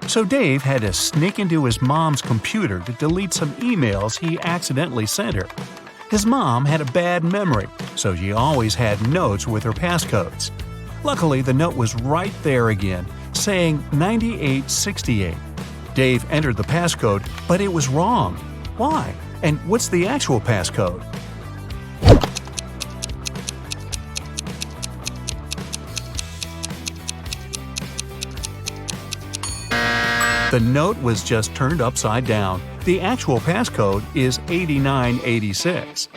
So Dave had to sneak into his mom's computer to delete some emails he accidentally sent her. His mom had a bad memory, so she always had notes with her passcodes. Luckily, the note was right there again, saying 9868. Dave entered the passcode, but it was wrong. Why? And what's the actual passcode? The note was just turned upside down. The actual passcode is 8986.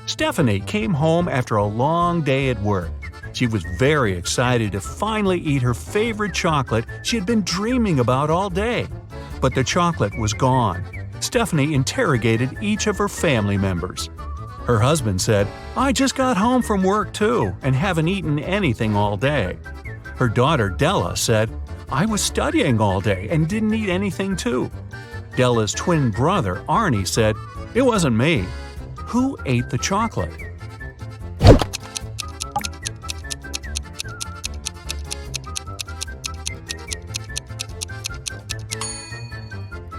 Stephanie came home after a long day at work. She was very excited to finally eat her favorite chocolate she had been dreaming about all day. But the chocolate was gone. Stephanie interrogated each of her family members. Her husband said, "I just got home from work too and haven't eaten anything all day." Her daughter Della said, "I was studying all day and didn't eat anything too." Della's twin brother Arnie said, "It wasn't me." Who ate the chocolate?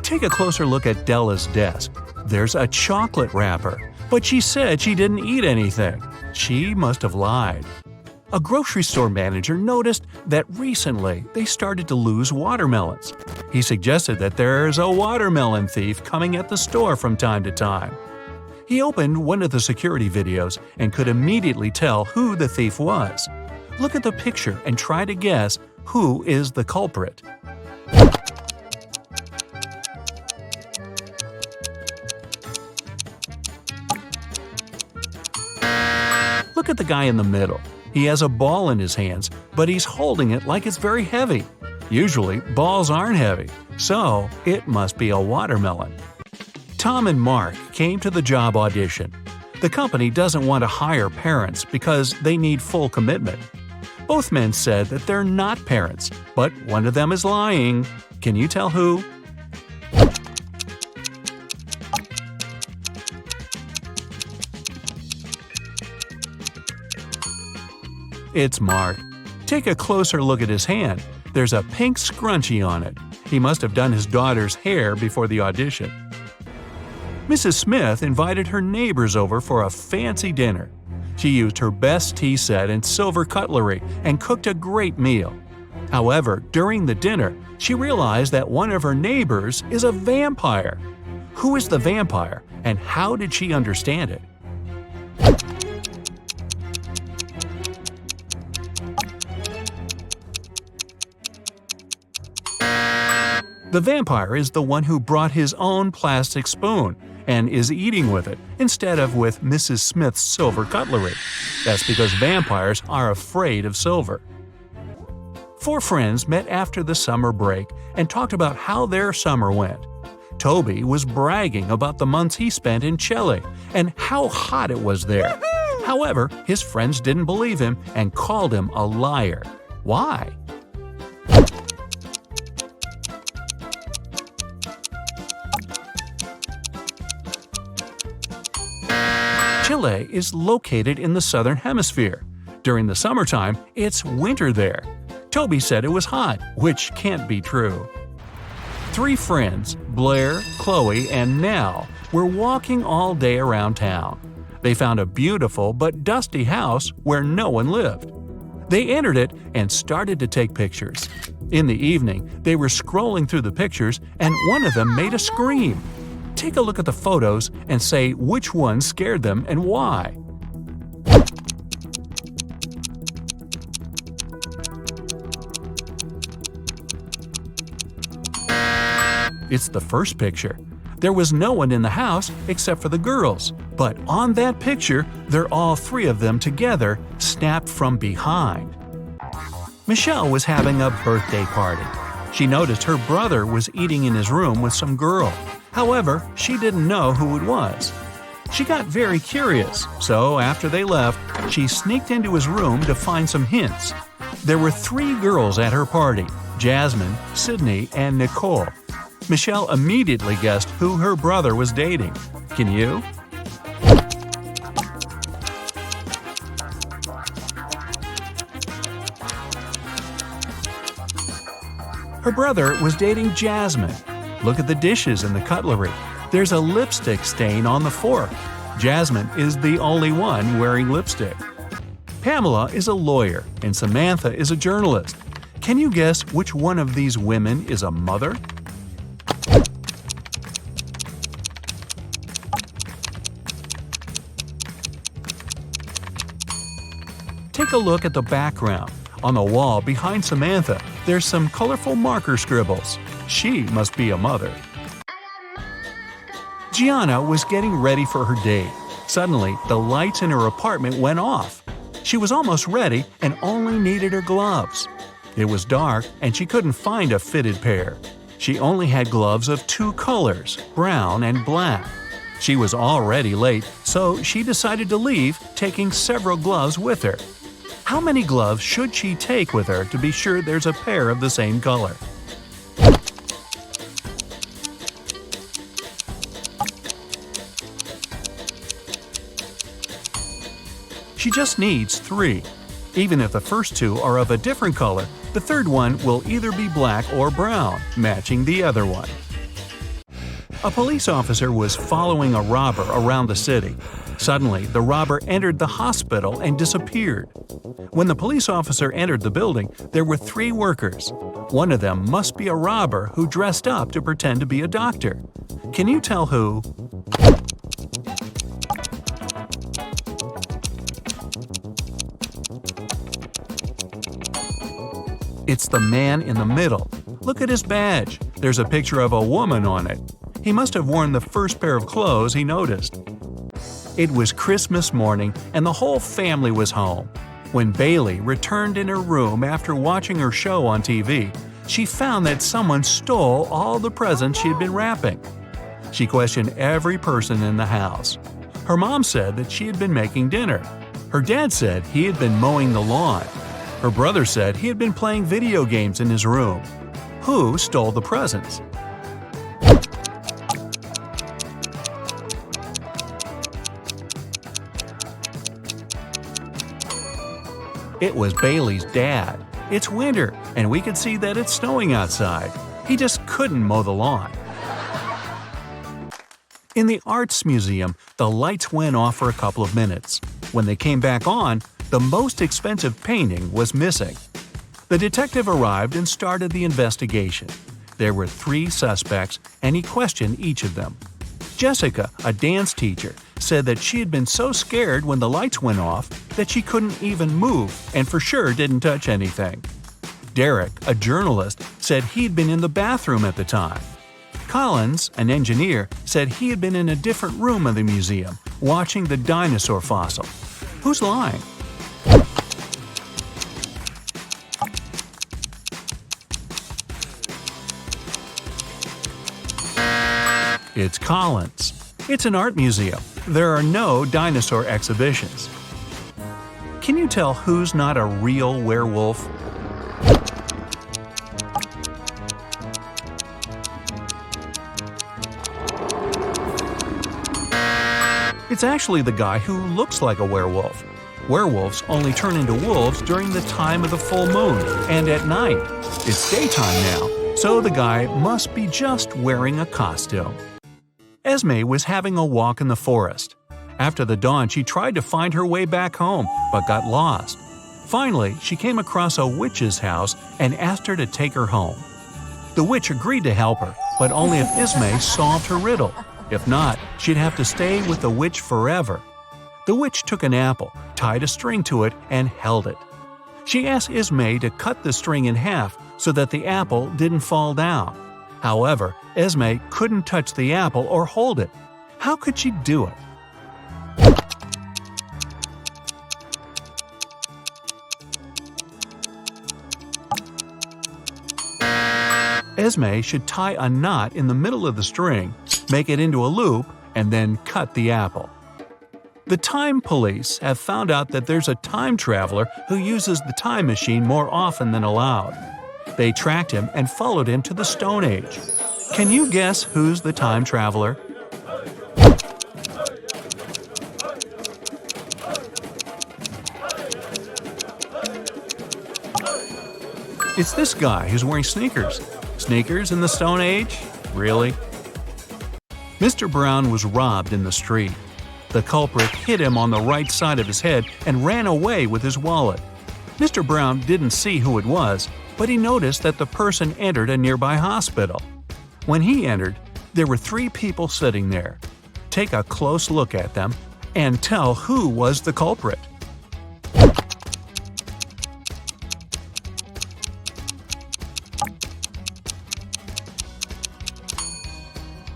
Take a closer look at Della's desk. There's a chocolate wrapper, but she said she didn't eat anything. She must have lied. A grocery store manager noticed that recently they started to lose watermelons. He suggested that there's a watermelon thief coming at the store from time to time. He opened one of the security videos and could immediately tell who the thief was. Look at the picture and try to guess who is the culprit. Look at the guy in the middle. He has a ball in his hands, but he's holding it like it's very heavy. Usually, balls aren't heavy, so it must be a watermelon. Tom and Mark came to the job audition. The company doesn't want to hire parents because they need full commitment. Both men said that they're not parents, but one of them is lying. Can you tell who? It's Mark. Take a closer look at his hand. There's a pink scrunchie on it. He must have done his daughter's hair before the audition. Mrs. Smith invited her neighbors over for a fancy dinner. She used her best tea set and silver cutlery and cooked a great meal. However, during the dinner, she realized that one of her neighbors is a vampire. Who is the vampire, and how did she understand it? The vampire is the one who brought his own plastic spoon and is eating with it instead of with Mrs. Smith's silver cutlery. That's because vampires are afraid of silver. Four friends met after the summer break and talked about how their summer went. Toby was bragging about the months he spent in Chile and how hot it was there. However, his friends didn't believe him and called him a liar. Why? Chile is located in the southern hemisphere. During the summertime, it's winter there. Toby said it was hot, which can't be true. Three friends, Blair, Chloe, and Nell, were walking all day around town. They found a beautiful but dusty house where no one lived. They entered it and started to take pictures. In the evening, they were scrolling through the pictures and one of them made a scream. Take a look at the photos and say which one scared them and why. It's the first picture. There was no one in the house except for the girls, but on that picture, they're all three of them together, snapped from behind. Michelle was having a birthday party. She noticed her brother was eating in his room with some girl. However, she didn't know who it was. She got very curious, so after they left, she sneaked into his room to find some hints. There were three girls at her party: Jasmine, Sydney, and Nicole. Michelle immediately guessed who her brother was dating. Can you? Her brother was dating Jasmine. Look at the dishes and the cutlery. There's a lipstick stain on the fork. Jasmine is the only one wearing lipstick. Pamela is a lawyer and Samantha is a journalist. Can you guess which one of these women is a mother? Take a look at the background. On the wall behind Samantha, there's some colorful marker scribbles. She must be a mother. Gianna was getting ready for her date. Suddenly, the lights in her apartment went off. She was almost ready and only needed her gloves. It was dark and she couldn't find a fitted pair. She only had gloves of two colors, brown and black. She was already late, so she decided to leave, taking several gloves with her. How many gloves should she take with her to be sure there's a pair of the same color? She just needs 3. Even if the first 2 are of a different color, the third one will either be black or brown, matching the other one. A police officer was following a robber around the city. Suddenly, the robber entered the hospital and disappeared. When the police officer entered the building, there were 3 workers. One of them must be a robber who dressed up to pretend to be a doctor. Can you tell who? It's the man in the middle. Look at his badge. There's a picture of a woman on it. He must have worn the first pair of clothes he noticed. It was Christmas morning and the whole family was home. When Bailey returned in her room after watching her show on TV, she found that someone stole all the presents she had been wrapping. She questioned every person in the house. Her mom said that she had been making dinner. Her dad said he had been mowing the lawn. Her brother said he had been playing video games in his room. Who stole the presents? It was Bailey's dad. It's winter, and we could see that it's snowing outside. He just couldn't mow the lawn. In the Arts Museum, the lights went off for a couple of minutes. When they came back on, the most expensive painting was missing. The detective arrived and started the investigation. There were 3 suspects, and he questioned each of them. Jessica, a dance teacher, said that she had been so scared when the lights went off that she couldn't even move and for sure didn't touch anything. Derek, a journalist, said he'd been in the bathroom at the time. Collins, an engineer, said he had been in a different room of the museum, watching the dinosaur fossil. Who's lying? It's Collins. It's an art museum. There are no dinosaur exhibitions. Can you tell who's not a real werewolf? It's actually the guy who looks like a werewolf. Werewolves only turn into wolves during the time of the full moon and at night. It's daytime now, so the guy must be just wearing a costume. Esme was having a walk in the forest. After the dawn, she tried to find her way back home, but got lost. Finally, she came across a witch's house and asked her to take her home. The witch agreed to help her, but only if Esme solved her riddle. If not, she'd have to stay with the witch forever. The witch took an apple, tied a string to it, and held it. She asked Esme to cut the string in half so that the apple didn't fall down. However, Esme couldn't touch the apple or hold it. How could she do it? Esme should tie a knot in the middle of the string, make it into a loop, and then cut the apple. The time police have found out that there's a time traveler who uses the time machine more often than allowed. They tracked him and followed him to the Stone Age. Can you guess who's the time traveler? It's this guy who's wearing sneakers. Sneakers in the Stone Age? Really? Mr. Brown was robbed in the street. The culprit hit him on the right side of his head and ran away with his wallet. Mr. Brown didn't see who it was, but he noticed that the person entered a nearby hospital. When he entered, there were 3 people sitting there. Take a close look at them and tell who was the culprit.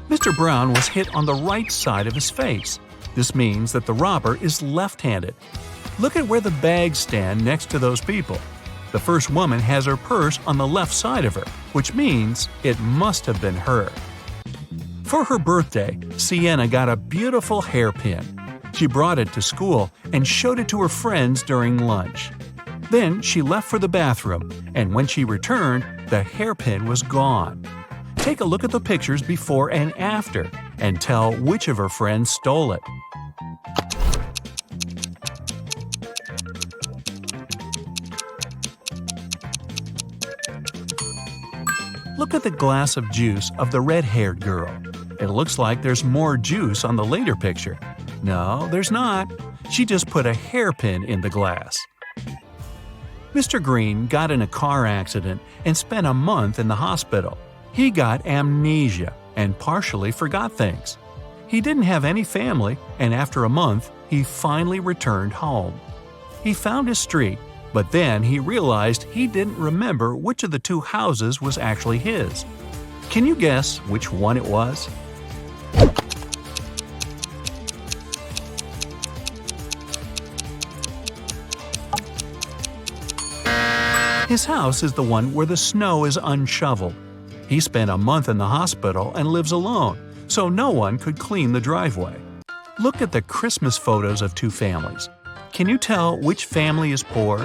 Mr. Brown was hit on the right side of his face. This means that the robber is left-handed. Look at where the bags stand next to those people. The first woman has her purse on the left side of her, which means it must have been her. For her birthday, Sienna got a beautiful hairpin. She brought it to school and showed it to her friends during lunch. Then she left for the bathroom, and when she returned, the hairpin was gone. Take a look at the pictures before and after, and tell which of her friends stole it. Look at the glass of juice of the red-haired girl. It looks like there's more juice on the later picture. No, there's not. She just put a hairpin in the glass. Mr. Green got in a car accident and spent a month in the hospital. He got amnesia and partially forgot things. He didn't have any family, and after a month, he finally returned home. He found his street, but then he realized he didn't remember which of the 2 houses was actually his. Can you guess which one it was? His house is the one where the snow is unshoveled. He spent a month in the hospital and lives alone, so no one could clean the driveway. Look at the Christmas photos of 2 families. Can you tell which family is poor?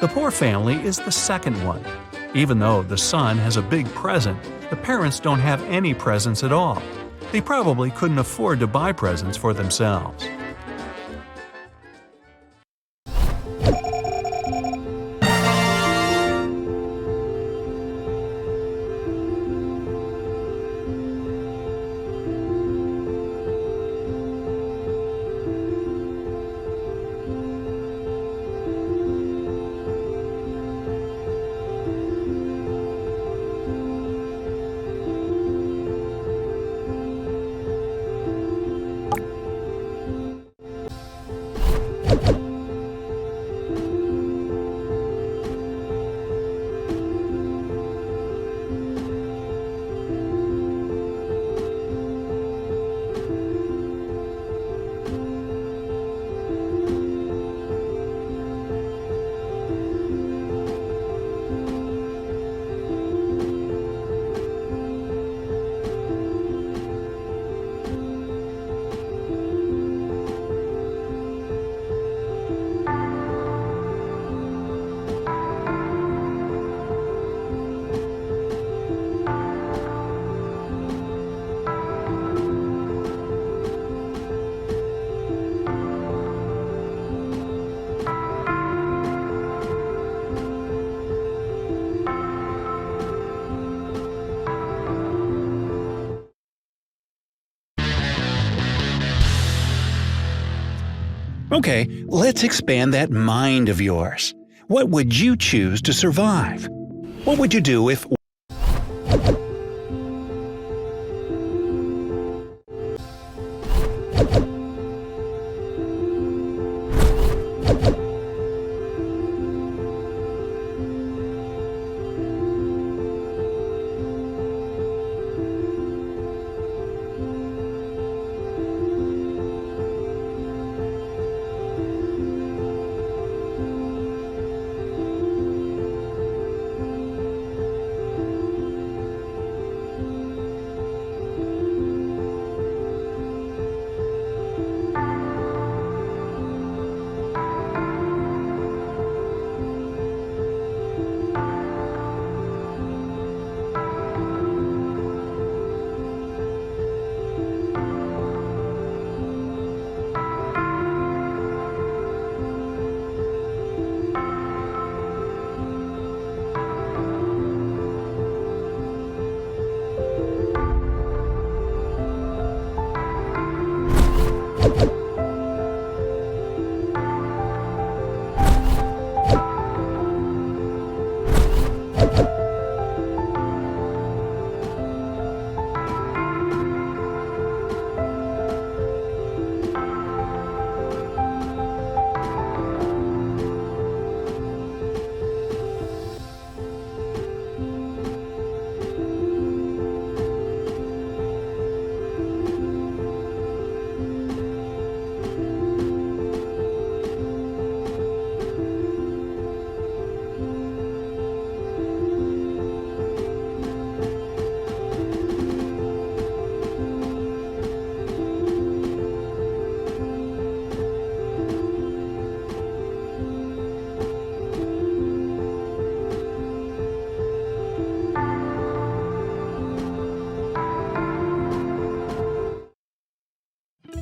The poor family is the second one. Even though the son has a big present, the parents don't have any presents at all. They probably couldn't afford to buy presents for themselves. Okay, let's expand that mind of yours. What would you choose to survive? What would you do if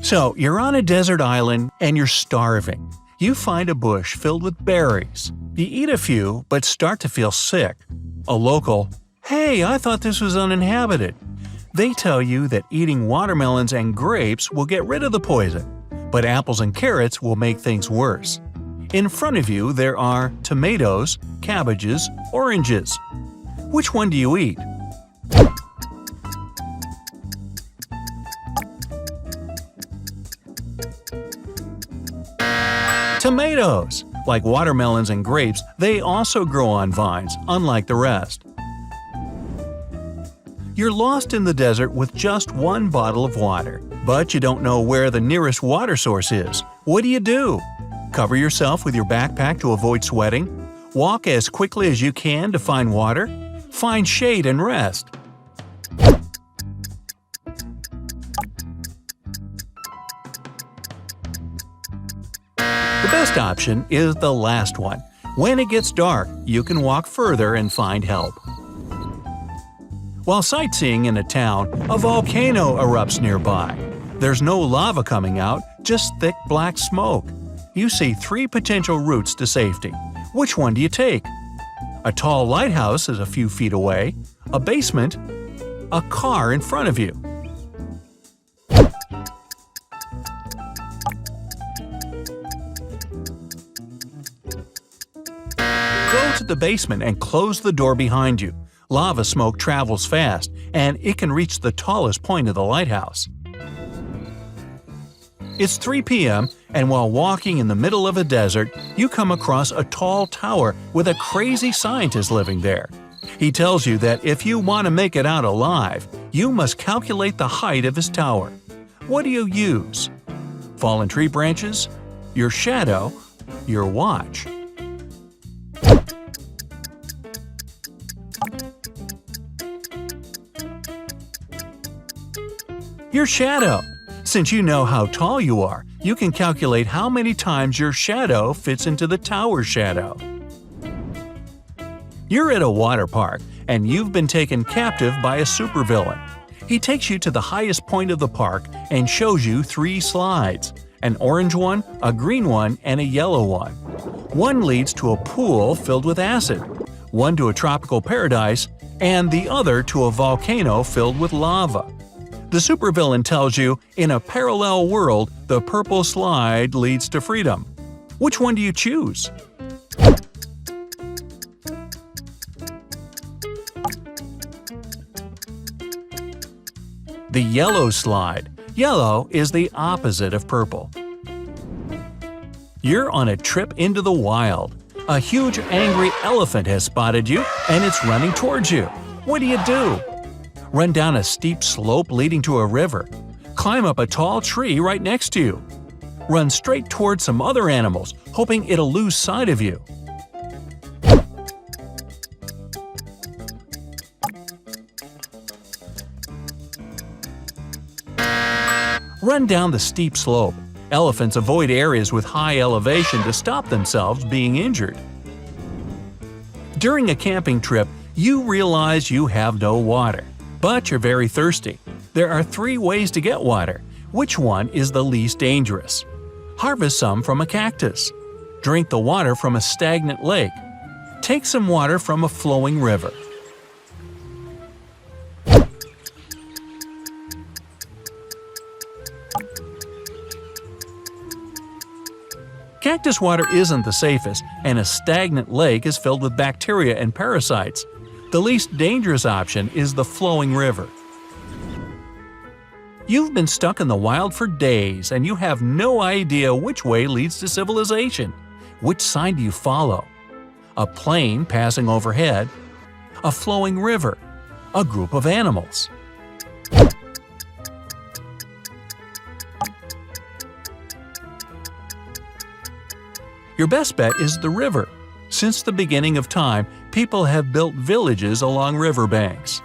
So, you're on a desert island and you're starving. You find a bush filled with berries. You eat a few, but start to feel sick. A local, "Hey, I thought this was uninhabited." They tell you that eating watermelons and grapes will get rid of the poison, but apples and carrots will make things worse. In front of you there are tomatoes, cabbages, oranges. Which one do you eat? Tomatoes! Like watermelons and grapes, they also grow on vines, unlike the rest. You're lost in the desert with just one bottle of water, but you don't know where the nearest water source is. What do? Cover yourself with your backpack to avoid sweating? Walk as quickly as you can to find water? Find shade and rest. The best option is the last one. When it gets dark, you can walk further and find help. While sightseeing in a town, a volcano erupts nearby. There's no lava coming out, just thick black smoke. You see 3 potential routes to safety. Which one do you take? A tall lighthouse is a few feet away, a basement, a car in front of you. Go to the basement and close the door behind you. Lava smoke travels fast, and it can reach the tallest point of the lighthouse. It's 3 p.m., and while walking in the middle of a desert, you come across a tall tower with a crazy scientist living there. He tells you that if you want to make it out alive, you must calculate the height of his tower. What do you use? Fallen tree branches? Your shadow? Your watch? Your shadow! Since you know how tall you are, you can calculate how many times your shadow fits into the tower's shadow. You're at a water park, and you've been taken captive by a supervillain. He takes you to the highest point of the park and shows you 3 slides: an orange one, a green one, and a yellow one. One leads to a pool filled with acid, one to a tropical paradise, and the other to a volcano filled with lava. The supervillain tells you, in a parallel world, the purple slide leads to freedom. Which one do you choose? The yellow slide. Yellow is the opposite of purple. You're on a trip into the wild. A huge angry elephant has spotted you, and it's running towards you. What do? Run down a steep slope leading to a river. Climb up a tall tree right next to you. Run straight towards some other animals, hoping it'll lose sight of you. Run down the steep slope. Elephants avoid areas with high elevation to stop themselves being injured. During a camping trip, you realize you have no water. But you're very thirsty. There are 3 ways to get water. Which one is the least dangerous? Harvest some from a cactus. Drink the water from a stagnant lake. Take some water from a flowing river. Cactus water isn't the safest, and a stagnant lake is filled with bacteria and parasites. The least dangerous option is the flowing river. You've been stuck in the wild for days and you have no idea which way leads to civilization. Which side do you follow? A plane passing overhead? A flowing river? A group of animals? Your best bet is the river. Since the beginning of time, people have built villages along riverbanks.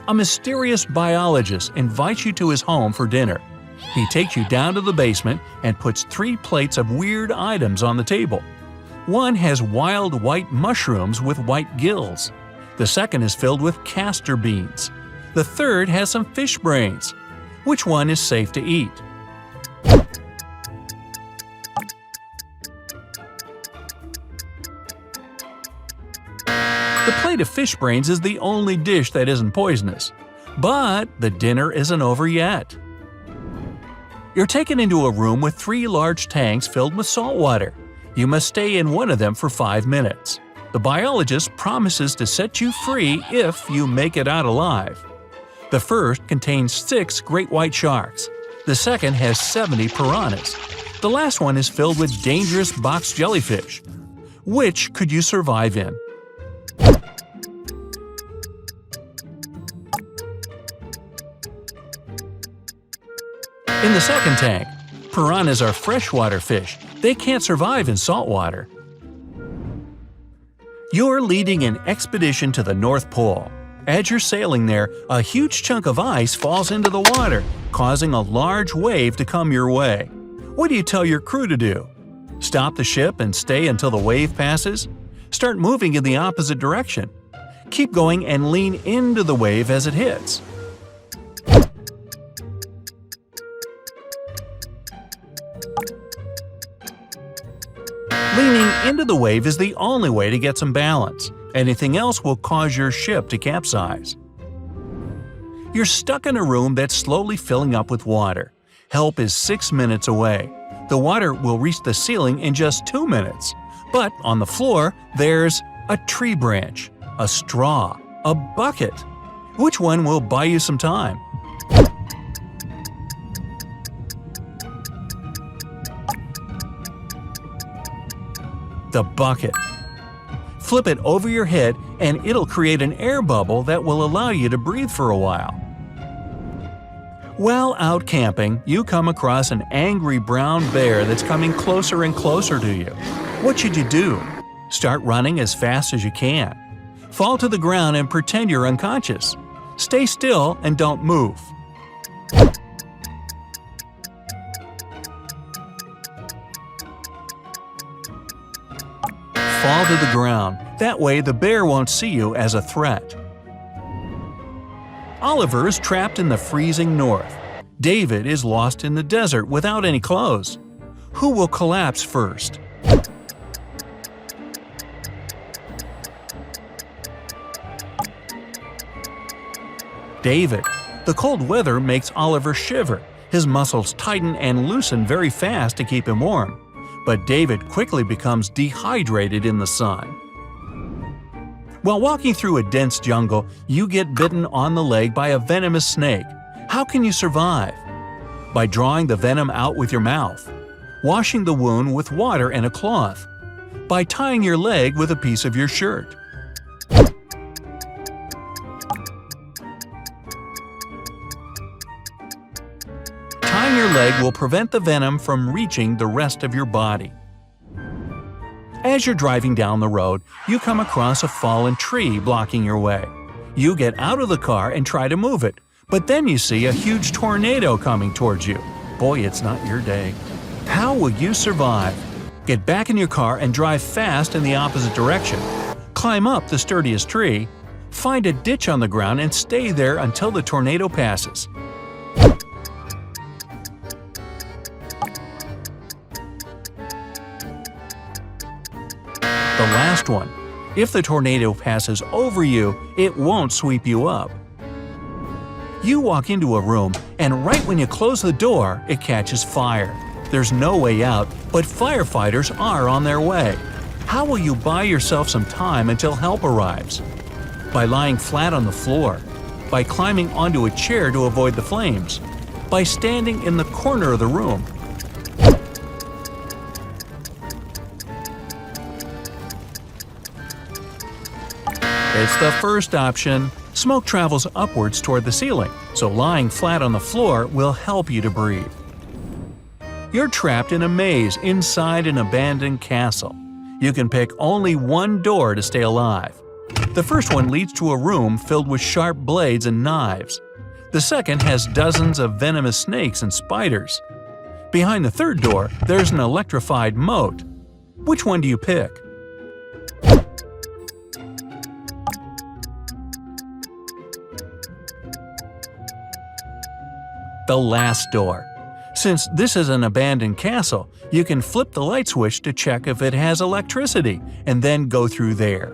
A mysterious biologist invites you to his home for dinner. He takes you down to the basement and puts 3 plates of weird items on the table. One has wild white mushrooms with white gills. The second is filled with castor beans. The third has some fish brains. Which one is safe to eat? The plate of fish brains is the only dish that isn't poisonous. But the dinner isn't over yet. You're taken into a room with 3 large tanks filled with salt water. You must stay in one of them for 5 minutes. The biologist promises to set you free if you make it out alive. The first contains 6 great white sharks. The second has 70 piranhas. The last one is filled with dangerous box jellyfish. Which could you survive in? In the second tank, piranhas are freshwater fish. They can't survive in salt water. You're leading an expedition to the North Pole. As you're sailing there, a huge chunk of ice falls into the water, causing a large wave to come your way. What do you tell your crew to do? Stop the ship and stay until the wave passes? Start moving in the opposite direction. Keep going and lean into the wave as it hits. Leaning into the wave is the only way to get some balance. Anything else will cause your ship to capsize. You're stuck in a room that's slowly filling up with water. Help is 6 minutes away. The water will reach the ceiling in just 2 minutes. But on the floor, there's a tree branch, a straw, a bucket. Which one will buy you some time? The bucket. Flip it over your head and it'll create an air bubble that will allow you to breathe for a while. While out camping, you come across an angry brown bear that's coming closer and closer to you. What should you do? Start running as fast as you can. Fall to the ground and pretend you're unconscious. Stay still and don't move. Fall to the ground. That way the bear won't see you as a threat. Oliver is trapped in the freezing north. David is lost in the desert without any clothes. Who will collapse first? David. The cold weather makes Oliver shiver. His muscles tighten and loosen very fast to keep him warm. But David quickly becomes dehydrated in the sun. While walking through a dense jungle, you get bitten on the leg by a venomous snake. How can you survive? By drawing the venom out with your mouth, washing the wound with water and a cloth, by tying your leg with a piece of your shirt. Tying your leg will prevent the venom from reaching the rest of your body. As you're driving down the road, you come across a fallen tree blocking your way. You get out of the car and try to move it, but then you see a huge tornado coming towards you. Boy, it's not your day. How will you survive? Get back in your car and drive fast in the opposite direction. Climb up the sturdiest tree. Find a ditch on the ground and stay there until the tornado passes. The last one. If the tornado passes over you, it won't sweep you up. You walk into a room, and right when you close the door, it catches fire. There's no way out, but firefighters are on their way. How will you buy yourself some time until help arrives? By lying flat on the floor, by climbing onto a chair to avoid the flames, by standing in the corner of the room. It's the first option. Smoke travels upwards toward the ceiling, so lying flat on the floor will help you to breathe. You're trapped in a maze inside an abandoned castle. You can pick only one door to stay alive. The first one leads to a room filled with sharp blades and knives. The second has dozens of venomous snakes and spiders. Behind the third door, there's an electrified moat. Which one do you pick? The last door. Since this is an abandoned castle, you can flip the light switch to check if it has electricity and then go through there.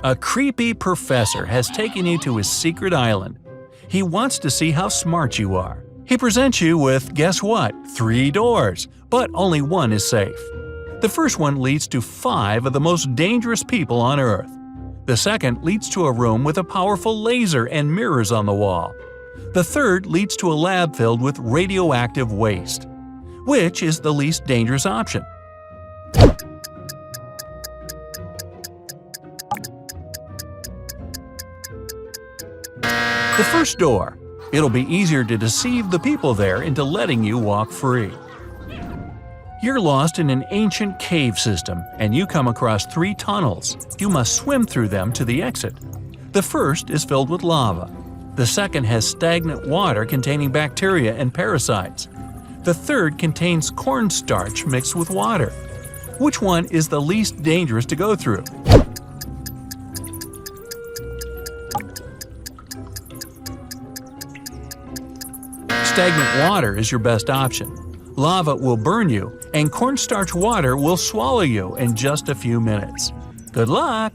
A creepy professor has taken you to his secret island. He wants to see how smart you are. He presents you with, guess what, 3 doors, but only one is safe. The first one leads to 5 of the most dangerous people on Earth. The second leads to a room with a powerful laser and mirrors on the wall. The third leads to a lab filled with radioactive waste. Which is the least dangerous option? The first door. It'll be easier to deceive the people there into letting you walk free. You're lost in an ancient cave system, and you come across 3 tunnels. You must swim through them to the exit. The first is filled with lava. The second has stagnant water containing bacteria and parasites. The third contains cornstarch mixed with water. Which one is the least dangerous to go through? Stagnant water is your best option. Lava will burn you, and cornstarch water will swallow you in just a few minutes. Good luck!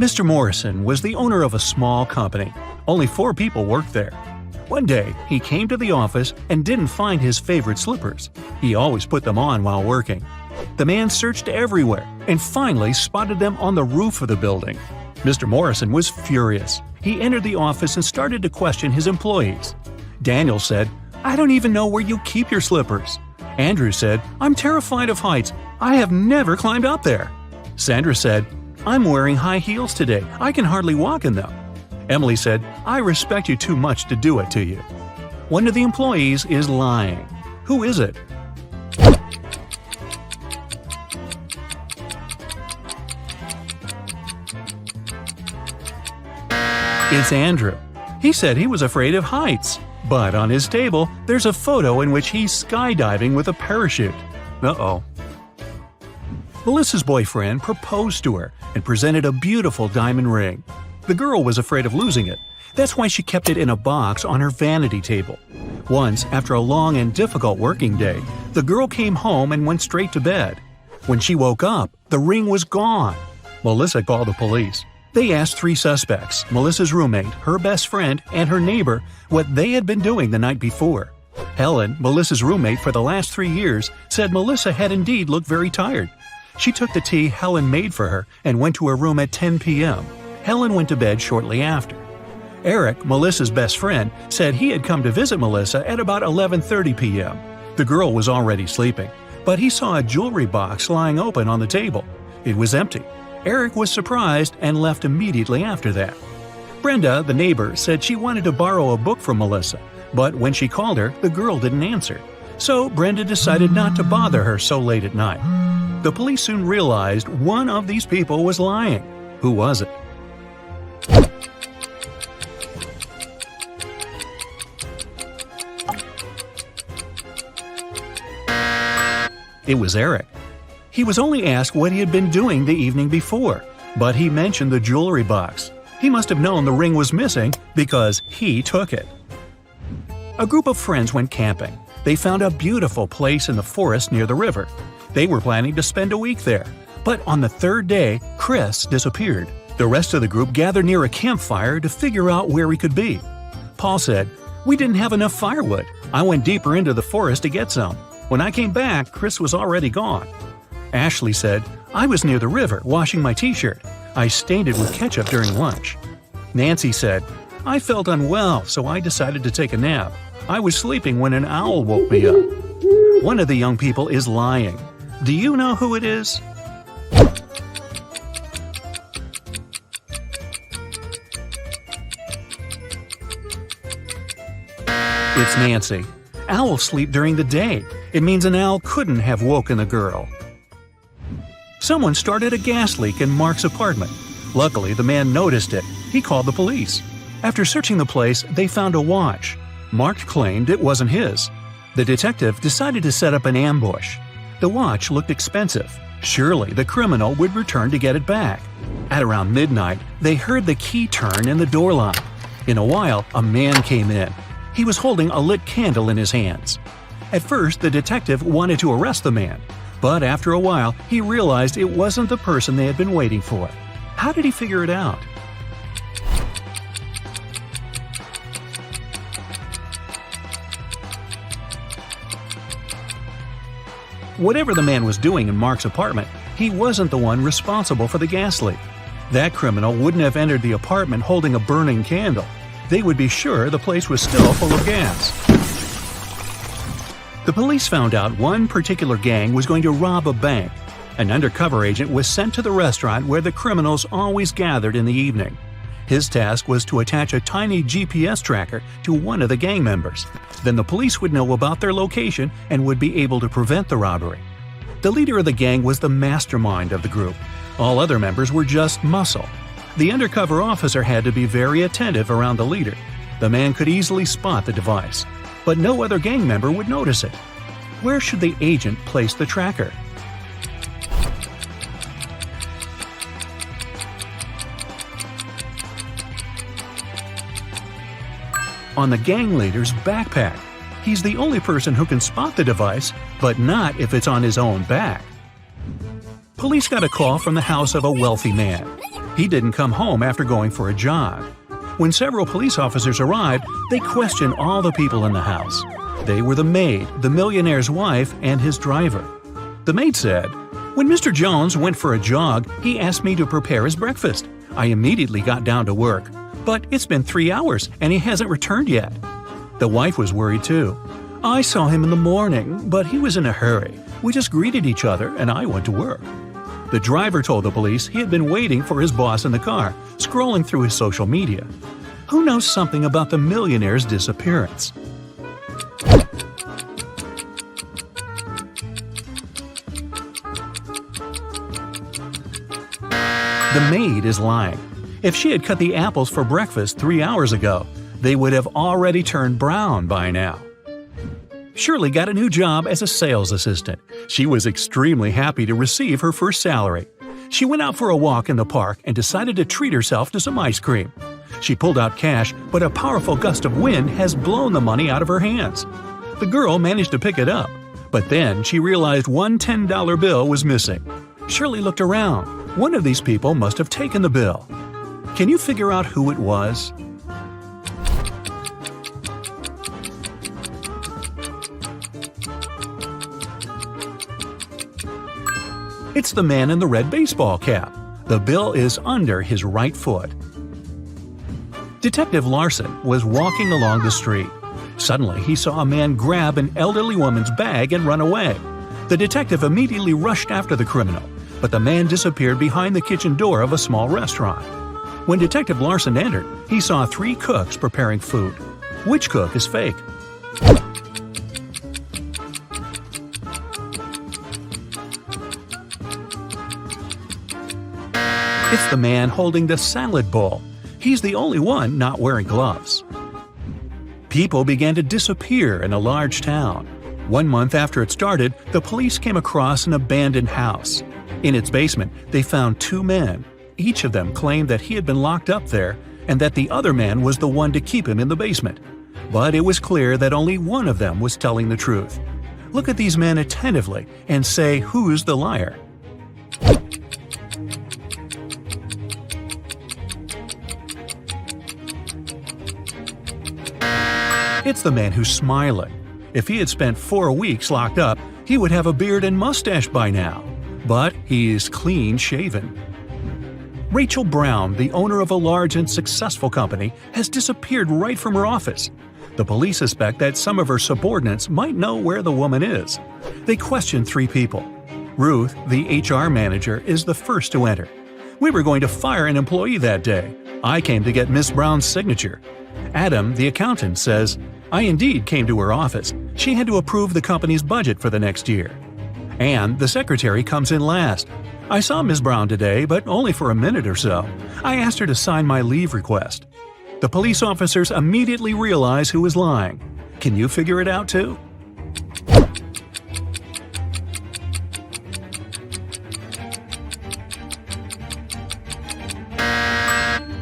Mr. Morrison was the owner of a small company. Only 4 people worked there. One day, he came to the office and didn't find his favorite slippers. He always put them on while working. The man searched everywhere and finally spotted them on the roof of the building. Mr. Morrison was furious. He entered the office and started to question his employees. Daniel said, "I don't even know where you keep your slippers." Andrew said, "I'm terrified of heights. I have never climbed up there." Sandra said, "I'm wearing high heels today. I can hardly walk in them." Emily said, "I respect you too much to do it to you." One of the employees is lying. Who is it? It's Andrew. He said he was afraid of heights. But on his table, there's a photo in which he's skydiving with a parachute. Uh-oh. Melissa's boyfriend proposed to her and presented a beautiful diamond ring. The girl was afraid of losing it. That's why she kept it in a box on her vanity table. Once, after a long and difficult working day, the girl came home and went straight to bed. When she woke up, the ring was gone. Melissa called the police. They asked 3 suspects, Melissa's roommate, her best friend, and her neighbor, what they had been doing the night before. Helen, Melissa's roommate for the last 3 years, said Melissa had indeed looked very tired. She took the tea Helen made for her and went to her room at 10 p.m. Helen went to bed shortly after. Eric, Melissa's best friend, said he had come to visit Melissa at about 11:30 p.m. The girl was already sleeping, but he saw a jewelry box lying open on the table. It was empty. Eric was surprised and left immediately after that. Brenda, the neighbor, said she wanted to borrow a book from Melissa, but when she called her, the girl didn't answer. So Brenda decided not to bother her so late at night. The police soon realized one of these people was lying. Who was it? It was Eric. He was only asked what he had been doing the evening before, but he mentioned the jewelry box. He must have known the ring was missing because he took it. A group of friends went camping. They found a beautiful place in the forest near the river. They were planning to spend a week there, but on the third day, Chris disappeared. The rest of the group gathered near a campfire to figure out where he could be. Paul said, "We didn't have enough firewood. I went deeper into the forest to get some. When I came back, Chris was already gone." Ashley said, "I was near the river washing my t-shirt. I stained it with ketchup during lunch." Nancy said, "I felt unwell, so I decided to take a nap. I was sleeping when an owl woke me up." One of the young people is lying. Do you know who it is? It's Nancy. Owls sleep during the day. It means an owl couldn't have woken the girl. Someone started a gas leak in Mark's apartment. Luckily, the man noticed it. He called the police. After searching the place, they found a watch. Mark claimed it wasn't his. The detective decided to set up an ambush. The watch looked expensive. Surely the criminal would return to get it back. At around midnight, they heard the key turn in the door lock. In a while, a man came in. He was holding a lit candle in his hands. At first, the detective wanted to arrest the man, but after a while, he realized it wasn't the person they had been waiting for. How did he figure it out? Whatever the man was doing in Mark's apartment, he wasn't the one responsible for the gas leak. That criminal wouldn't have entered the apartment holding a burning candle. They would be sure the place was still full of gas. The police found out one particular gang was going to rob a bank. An undercover agent was sent to the restaurant where the criminals always gathered in the evening. His task was to attach a tiny GPS tracker to one of the gang members. Then the police would know about their location and would be able to prevent the robbery. The leader of the gang was the mastermind of the group. All other members were just muscle. The undercover officer had to be very attentive around the leader. The man could easily spot the device, but no other gang member would notice it. Where should the agent place the tracker? On the gang leader's backpack. He's the only person who can spot the device, but not if it's on his own back. Police got a call from the house of a wealthy man. He didn't come home after going for a jog. When several police officers arrived, they questioned all the people in the house. They were the maid, the millionaire's wife, and his driver. The maid said, "When Mr. Jones went for a jog, he asked me to prepare his breakfast. I immediately got down to work. But it's been 3 hours and he hasn't returned yet." The wife was worried too. "I saw him in the morning, but he was in a hurry. We just greeted each other and I went to work." The driver told the police he had been waiting for his boss in the car, scrolling through his social media. Who knows something about the millionaire's disappearance? The maid is lying. If she had cut the apples for breakfast 3 hours ago, they would have already turned brown by now. Shirley got a new job as a sales assistant. She was extremely happy to receive her first salary. She went out for a walk in the park and decided to treat herself to some ice cream. She pulled out cash, but a powerful gust of wind has blown the money out of her hands. The girl managed to pick it up, but then she realized one $10 bill was missing. Shirley looked around. One of these people must have taken the bill. Can you figure out who it was? It's the man in the red baseball cap. The bill is under his right foot. Detective Larson was walking along the street. Suddenly, he saw a man grab an elderly woman's bag and run away. The detective immediately rushed after the criminal, but the man disappeared behind the kitchen door of a small restaurant. When Detective Larson entered, he saw 3 cooks preparing food. Which cook is fake? It's the man holding the salad bowl. He's the only one not wearing gloves. People began to disappear in a large town. 1 month after it started, the police came across an abandoned house. In its basement, they found 2 men. Each of them claimed that he had been locked up there and that the other man was the one to keep him in the basement. But it was clear that only one of them was telling the truth. Look at these men attentively and say who's the liar. It's the man who's smiling. If he had spent 4 weeks locked up, he would have a beard and mustache by now. But he is clean-shaven. Rachel Brown, the owner of a large and successful company, has disappeared right from her office. The police suspect that some of her subordinates might know where the woman is. They questioned 3 people. Ruth, the HR manager, is the first to enter. "We were going to fire an employee that day. I came to get Miss Brown's signature." Adam, the accountant, says, "I indeed came to her office. She had to approve the company's budget for the next year." Anne, the secretary, comes in last. "I saw Miss Brown today, but only for a minute or so. I asked her to sign my leave request." The police officers immediately realize who is lying. Can you figure it out too?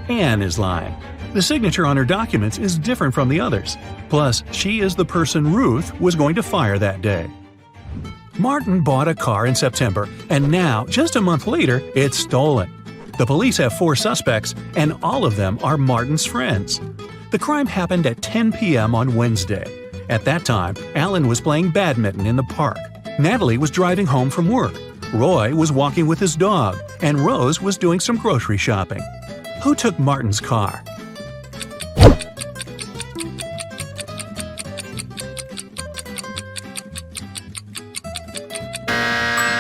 Anne is lying. The signature on her documents is different from the others. Plus, she is the person Ruth was going to fire that day. Martin bought a car in September, and now, just a month later, it's stolen. The police have 4 suspects, and all of them are Martin's friends. The crime happened at 10 p.m. on Wednesday. At that time, Alan was playing badminton in the park. Natalie was driving home from work. Roy was walking with his dog, and Rose was doing some grocery shopping. Who took Martin's car?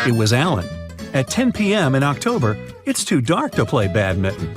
It was Alan. At 10 p.m. in October, it's too dark to play badminton.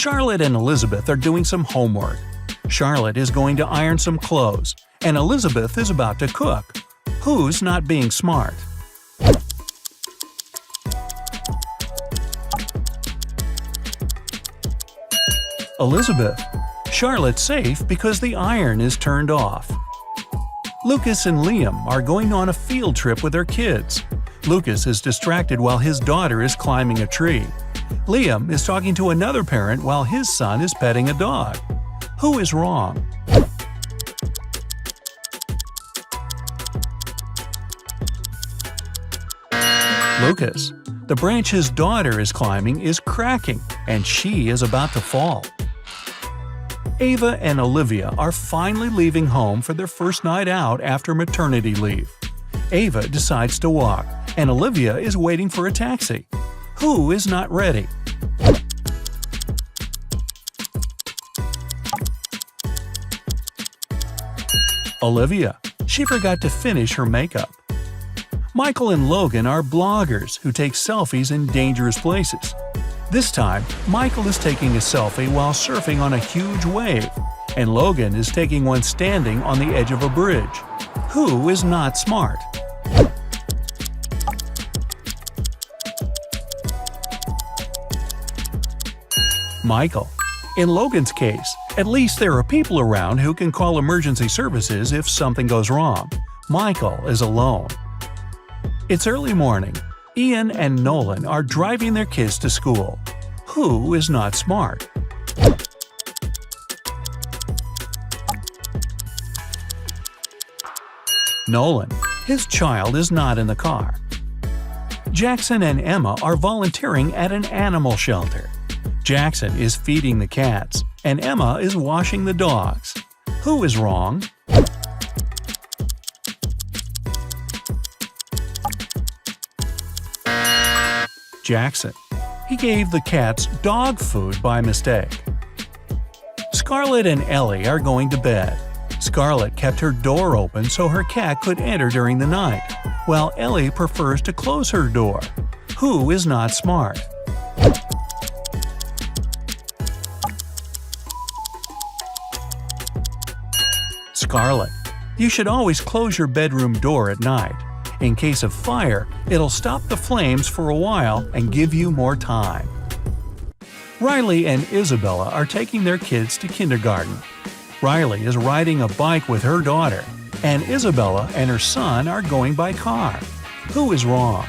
Charlotte and Elizabeth are doing some homework. Charlotte is going to iron some clothes, and Elizabeth is about to cook. Who's not being smart? Elizabeth. Charlotte's safe because the iron is turned off. Lucas and Liam are going on a field trip with their kids. Lucas is distracted while his daughter is climbing a tree. Liam is talking to another parent while his son is petting a dog. Who is wrong? Lucas. The branch his daughter is climbing is cracking, and she is about to fall. Ava and Olivia are finally leaving home for their first night out after maternity leave. Ava decides to walk, and Olivia is waiting for a taxi. Who is not ready? Olivia. She forgot to finish her makeup. Michael and Logan are bloggers who take selfies in dangerous places. This time, Michael is taking a selfie while surfing on a huge wave, and Logan is taking one standing on the edge of a bridge. Who is not smart? Michael. In Logan's case, at least there are people around who can call emergency services if something goes wrong. Michael is alone. It's early morning. Ian and Nolan are driving their kids to school. Who is not smart? Nolan. His child is not in the car. Jackson and Emma are volunteering at an animal shelter. Jackson is feeding the cats, and Emma is washing the dogs. Who is wrong? Jackson. He gave the cats dog food by mistake. Scarlett and Ellie are going to bed. Scarlett kept her door open so her cat could enter during the night, while Ellie prefers to close her door. Who is not smart? Scarlett. You should always close your bedroom door at night. In case of fire, it'll stop the flames for a while and give you more time. Riley and Isabella are taking their kids to kindergarten. Riley is riding a bike with her daughter, and Isabella and her son are going by car. Who is wrong?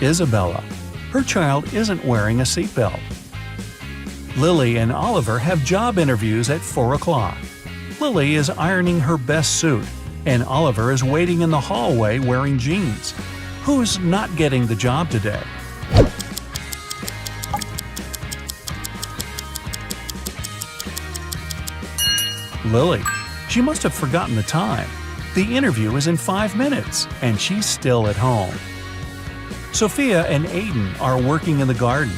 Isabella. Her child isn't wearing a seatbelt. Lily and Oliver have job interviews at 4 o'clock. Lily is ironing her best suit, and Oliver is waiting in the hallway wearing jeans. Who's not getting the job today? Lily. She must have forgotten the time. The interview is in 5 minutes, and she's still at home. Sophia and Aiden are working in the garden.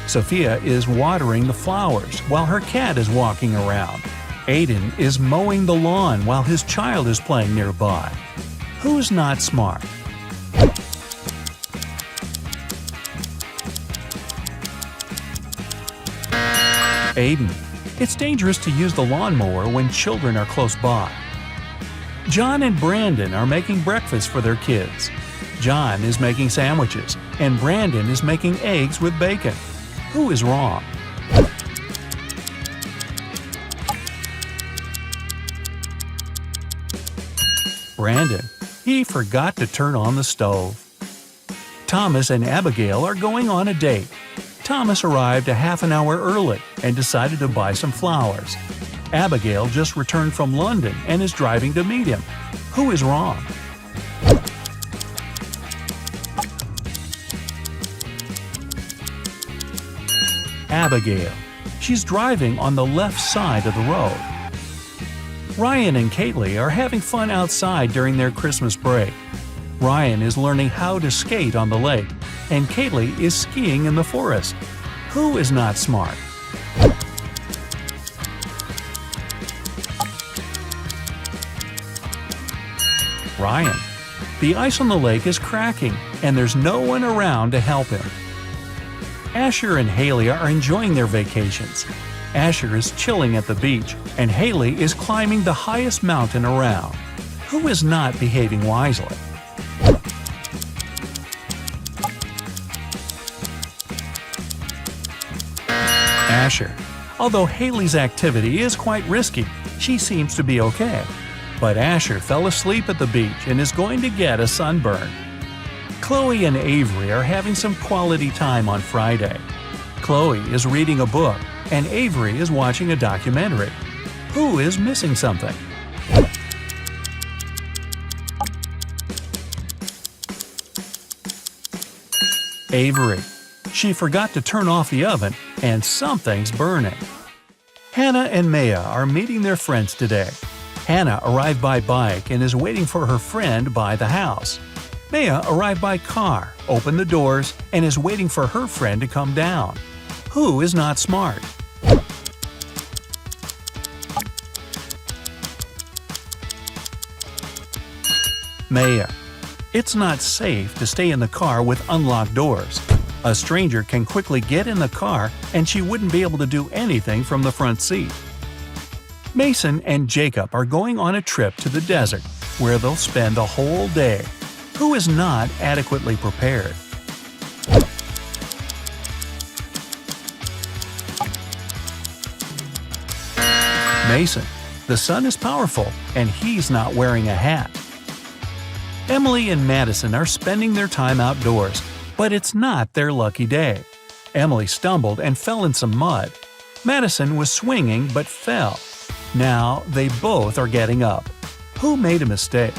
Sophia is watering the flowers while her cat is walking around. Aiden is mowing the lawn while his child is playing nearby. Who's not smart? Aiden. It's dangerous to use the lawnmower when children are close by. John and Brandon are making breakfast for their kids. John is making sandwiches, and Brandon is making eggs with bacon. Who is wrong? Brandon. He forgot to turn on the stove. Thomas and Abigail are going on a date. Thomas arrived a half an hour early and decided to buy some flowers. Abigail just returned from London and is driving to meet him. Who is wrong? Abigail. She's driving on the left side of the road. Ryan and Kaylee are having fun outside during their Christmas break. Ryan is learning how to skate on the lake, and Kaylee is skiing in the forest. Who is not smart? Ryan. The ice on the lake is cracking, and there's no one around to help him. Asher and Haley are enjoying their vacations. Asher is chilling at the beach, and Haley is climbing the highest mountain around. Who is not behaving wisely? Asher. Although Haley's activity is quite risky, she seems to be okay. But Asher fell asleep at the beach and is going to get a sunburn. Chloe and Avery are having some quality time on Friday. Chloe is reading a book, and Avery is watching a documentary. Who is missing something? Avery. She forgot to turn off the oven, and something's burning. Hannah and Maya are meeting their friends today. Hannah arrived by bike and is waiting for her friend by the house. Maya arrived by car, opened the doors, and is waiting for her friend to come down. Who is not smart? Maya. It's not safe to stay in the car with unlocked doors. A stranger can quickly get in the car and she wouldn't be able to do anything from the front seat. Mason and Jacob are going on a trip to the desert, where they'll spend the whole day. Who is not adequately prepared? Mason. The sun is powerful, and he's not wearing a hat. Emily and Madison are spending their time outdoors, but it's not their lucky day. Emily stumbled and fell in some mud. Madison was swinging but fell. Now they both are getting up. Who made a mistake?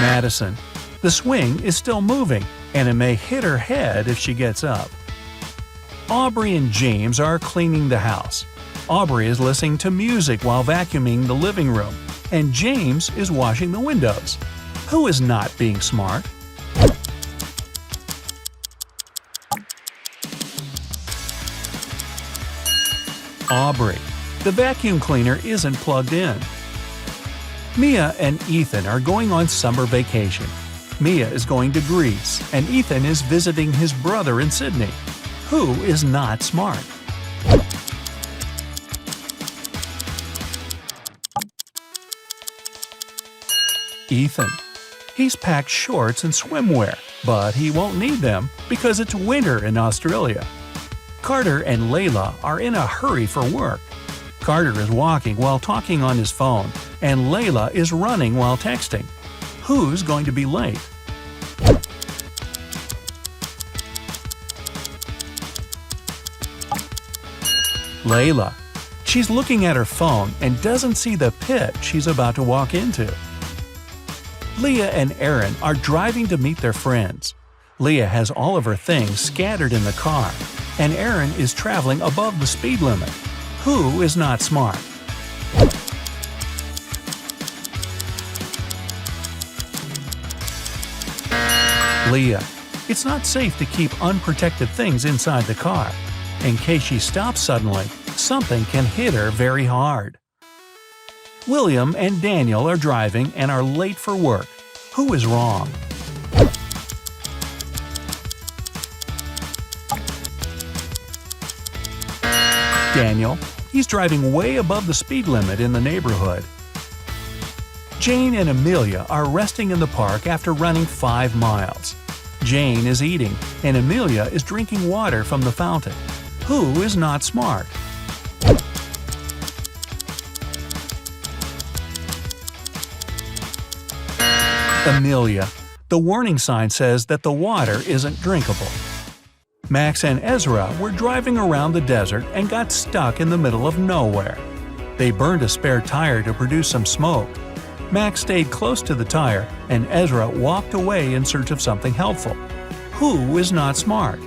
Madison. The swing is still moving, and it may hit her head if she gets up. Aubrey and James are cleaning the house. Aubrey is listening to music while vacuuming the living room, and James is washing the windows. Who is not being smart? Aubrey. The vacuum cleaner isn't plugged in. Mia and Ethan are going on summer vacation. Mia is going to Greece, and Ethan is visiting his brother in Sydney. Who is not smart? Ethan. He's packed shorts and swimwear, but he won't need them because it's winter in Australia. Carter and Layla are in a hurry for work. Carter is walking while talking on his phone, and Layla is running while texting. Who's going to be late? Layla. She's looking at her phone and doesn't see the pit she's about to walk into. Leah and Aaron are driving to meet their friends. Leah has all of her things scattered in the car, and Aaron is traveling above the speed limit. Who is not smart? Leah. It's not safe to keep unprotected things inside the car. In case she stops suddenly, something can hit her very hard. William and Daniel are driving and are late for work. Who is wrong? Daniel. He's driving way above the speed limit in the neighborhood. Jane and Amelia are resting in the park after running 5 miles. Jane is eating, and Amelia is drinking water from the fountain. Who is not smart? Amelia. The warning sign says that the water isn't drinkable. Max and Ezra were driving around the desert and got stuck in the middle of nowhere. They burned a spare tire to produce some smoke. Max stayed close to the tire, and Ezra walked away in search of something helpful. Who is not smart?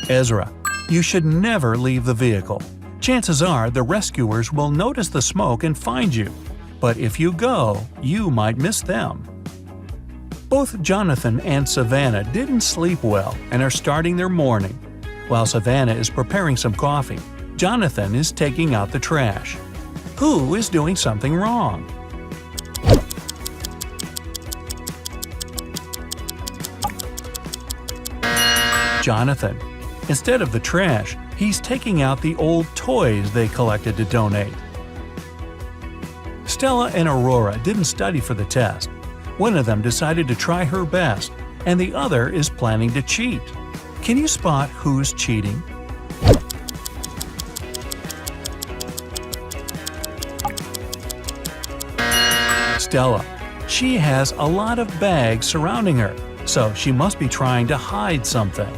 Ezra. You should never leave the vehicle. Chances are the rescuers will notice the smoke and find you. But if you go, you might miss them. Both Jonathan and Savannah didn't sleep well and are starting their morning. While Savannah is preparing some coffee, Jonathan is taking out the trash. Who is doing something wrong? Jonathan. Instead of the trash, he's taking out the old toys they collected to donate. Stella and Aurora didn't study for the test. One of them decided to try her best, and the other is planning to cheat. Can you spot who's cheating? Stella. She has a lot of bags surrounding her, so she must be trying to hide something.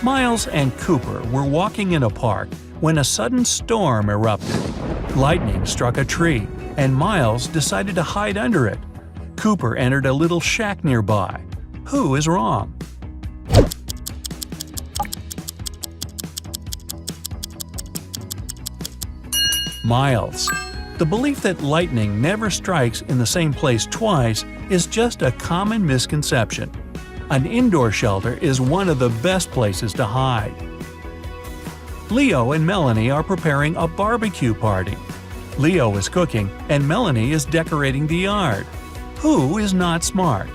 Miles and Cooper were walking in a park when a sudden storm erupted. Lightning struck a tree, and Miles decided to hide under it. Cooper entered a little shack nearby. Who is wrong? Miles. The belief that lightning never strikes in the same place twice is just a common misconception. An indoor shelter is one of the best places to hide. Leo and Melanie are preparing a barbecue party. Leo is cooking and Melanie is decorating the yard. Who is not smart?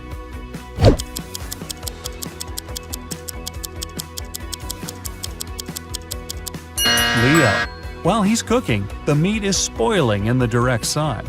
Leo. While he's cooking, the meat is spoiling in the direct sun.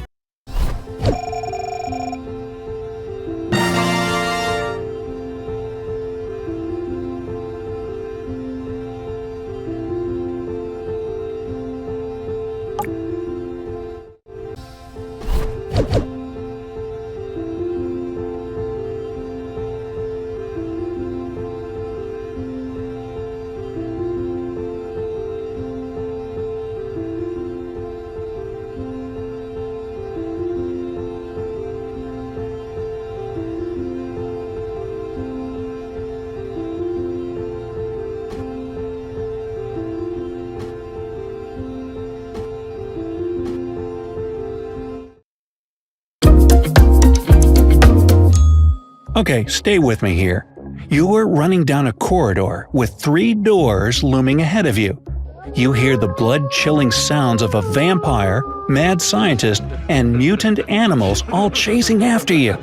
Okay, stay with me here. You are running down a corridor with 3 doors looming ahead of you. You hear the blood-chilling sounds of a vampire, mad scientist, and mutant animals all chasing after you.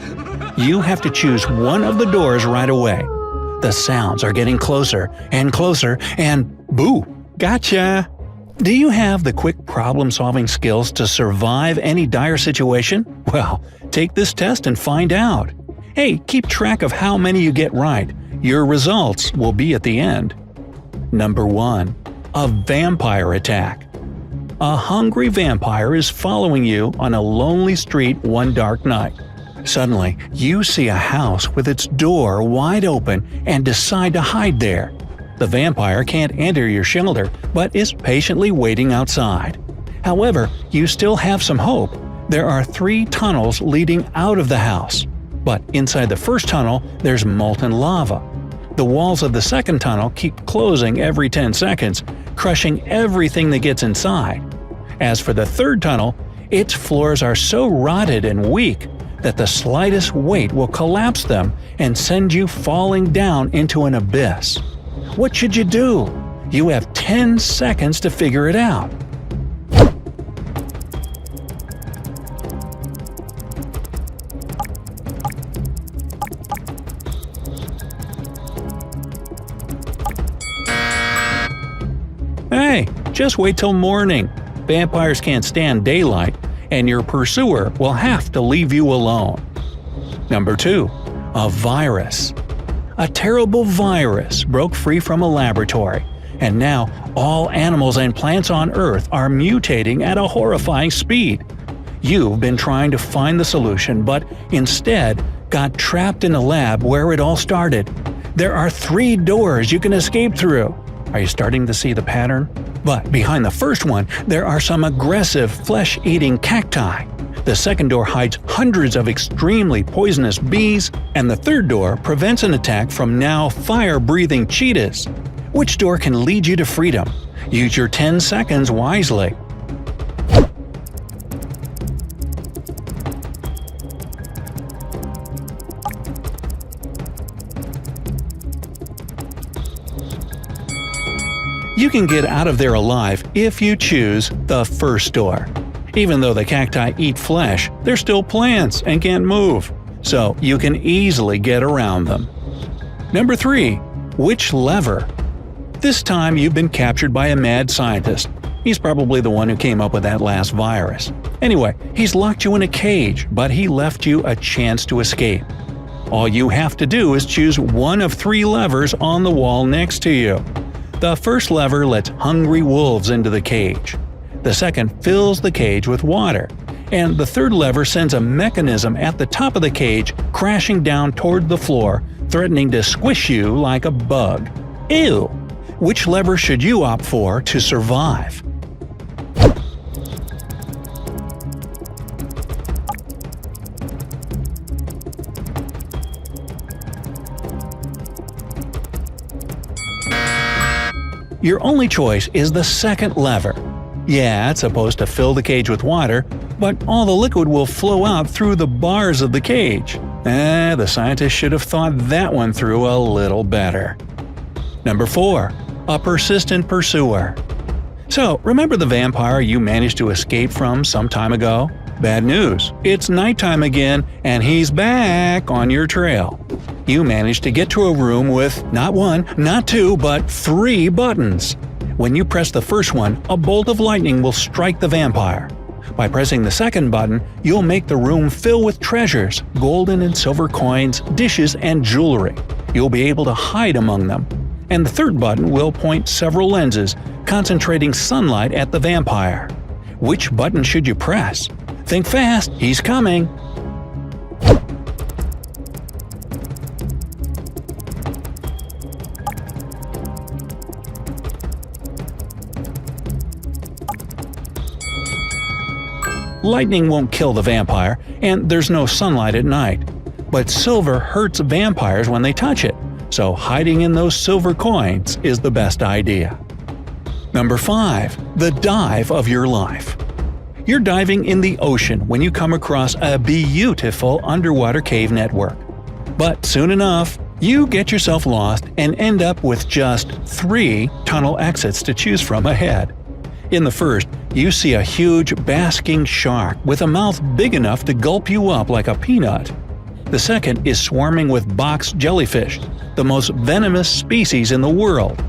You have to choose one of the doors right away. The sounds are getting closer and closer and boo! Gotcha! Do you have the quick problem-solving skills to survive any dire situation? Well, take this test and find out. Hey, keep track of how many you get right. Your results will be at the end. Number 1. A vampire attack. A hungry vampire is following you on a lonely street one dark night. Suddenly, you see a house with its door wide open and decide to hide there. The vampire can't enter your shelter, but is patiently waiting outside. However, you still have some hope. There are 3 tunnels leading out of the house. But inside the first tunnel, there's molten lava. The walls of the second tunnel keep closing every 10 seconds, crushing everything that gets inside. As for the third tunnel, its floors are so rotted and weak that the slightest weight will collapse them and send you falling down into an abyss. What should you do? You have 10 seconds to figure it out. Hey, just wait till morning. Vampires can't stand daylight, and your pursuer will have to leave you alone. Number 2. A virus. A terrible virus broke free from a laboratory, and now all animals and plants on Earth are mutating at a horrifying speed. You've been trying to find the solution, but instead got trapped in a lab where it all started. There are 3 doors you can escape through. Are you starting to see the pattern? But behind the first one, there are some aggressive, flesh-eating cacti. The second door hides hundreds of extremely poisonous bees, and the third door prevents an attack from now fire-breathing cheetahs. Which door can lead you to freedom? Use your 10 seconds wisely. You can get out of there alive if you choose the first door. Even though the cacti eat flesh, they're still plants and can't move, so you can easily get around them. Number 3. Which lever? This time you've been captured by a mad scientist. He's probably the one who came up with that last virus. Anyway, he's locked you in a cage, but he left you a chance to escape. All you have to do is choose one of 3 levers on the wall next to you. The first lever lets hungry wolves into the cage. The second fills the cage with water. And the third lever sends a mechanism at the top of the cage crashing down toward the floor, threatening to squish you like a bug. Ew! Which lever should you opt for to survive? Your only choice is the second lever. Yeah, it's supposed to fill the cage with water, but all the liquid will flow out through the bars of the cage. The scientists should have thought that one through a little better. Number 4. A persistent pursuer. So, remember the vampire you managed to escape from some time ago? Bad news. It's nighttime again, and he's back on your trail. You managed to get to a room with not 1, not 2, but 3 buttons. When you press the first one, a bolt of lightning will strike the vampire. By pressing the second button, you'll make the room fill with treasures, golden and silver coins, dishes, and jewelry. You'll be able to hide among them. And the third button will point several lenses, concentrating sunlight at the vampire. Which button should you press? Think fast, he's coming! Lightning won't kill the vampire, and there's no sunlight at night. But silver hurts vampires when they touch it, so hiding in those silver coins is the best idea. Number 5. The dive of your life. You're diving in the ocean when you come across a beautiful underwater cave network. But soon enough, you get yourself lost and end up with just 3 tunnel exits to choose from ahead. In the first, you see a huge basking shark with a mouth big enough to gulp you up like a peanut. The second is swarming with box jellyfish, the most venomous species in the world.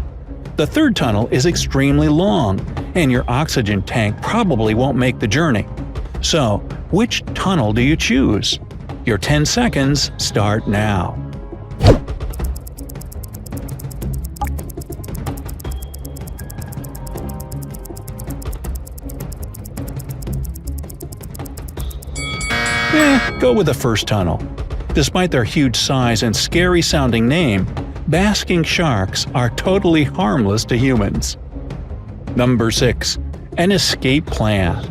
The third tunnel is extremely long, and your oxygen tank probably won't make the journey. So, which tunnel do you choose? Your 10 seconds start now. Go with the first tunnel. Despite their huge size and scary-sounding name, basking sharks are totally harmless to humans. Number 6. An escape plan.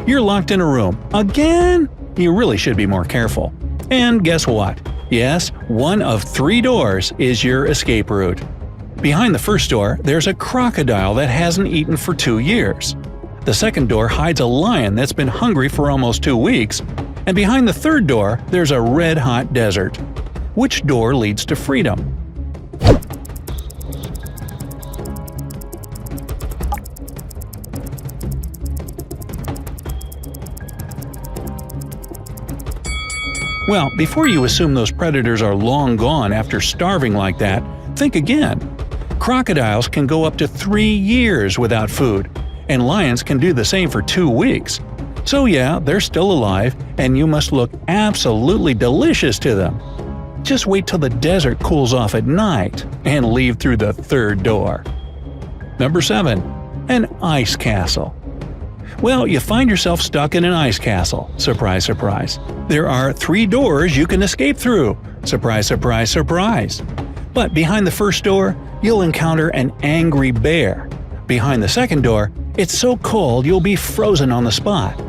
You're locked in a room. Again? You really should be more careful. And guess what? Yes, one of 3 doors is your escape route. Behind the first door, there's a crocodile that hasn't eaten for 2 years. The second door hides a lion that's been hungry for almost 2 weeks. And behind the third door, there's a red-hot desert. Which door leads to freedom? Well, before you assume those predators are long gone after starving like that, think again. Crocodiles can go up to 3 years without food, and lions can do the same for 2 weeks. So yeah, they're still alive, and you must look absolutely delicious to them. Just wait till the desert cools off at night, and leave through the third door. Number 7. An ice castle. Well, you find yourself stuck in an ice castle. Surprise, surprise. There are 3 doors you can escape through. Surprise, surprise, surprise. But behind the first door, you'll encounter an angry bear. Behind the second door, it's so cold you'll be frozen on the spot.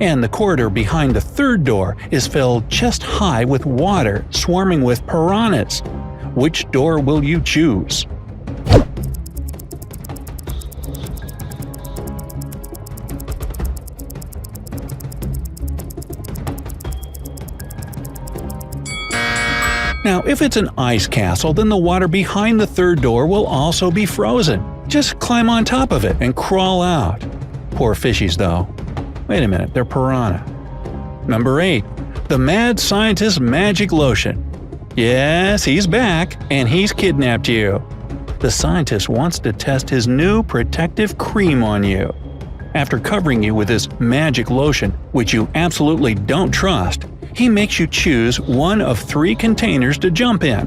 And the corridor behind the third door is filled chest high with water swarming with piranhas. Which door will you choose? Now, if it's an ice castle, then the water behind the third door will also be frozen. Just climb on top of it and crawl out. Poor fishies, though. Wait a minute, they're piranha. Number 8. The Mad Scientist's Magic Lotion. Yes, he's back, and he's kidnapped you. The scientist wants to test his new protective cream on you. After covering you with this magic lotion, which you absolutely don't trust, he makes you choose one of 3 containers to jump in.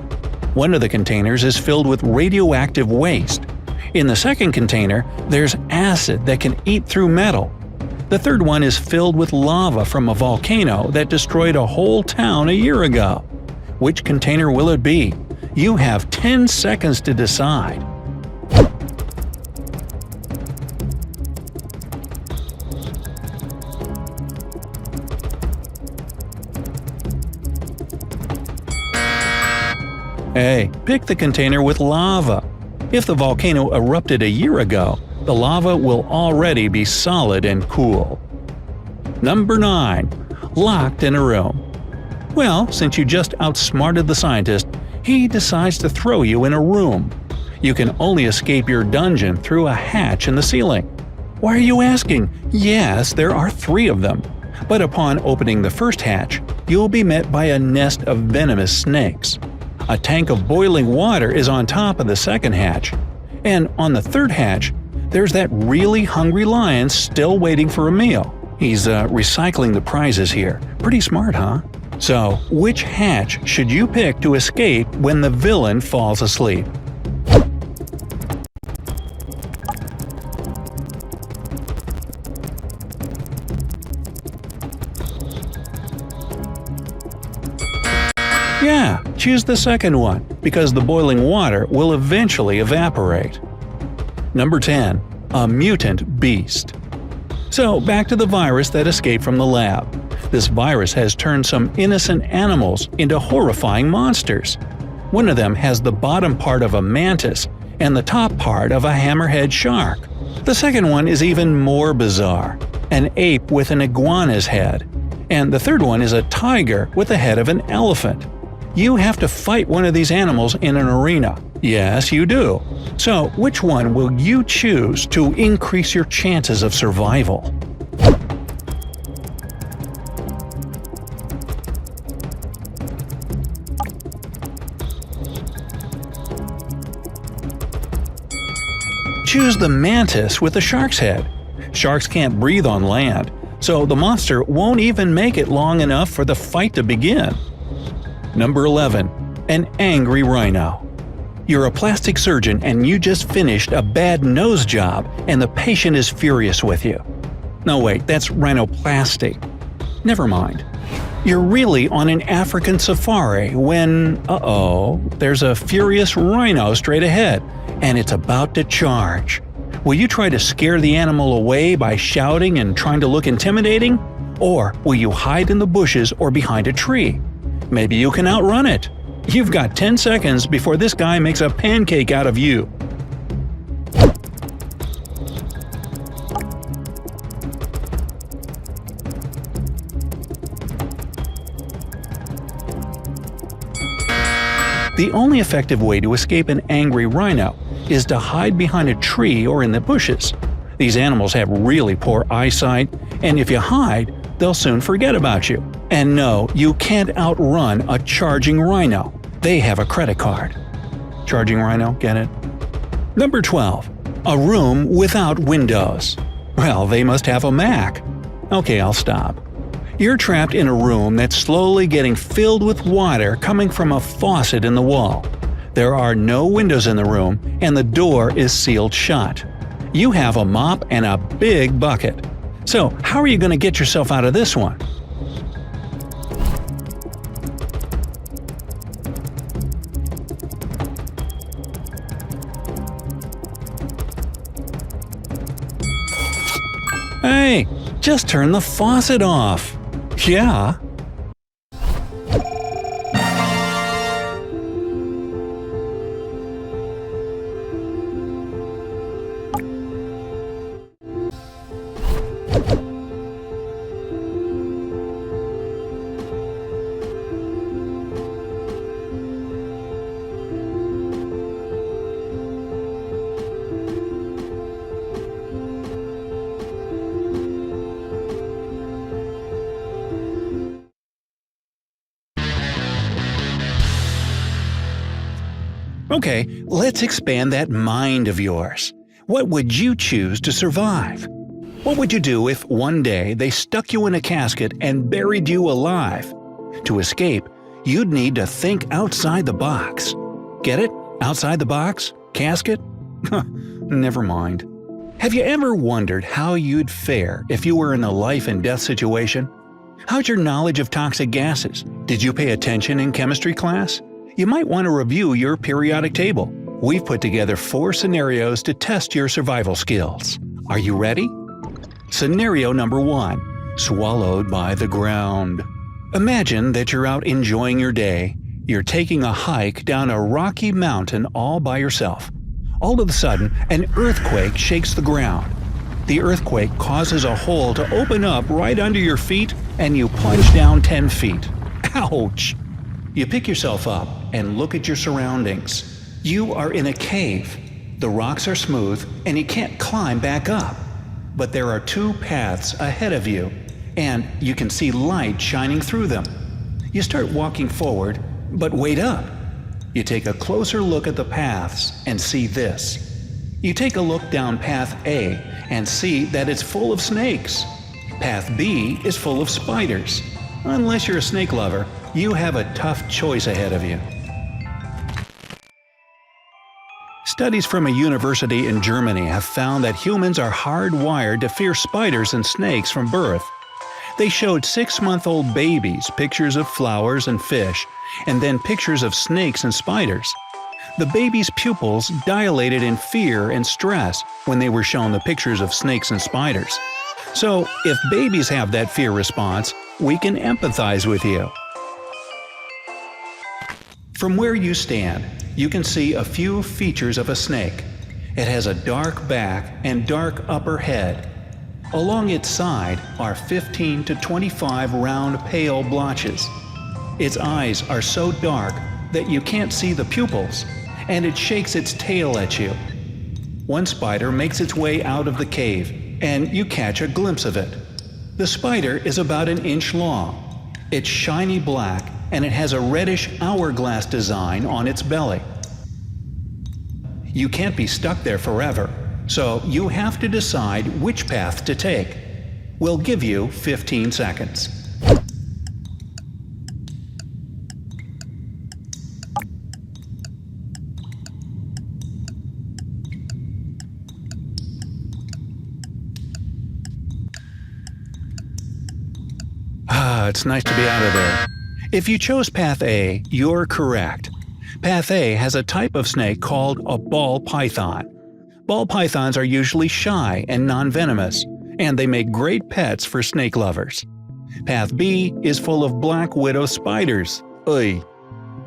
One of the containers is filled with radioactive waste. In the second container, there's acid that can eat through metal. The third one is filled with lava from a volcano that destroyed a whole town a year ago. Which container will it be? You have 10 seconds to decide. A. Pick the container with lava. If the volcano erupted a year ago, the lava will already be solid and cool. Number 9. Locked in a room. Well, since you just outsmarted the scientist, he decides to throw you in a room. You can only escape your dungeon through a hatch in the ceiling. Why are you asking? Yes, there are 3 of them. But upon opening the first hatch, you'll be met by a nest of venomous snakes. A tank of boiling water is on top of the second hatch. And on the third hatch, there's that really hungry lion still waiting for a meal. He's recycling the prizes here. Pretty smart, huh? So, which hatch should you pick to escape when the villain falls asleep? Yeah, choose the second one, because the boiling water will eventually evaporate. Number 10. A mutant beast. So, back to the virus that escaped from the lab. This virus has turned some innocent animals into horrifying monsters. One of them has the bottom part of a mantis and the top part of a hammerhead shark. The second one is even more bizarre, an ape with an iguana's head. And the third one is a tiger with the head of an elephant. You have to fight one of these animals in an arena. Yes, you do. So, which one will you choose to increase your chances of survival? Choose the mantis with the shark's head. Sharks can't breathe on land, so the monster won't even make it long enough for the fight to begin. Number 11. An angry rhino. You're a plastic surgeon and you just finished a bad nose job and the patient is furious with you. No wait, that's rhinoplasty. Never mind. You're really on an African safari when, there's a furious rhino straight ahead, and it's about to charge. Will you try to scare the animal away by shouting and trying to look intimidating? Or will you hide in the bushes or behind a tree? Maybe you can outrun it. You've got 10 seconds before this guy makes a pancake out of you. The only effective way to escape an angry rhino is to hide behind a tree or in the bushes. These animals have really poor eyesight, and if you hide, they'll soon forget about you. And no, you can't outrun a charging rhino. They have a credit card. Charging rhino, get it? Number 12. A room without windows. Well, they must have a Mac. Okay, I'll stop. You're trapped in a room that's slowly getting filled with water coming from a faucet in the wall. There are no windows in the room, and the door is sealed shut. You have a mop and a big bucket. So, how are you going to get yourself out of this one? Hey, just turn the faucet off. Yeah. Okay, let's expand that mind of yours. What would you choose to survive? What would you do if one day they stuck you in a casket and buried you alive? To escape, you'd need to think outside the box. Get it? Outside the box? Casket? Never mind. Have you ever wondered how you'd fare if you were in a life and death situation? How's your knowledge of toxic gases? Did you pay attention in chemistry class? You might want to review your periodic table. We've put together 4 scenarios to test your survival skills. Are you ready? Scenario number 1. Swallowed by the ground. Imagine that you're out enjoying your day. You're taking a hike down a rocky mountain all by yourself. All of a sudden, an earthquake shakes the ground. The earthquake causes a hole to open up right under your feet, and you plunge down 10 feet. Ouch! You pick yourself up and look at your surroundings. You are in a cave. The rocks are smooth, and you can't climb back up. But there are 2 paths ahead of you, and you can see light shining through them. You start walking forward, but wait up. You take a closer look at the paths and see this. You take a look down path A and see that it's full of snakes. Path B is full of spiders. Unless you're a snake lover, you have a tough choice ahead of you. Studies from a university in Germany have found that humans are hardwired to fear spiders and snakes from birth. They showed 6-month-old babies pictures of flowers and fish, and then pictures of snakes and spiders. The babies' pupils dilated in fear and stress when they were shown the pictures of snakes and spiders. So, if babies have that fear response, we can empathize with you. From where you stand, you can see a few features of a snake. It has a dark back and dark upper head. Along its side are 15 to 25 round pale blotches. Its eyes are so dark that you can't see the pupils, and it shakes its tail at you. One spider makes its way out of the cave, and you catch a glimpse of it. The spider is about 1 inch long. It's shiny black, and it has a reddish hourglass design on its belly. You can't be stuck there forever, so you have to decide which path to take. We'll give you 15 seconds. It's nice to be out of there. If you chose Path A, you're correct. Path A has a type of snake called a ball python. Ball pythons are usually shy and non-venomous, and they make great pets for snake lovers. Path B is full of black widow spiders. Oy.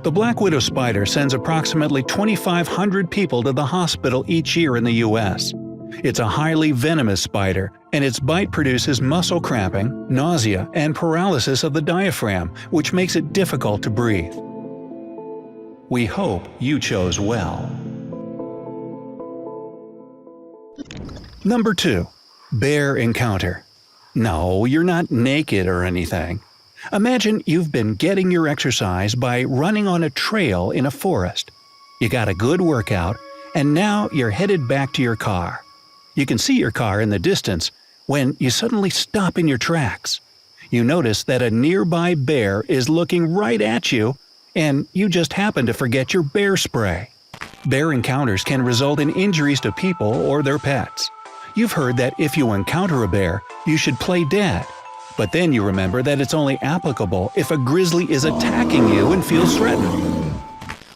The black widow spider sends approximately 2,500 people to the hospital each year in the U.S. It's a highly venomous spider, and its bite produces muscle cramping, nausea, and paralysis of the diaphragm, which makes it difficult to breathe. We hope you chose well. Number 2. Bear encounter. No, you're not naked or anything. Imagine you've been getting your exercise by running on a trail in a forest. You got a good workout, and now you're headed back to your car. You can see your car in the distance when you suddenly stop in your tracks. You notice that a nearby bear is looking right at you, and you just happen to forget your bear spray. Bear encounters can result in injuries to people or their pets. You've heard that if you encounter a bear, you should play dead. But then you remember that it's only applicable if a grizzly is attacking you and feels threatened.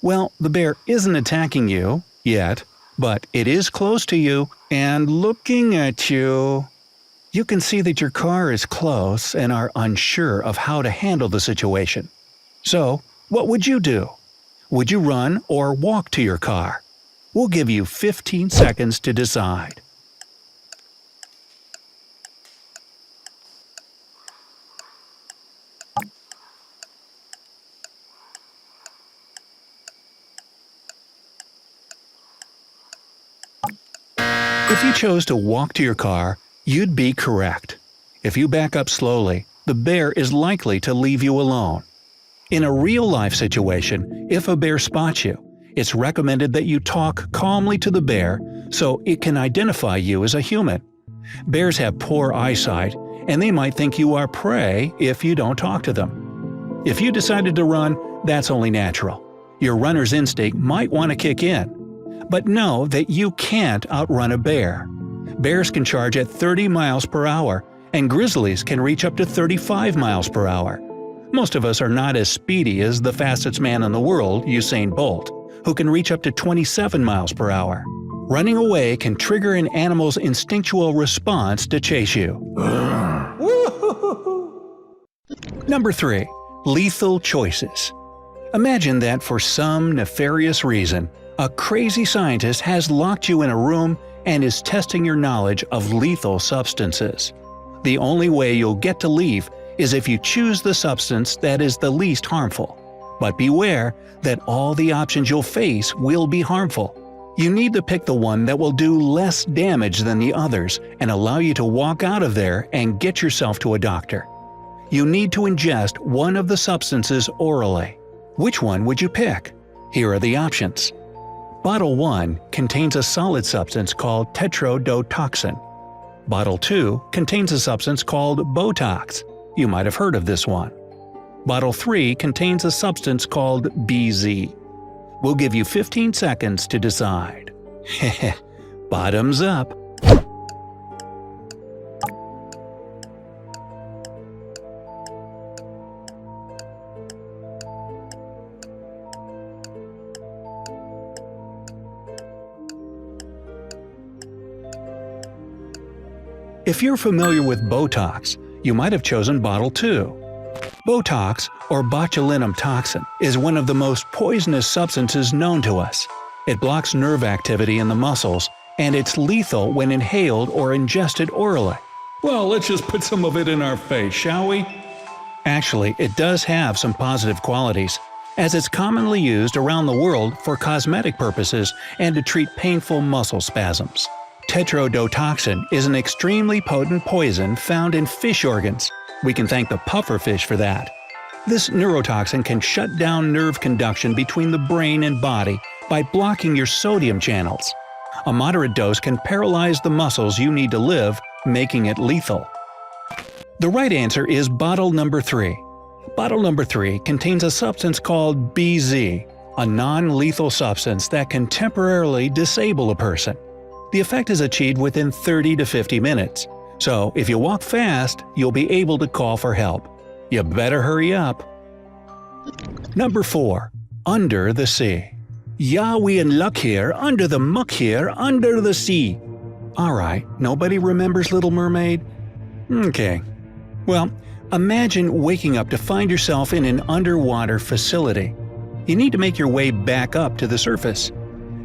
Well, the bear isn't attacking you, yet, but it is close to you and looking at you. You can see that your car is close and are unsure of how to handle the situation. So, what would you do? Would you run or walk to your car? We'll give you 15 seconds to decide. If you chose to walk to your car, you'd be correct. If you back up slowly, the bear is likely to leave you alone. In a real-life situation, if a bear spots you, It's recommended that you talk calmly to the bear so it can identify you as a human. Bears have poor eyesight, and they might think you are prey if you don't talk to them. If you decided to run, that's only natural. Your runner's instinct might want to kick in. But know that you can't outrun a bear. Bears can charge at 30 miles per hour, and grizzlies can reach up to 35 miles per hour. Most of us are not as speedy as the fastest man in the world, Usain Bolt, who can reach up to 27 miles per hour. Running away can trigger an animal's instinctual response to chase you. Number 3. Lethal choices. Imagine that for some nefarious reason, a crazy scientist has locked you in a room and is testing your knowledge of lethal substances. The only way you'll get to leave is if you choose the substance that is the least harmful. But beware that all the options you'll face will be harmful. You need to pick the one that will do less damage than the others and allow you to walk out of there and get yourself to a doctor. You need to ingest one of the substances orally. Which one would you pick? Here are the options. Bottle 1 contains a solid substance called tetrodotoxin. Bottle 2 contains a substance called Botox. You might have heard of this one. Bottle 3 contains a substance called BZ. We'll give you 15 seconds to decide. Bottoms up. If you're familiar with Botox, you might have chosen Bottle 2. Botox, or botulinum toxin, is one of the most poisonous substances known to us. It blocks nerve activity in the muscles, and it's lethal when inhaled or ingested orally. Well, let's just put some of it in our face, shall we? Actually, it does have some positive qualities, as it's commonly used around the world for cosmetic purposes and to treat painful muscle spasms. Tetrodotoxin is an extremely potent poison found in fish organs. We can thank the pufferfish for that. This neurotoxin can shut down nerve conduction between the brain and body by blocking your sodium channels. A moderate dose can paralyze the muscles you need to live, making it lethal. The right answer is bottle number 3. Bottle number 3 contains a substance called BZ, a non-lethal substance that can temporarily disable a person. The effect is achieved within 30 to 50 minutes. So, if you walk fast, you'll be able to call for help. You better hurry up. Number 4. Under the sea. Yeah, we in luck here, under the muck here, under the sea. Alright, nobody remembers Little Mermaid? Okay. Well, imagine waking up to find yourself in an underwater facility. You need to make your way back up to the surface.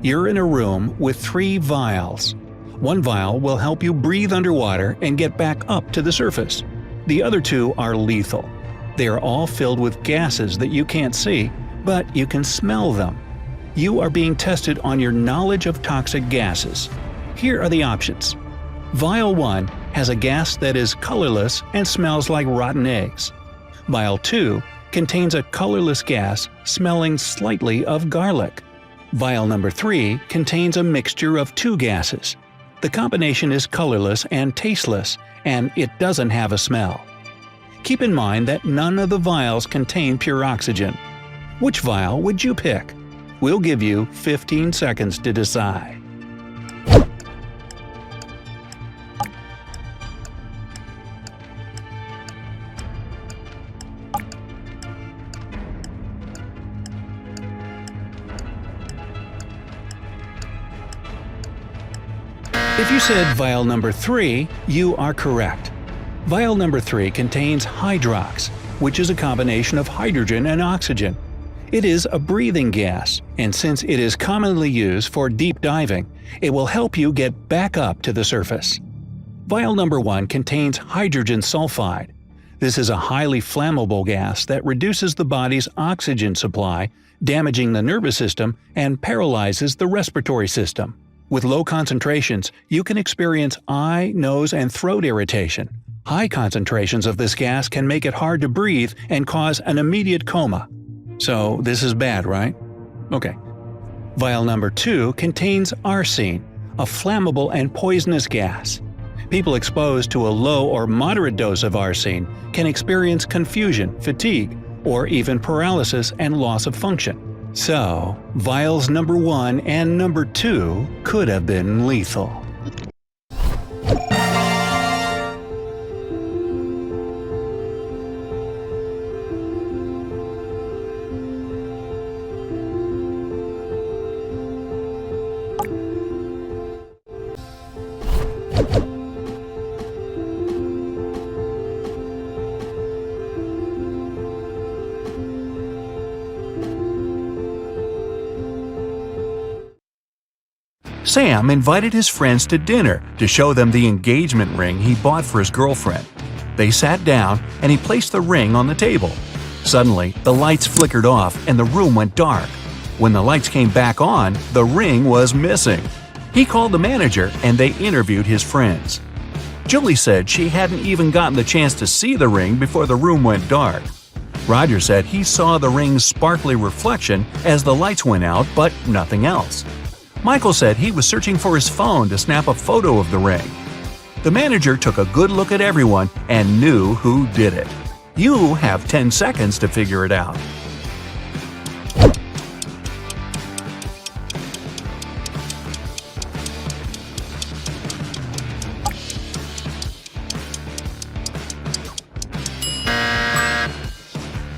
You're in a room with 3 vials. One vial will help you breathe underwater and get back up to the surface. The other 2 are lethal. They are all filled with gases that you can't see, but you can smell them. You are being tested on your knowledge of toxic gases. Here are the options. Vial 1 has a gas that is colorless and smells like rotten eggs. Vial 2 contains a colorless gas smelling slightly of garlic. Vial number 3 contains a mixture of 2 gases. The combination is colorless and tasteless, and it doesn't have a smell. Keep in mind that none of the vials contain pure oxygen. Which vial would you pick? We'll give you 15 seconds to decide. If you said vial number 3, you are correct. Vial number 3 contains hydrox, which is a combination of hydrogen and oxygen. It is a breathing gas, and since it is commonly used for deep diving, it will help you get back up to the surface. Vial number 1 contains hydrogen sulfide. This is a highly flammable gas that reduces the body's oxygen supply, damaging the nervous system and paralyzes the respiratory system. With low concentrations, you can experience eye, nose, and throat irritation. High concentrations of this gas can make it hard to breathe and cause an immediate coma. So this is bad, right? Okay. Vial number 2 contains arsine, a flammable and poisonous gas. People exposed to a low or moderate dose of arsine can experience confusion, fatigue, or even paralysis and loss of function. So, vials number 1 and number 2 could have been lethal. Sam invited his friends to dinner to show them the engagement ring he bought for his girlfriend. They sat down and he placed the ring on the table. Suddenly, the lights flickered off and the room went dark. When the lights came back on, the ring was missing. He called the manager and they interviewed his friends. Julie said she hadn't even gotten the chance to see the ring before the room went dark. Roger said he saw the ring's sparkly reflection as the lights went out, but nothing else. Michael said he was searching for his phone to snap a photo of the ring. The manager took a good look at everyone and knew who did it. You have 10 seconds to figure it out.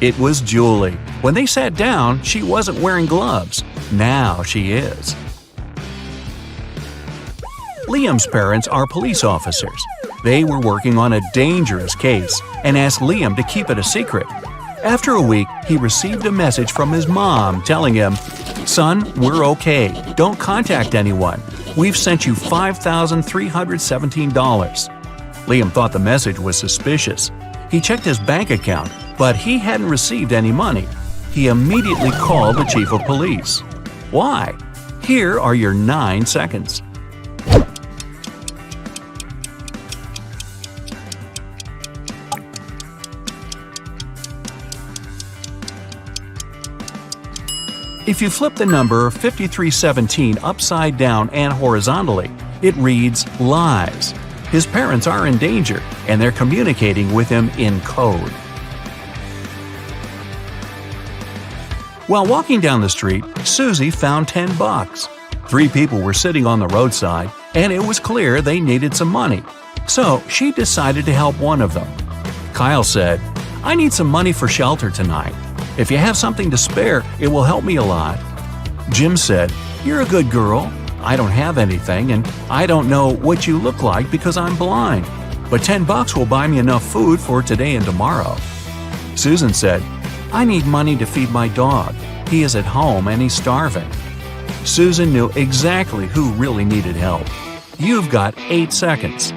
It was Julie. When they sat down, she wasn't wearing gloves. Now she is. Liam's parents are police officers. They were working on a dangerous case and asked Liam to keep it a secret. After a week, he received a message from his mom telling him, "Son, we're okay. Don't contact anyone. We've sent you $5,317. Liam thought the message was suspicious. He checked his bank account, but he hadn't received any money. He immediately called the chief of police. Why? Here are your 9 seconds. If you flip the number 5317 upside down and horizontally, it reads lies. His parents are in danger, and they're communicating with him in code. While walking down the street, Susie found $10. 3 people were sitting on the roadside, and it was clear they needed some money. So she decided to help one of them. Kyle said, "I need some money for shelter tonight. If you have something to spare, it will help me a lot." Jim said, "You're a good girl. I don't have anything, and I don't know what you look like because I'm blind. But $10 will buy me enough food for today and tomorrow." Susan said, "I need money to feed my dog. He is at home and he's starving." Susan knew exactly who really needed help. You've got 8 seconds.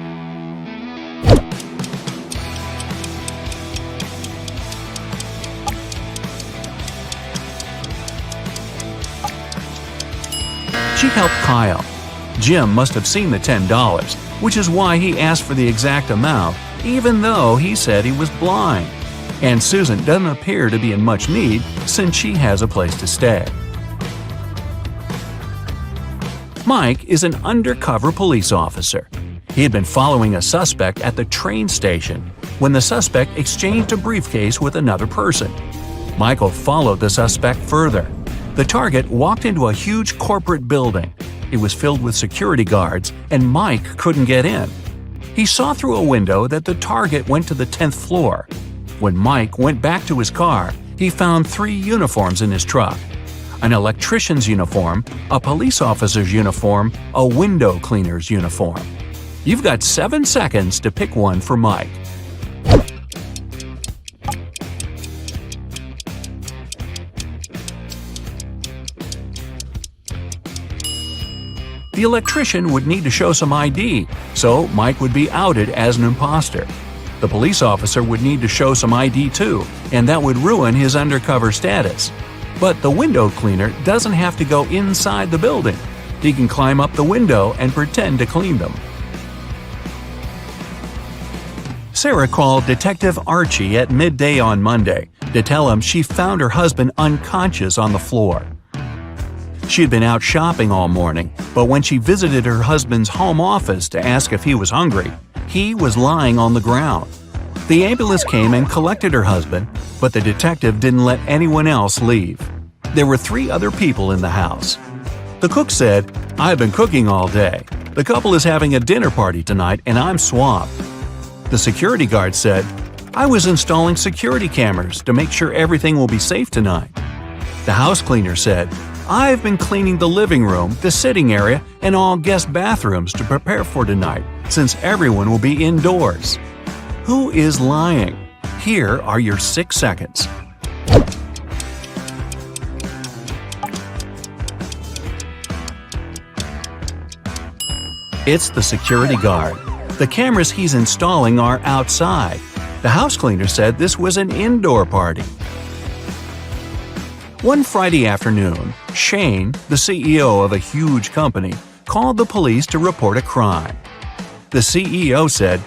She helped Kyle. Jim must have seen the $10, which is why he asked for the exact amount, even though he said he was blind. And Susan doesn't appear to be in much need since she has a place to stay. Mike is an undercover police officer. He had been following a suspect at the train station when the suspect exchanged a briefcase with another person. Michael followed the suspect further. The target walked into a huge corporate building. It was filled with security guards, and Mike couldn't get in. He saw through a window that the target went to the 10th floor. When Mike went back to his car, he found 3 uniforms in his truck: an electrician's uniform, a police officer's uniform, a window cleaner's uniform. You've got 7 seconds to pick one for Mike. The electrician would need to show some ID, so Mike would be outed as an imposter. The police officer would need to show some ID too, and that would ruin his undercover status. But the window cleaner doesn't have to go inside the building. He can climb up the window and pretend to clean them. Sarah called Detective Archie at midday on Monday to tell him she found her husband unconscious on the floor. She had been out shopping all morning, but when she visited her husband's home office to ask if he was hungry, he was lying on the ground. The ambulance came and collected her husband, but the detective didn't let anyone else leave. There were 3 other people in the house. The cook said, "I've been cooking all day. The couple is having a dinner party tonight and I'm swamped." The security guard said, "I was installing security cameras to make sure everything will be safe tonight." The house cleaner said, "I've been cleaning the living room, the sitting area, and all guest bathrooms to prepare for tonight, since everyone will be indoors." Who is lying? Here are your 6 seconds. It's the security guard. The cameras he's installing are outside. The house cleaner said this was an indoor party. One Friday afternoon, Shane, the CEO of a huge company, called the police to report a crime. The CEO said,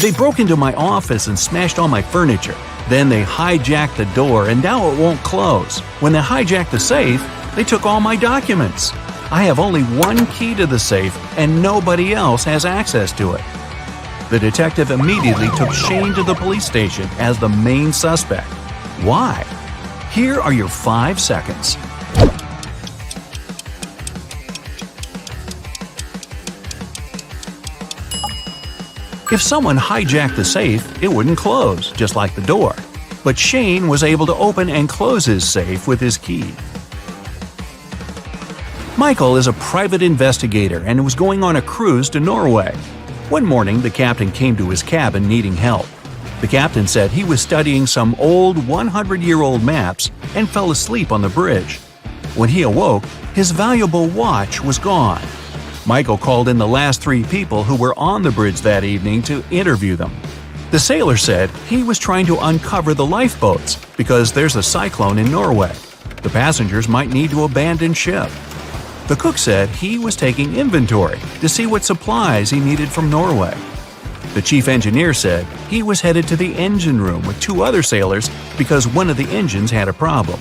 "They broke into my office and smashed all my furniture. Then they hijacked the door and now it won't close. When they hijacked the safe, they took all my documents. I have only one key to the safe and nobody else has access to it." The detective immediately took Shane to the police station as the main suspect. Why? Here are your 5 seconds. If someone hijacked the safe, it wouldn't close, just like the door. But Shane was able to open and close his safe with his key. Michael is a private investigator and was going on a cruise to Norway. One morning, the captain came to his cabin needing help. The captain said he was studying some old 100-year-old maps and fell asleep on the bridge. When he awoke, his valuable watch was gone. Michael called in the last 3 people who were on the bridge that evening to interview them. The sailor said he was trying to uncover the lifeboats because there's a cyclone in Norway. The passengers might need to abandon ship. The cook said he was taking inventory to see what supplies he needed from Norway. The chief engineer said he was headed to the engine room with 2 other sailors because one of the engines had a problem.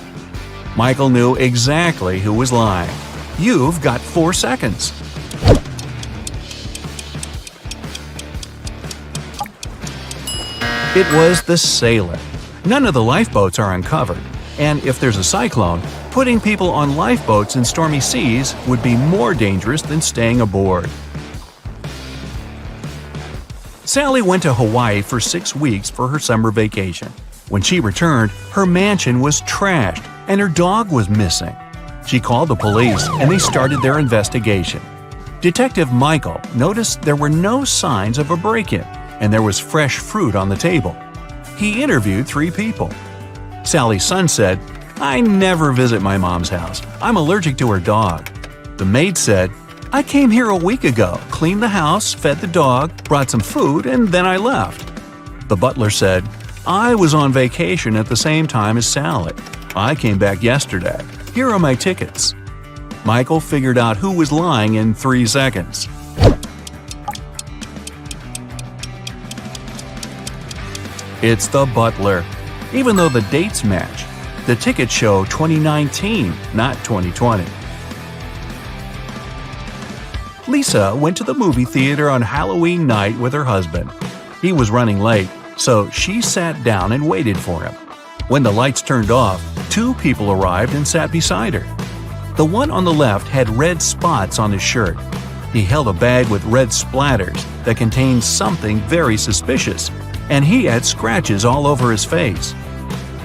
Michael knew exactly who was lying. You've got 4 seconds. It was the sailor. None of the lifeboats are uncovered, and if there's a cyclone, putting people on lifeboats in stormy seas would be more dangerous than staying aboard. Sally went to Hawaii for 6 weeks for her summer vacation. When she returned, her mansion was trashed and her dog was missing. She called the police and they started their investigation. Detective Michael noticed there were no signs of a break-in and there was fresh fruit on the table. He interviewed 3 people. Sally's son said, "I never visit my mom's house. I'm allergic to her dog." The maid said, "I came here a week ago, cleaned the house, fed the dog, brought some food, and then I left." The butler said, "I was on vacation at the same time as Sally. I came back yesterday. Here are my tickets." Michael figured out who was lying in 3 seconds. It's the butler. Even though the dates match, the tickets show 2019, not 2020. Lisa went to the movie theater on Halloween night with her husband. He was running late, so she sat down and waited for him. When the lights turned off, 2 people arrived and sat beside her. The one on the left had red spots on his shirt. He held a bag with red splatters that contained something very suspicious, and he had scratches all over his face.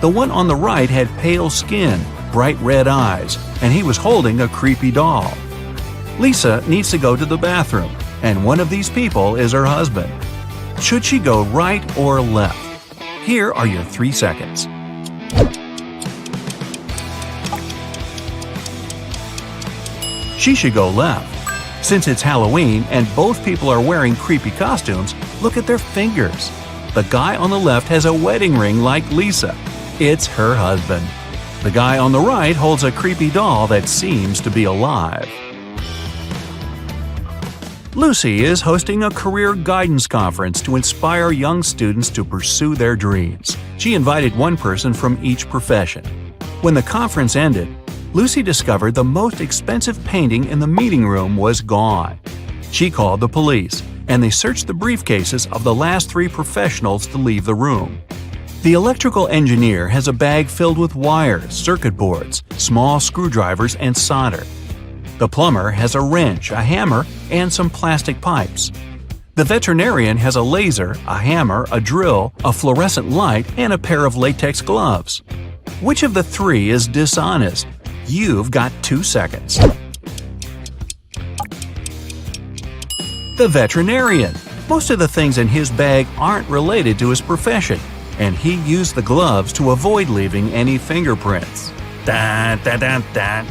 The one on the right had pale skin, bright red eyes, and he was holding a creepy doll. Lisa needs to go to the bathroom, and one of these people is her husband. Should she go right or left? Here are your 3 seconds. She should go left. Since it's Halloween and both people are wearing creepy costumes, look at their fingers. The guy on the left has a wedding ring like Lisa. It's her husband. The guy on the right holds a creepy doll that seems to be alive. Lucy is hosting a career guidance conference to inspire young students to pursue their dreams. She invited one person from each profession. When the conference ended, Lucy discovered the most expensive painting in the meeting room was gone. She called the police, and they searched the briefcases of the last 3 professionals to leave the room. The electrical engineer has a bag filled with wires, circuit boards, small screwdrivers, and solder. The plumber has a wrench, a hammer, and some plastic pipes. The veterinarian has a laser, a hammer, a drill, a fluorescent light, and a pair of latex gloves. Which of the 3 is dishonest? You've got 2 seconds. The veterinarian. Most of the things in his bag aren't related to his profession, and he used the gloves to avoid leaving any fingerprints. Dun, dun, dun, dun.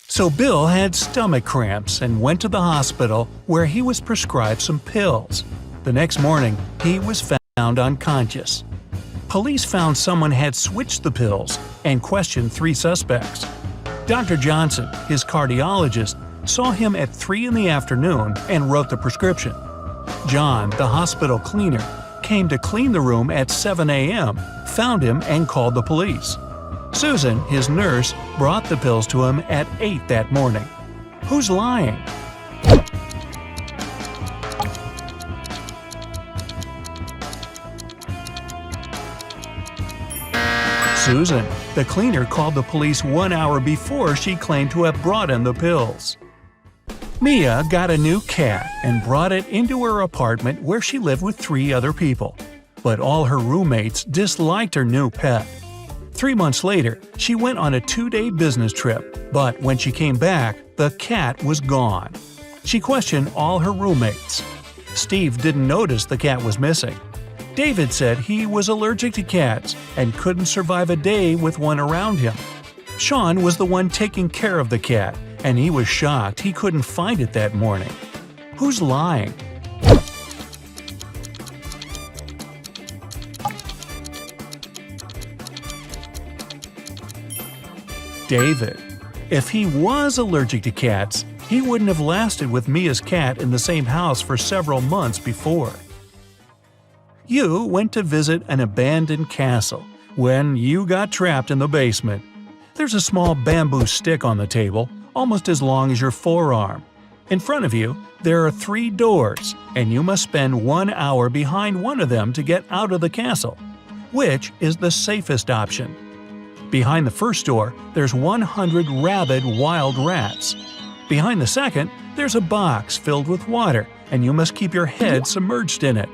So Bill had stomach cramps and went to the hospital where he was prescribed some pills. The next morning, he was found unconscious. Police found someone had switched the pills and questioned 3 suspects. Dr. Johnson, his cardiologist, saw him at 3 in the afternoon and wrote the prescription. John, the hospital cleaner, came to clean the room at 7 a.m., found him and called the police. Susan, his nurse, brought the pills to him at 8 that morning. Who's lying? Susan. The cleaner called the police 1 hour before she claimed to have brought him the pills. Mia got a new cat and brought it into her apartment where she lived with 3 other people. But all her roommates disliked her new pet. 3 months later, she went on a 2-day business trip, but when she came back, the cat was gone. She questioned all her roommates. Steve didn't notice the cat was missing. David said he was allergic to cats and couldn't survive a day with one around him. Sean was the one taking care of the cat, and he was shocked he couldn't find it that morning. Who's lying? David. If he was allergic to cats, he wouldn't have lasted with Mia's cat in the same house for several months before. You went to visit an abandoned castle when you got trapped in the basement. There's a small bamboo stick on the table, almost as long as your forearm. In front of you, there are 3 doors, and you must spend 1 hour behind one of them to get out of the castle. Which is the safest option? Behind the first door, there's 100 rabid wild rats. Behind the second, there's a box filled with water, and you must keep your head submerged in it.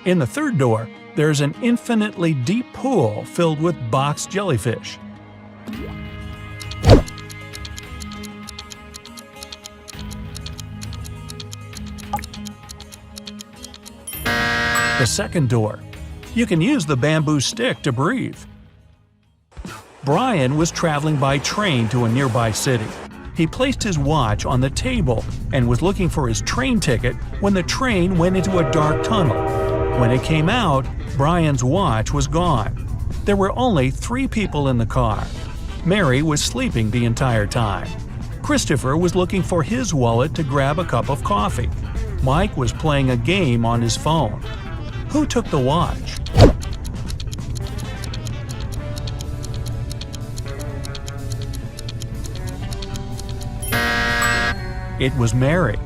In the third door, there's an infinitely deep pool filled with box jellyfish. The second door. You can use the bamboo stick to breathe. Brian was traveling by train to a nearby city. He placed his watch on the table and was looking for his train ticket when the train went into a dark tunnel. When it came out, Brian's watch was gone. There were only 3 people in the car. Mary was sleeping the entire time. Christopher was looking for his wallet to grab a cup of coffee. Mike was playing a game on his phone. Who took the watch? It was Mary.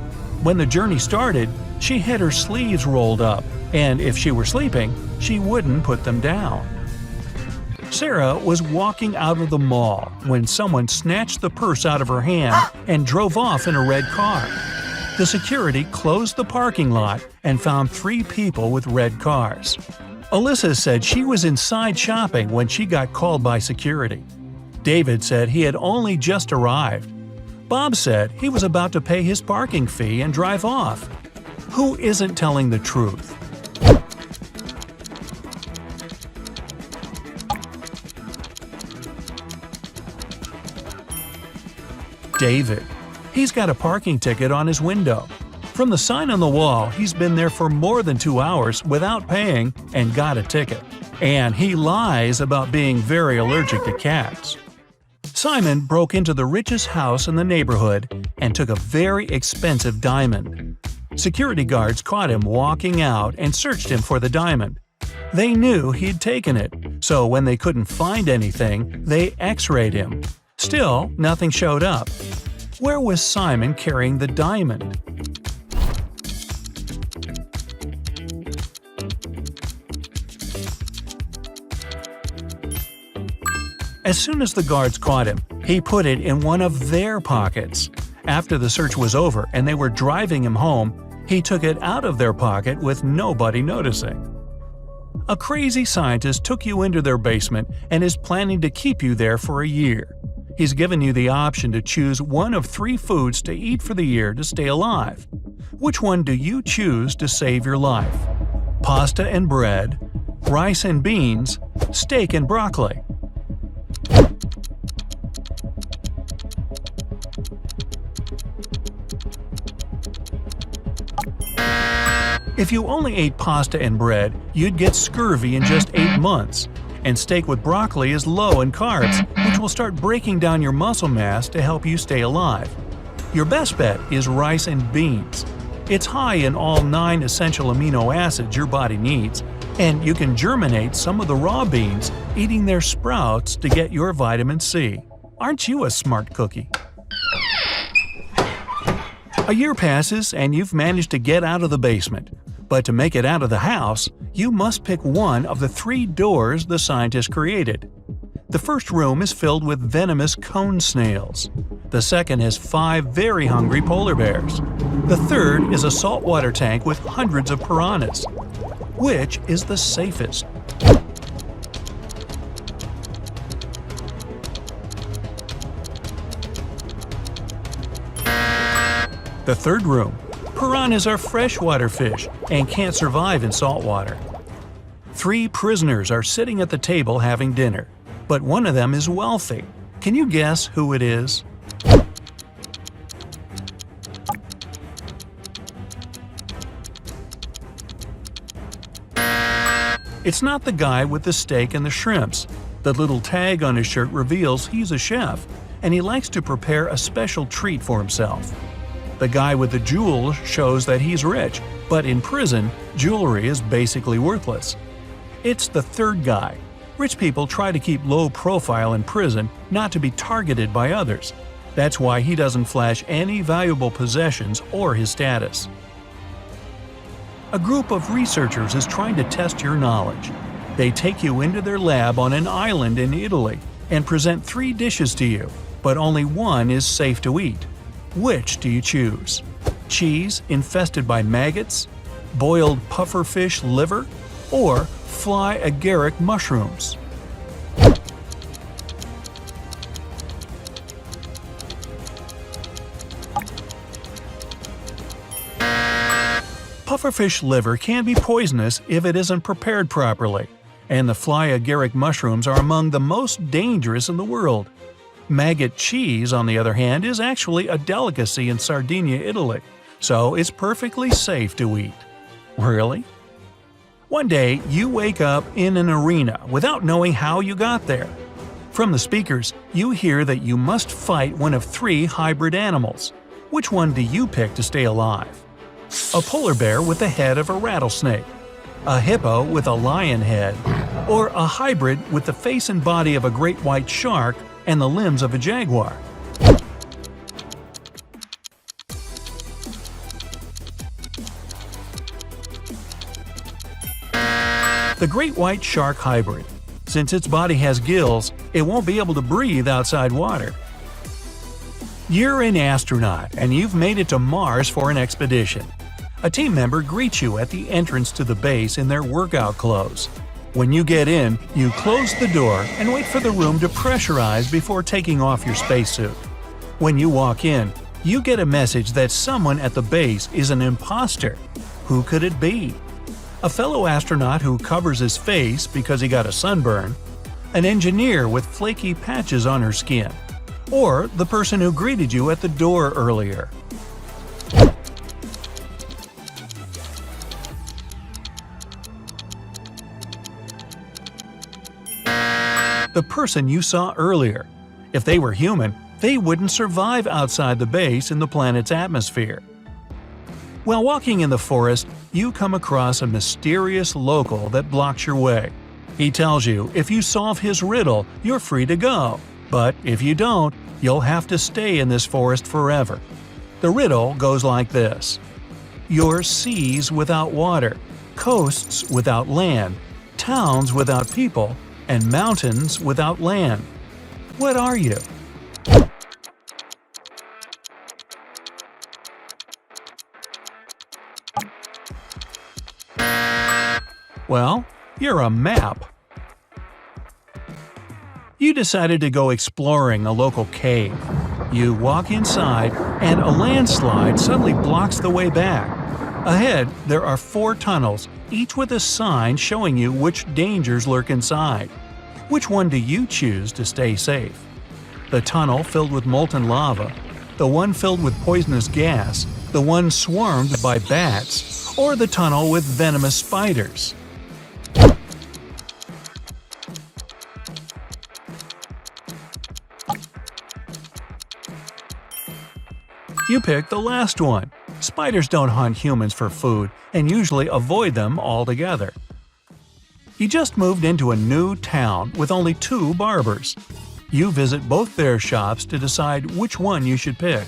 When the journey started, she had her sleeves rolled up, and if she were sleeping, she wouldn't put them down. Sarah was walking out of the mall when someone snatched the purse out of her hand and drove off in a red car. The security closed the parking lot and found 3 people with red cars. Alyssa said she was inside shopping when she got called by security. David said he had only just arrived. Bob said he was about to pay his parking fee and drive off. Who isn't telling the truth? David. He's got a parking ticket on his window. From the sign on the wall, he's been there for more than 2 hours without paying and got a ticket. And he lies about being very allergic to cats. Simon broke into the richest house in the neighborhood and took a very expensive diamond. Security guards caught him walking out and searched him for the diamond. They knew he'd taken it, so when they couldn't find anything, they X-rayed him. Still, nothing showed up. Where was Simon carrying the diamond? As soon as the guards caught him, he put it in one of their pockets. After the search was over and they were driving him home, he took it out of their pocket with nobody noticing. A crazy scientist took you into their basement and is planning to keep you there for a year. He's given you the option to choose one of 3 foods to eat for the year to stay alive. Which one do you choose to save your life? Pasta and bread, rice and beans, steak and broccoli. If you only ate pasta and bread, you'd get scurvy in just 8 months. And steak with broccoli is low in carbs, which will start breaking down your muscle mass to help you stay alive. Your best bet is rice and beans. It's high in all 9 essential amino acids your body needs, and you can germinate some of the raw beans, eating their sprouts to get your vitamin C. Aren't you a smart cookie? A year passes and you've managed to get out of the basement. But to make it out of the house, you must pick one of the 3 doors the scientists created. The first room is filled with venomous cone snails. The second has 5 very hungry polar bears. The third is a saltwater tank with hundreds of piranhas. Which is the safest? The third room. Piranhas are freshwater fish and can't survive in saltwater. 3 prisoners are sitting at the table having dinner, but one of them is wealthy. Can you guess who it is? It's not the guy with the steak and the shrimps. The little tag on his shirt reveals he's a chef, and he likes to prepare a special treat for himself. The guy with the jewels shows that he's rich, but in prison, jewelry is basically worthless. It's the third guy. Rich people try to keep low profile in prison not to be targeted by others. That's why he doesn't flash any valuable possessions or his status. A group of researchers is trying to test your knowledge. They take you into their lab on an island in Italy and present 3 dishes to you, but only one is safe to eat. Which do you choose? Cheese infested by maggots, boiled pufferfish liver, or fly agaric mushrooms? Pufferfish liver can be poisonous if it isn't prepared properly, and the fly agaric mushrooms are among the most dangerous in the world. Maggot cheese, on the other hand, is actually a delicacy in Sardinia, Italy, so it's perfectly safe to eat. Really? One day, you wake up in an arena without knowing how you got there. From the speakers, you hear that you must fight one of 3 hybrid animals. Which one do you pick to stay alive? A polar bear with the head of a rattlesnake, a hippo with a lion head, or a hybrid with the face and body of a great white shark and the limbs of a jaguar? The great white shark hybrid. Since its body has gills, it won't be able to breathe outside water. You're an astronaut and you've made it to Mars for an expedition. A team member greets you at the entrance to the base in their workout clothes. When you get in, you close the door and wait for the room to pressurize before taking off your spacesuit. When you walk in, you get a message that someone at the base is an imposter. Who could it be? A fellow astronaut who covers his face because he got a sunburn, an engineer with flaky patches on her skin, or the person who greeted you at the door earlier? The person you saw earlier. If they were human, they wouldn't survive outside the base in the planet's atmosphere. While walking in the forest, you come across a mysterious local that blocks your way. He tells you if you solve his riddle, you're free to go. But if you don't, you'll have to stay in this forest forever. The riddle goes like this: You're seas without water, coasts without land, towns without people, and mountains without land. What are you? Well, you're a map. You decided to go exploring a local cave. You walk inside, and a landslide suddenly blocks the way back. Ahead, there are 4 tunnels, each with a sign showing you which dangers lurk inside. Which one do you choose to stay safe? The tunnel filled with molten lava, the one filled with poisonous gas, the one swarmed by bats, or the tunnel with venomous spiders? You picked the last one. Spiders don't hunt humans for food and usually avoid them altogether. You just moved into a new town with only 2 barbers. You visit both their shops to decide which one you should pick.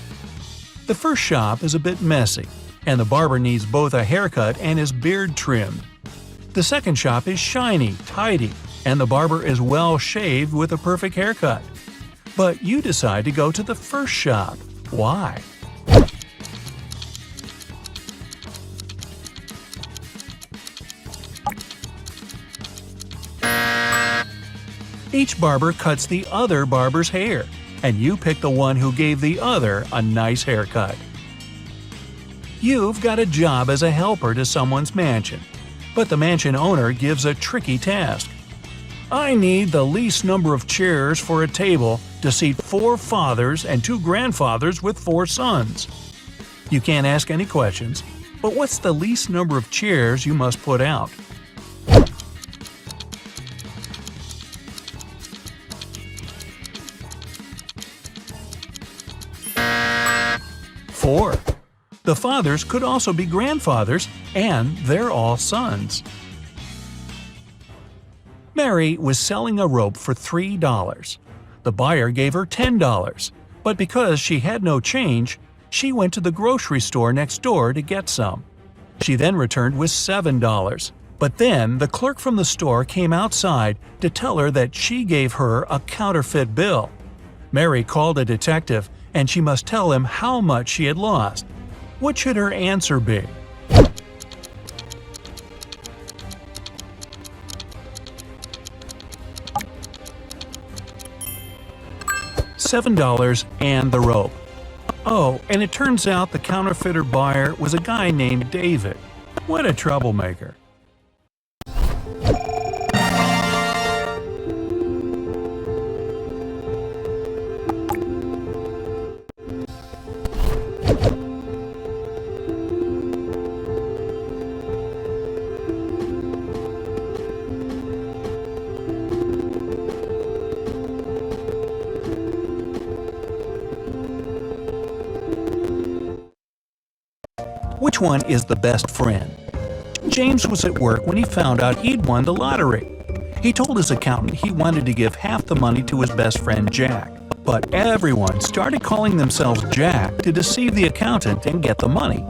The first shop is a bit messy, and the barber needs both a haircut and his beard trimmed. The second shop is shiny, tidy, and the barber is well shaved with a perfect haircut. But you decide to go to the first shop. Why? Each barber cuts the other barber's hair, and you pick the one who gave the other a nice haircut. You've got a job as a helper to someone's mansion, but the mansion owner gives a tricky task. I need the least number of chairs for a table to seat 4 fathers and 2 grandfathers with 4 sons. You can't ask any questions, but what's the least number of chairs you must put out? 4. The fathers could also be grandfathers, and they're all sons. Mary was selling a rope for $3. The buyer gave her $10, but because she had no change, she went to the grocery store next door to get some. She then returned with $7, but then the clerk from the store came outside to tell her that she gave her a counterfeit bill. Mary called a detective, and she must tell him how much she had lost. What should her answer be? $7 and the rope. Oh, and it turns out the counterfeiter buyer was a guy named David. What a troublemaker. Which one is the best friend? James was at work when he found out he'd won the lottery. He told his accountant he wanted to give half the money to his best friend Jack. But everyone started calling themselves Jack to deceive the accountant and get the money.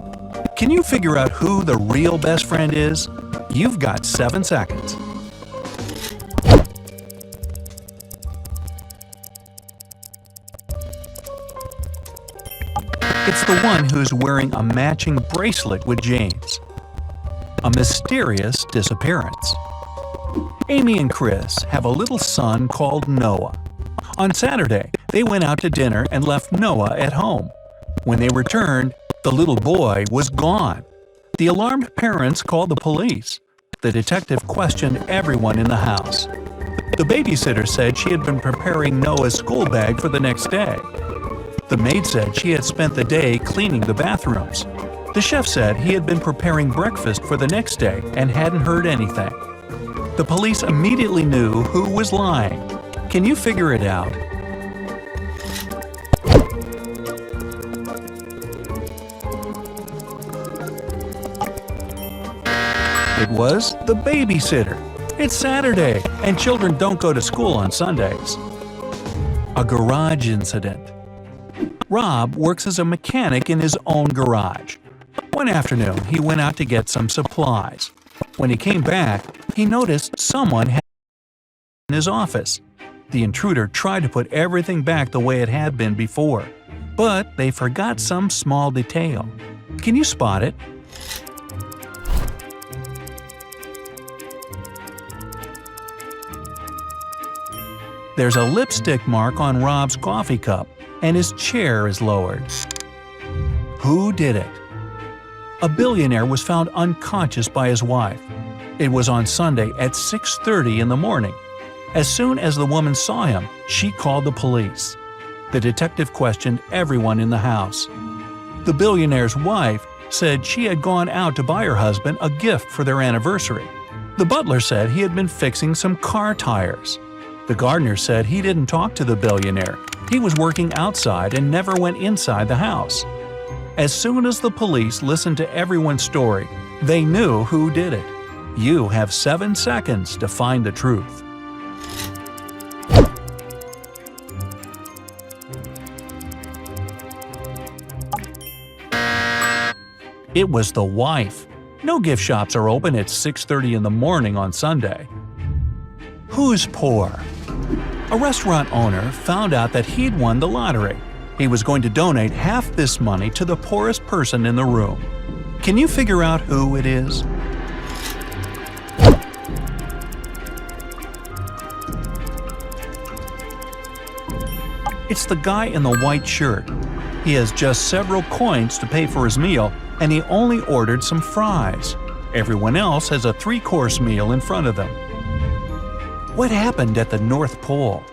Can you figure out who the real best friend is? You've got 7 seconds. It's the one who's wearing a matching bracelet with James. A mysterious disappearance. Amy and Chris have a little son called Noah. On Saturday, they went out to dinner and left Noah at home. When they returned, the little boy was gone. The alarmed parents called the police. The detective questioned everyone in the house. The babysitter said she had been preparing Noah's school bag for the next day. The maid said she had spent the day cleaning the bathrooms. The chef said he had been preparing breakfast for the next day and hadn't heard anything. The police immediately knew who was lying. Can you figure it out? It was the babysitter. It's Saturday, and children don't go to school on Sundays. A garage incident. Rob works as a mechanic in his own garage. One afternoon, he went out to get some supplies. When he came back, he noticed someone had in his office. The intruder tried to put everything back the way it had been before, but they forgot some small detail. Can you spot it? There's a lipstick mark on Rob's coffee cup, and his chair is lowered. Who did it? A billionaire was found unconscious by his wife. It was on Sunday at 6:30 in the morning. As soon as the woman saw him, she called the police. The detective questioned everyone in the house. The billionaire's wife said she had gone out to buy her husband a gift for their anniversary. The butler said he had been fixing some car tires. The gardener said he didn't talk to the billionaire. He was working outside and never went inside the house. As soon as the police listened to everyone's story, they knew who did it. You have 7 seconds to find the truth. It was the wife. No gift shops are open at 6:30 in the morning on Sunday. Who's poor? A restaurant owner found out that he'd won the lottery. He was going to donate half this money to the poorest person in the room. Can you figure out who it is? It's the guy in the white shirt. He has just several coins to pay for his meal, and he only ordered some fries. Everyone else has a 3-course meal in front of them. What happened at the North Pole?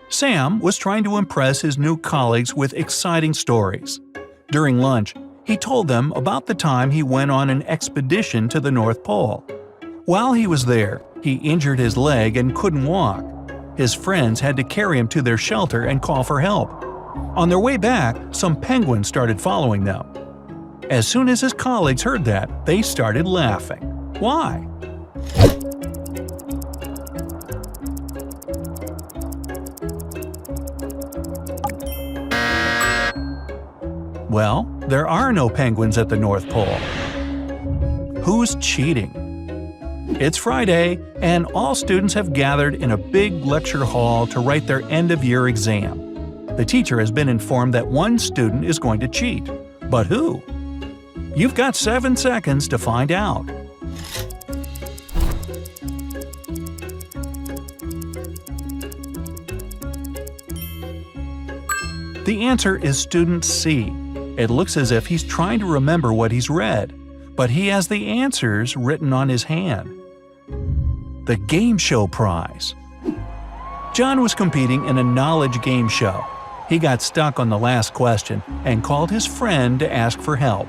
Sam was trying to impress his new colleagues with exciting stories. During lunch, he told them about the time he went on an expedition to the North Pole. While he was there, he injured his leg and couldn't walk. His friends had to carry him to their shelter and call for help. On their way back, some penguins started following them. As soon as his colleagues heard that, they started laughing. Why? Well, there are no penguins at the North Pole. Who's cheating? It's Friday, and all students have gathered in a big lecture hall to write their end-of-year exam. The teacher has been informed that one student is going to cheat. But who? You've got 7 seconds to find out. The answer is student C. It looks as if he's trying to remember what he's read, but he has the answers written on his hand. The Game Show Prize. John was competing in a knowledge game show. He got stuck on the last question and called his friend to ask for help.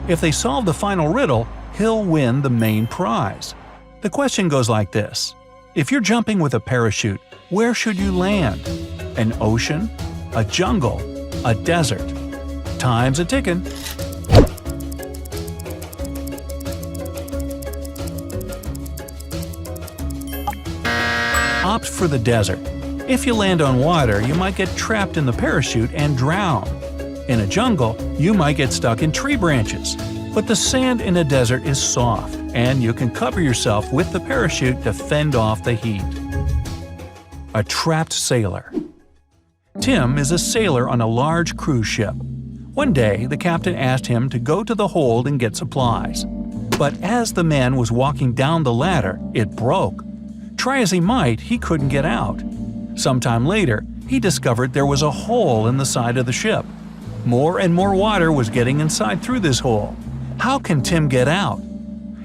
If they solve the final riddle, he'll win the main prize. The question goes like this: if you're jumping with a parachute, where should you land? An ocean? A jungle? A desert? Time's a-ticking. Opt for the desert. If you land on water, you might get trapped in the parachute and drown. In a jungle, you might get stuck in tree branches. But the sand in a desert is soft, and you can cover yourself with the parachute to fend off the heat. A trapped sailor. Tim is a sailor on a large cruise ship. One day, the captain asked him to go to the hold and get supplies. But as the man was walking down the ladder, it broke. Try as he might, he couldn't get out. Sometime later, he discovered there was a hole in the side of the ship. More and more water was getting inside through this hole. How can Tim get out?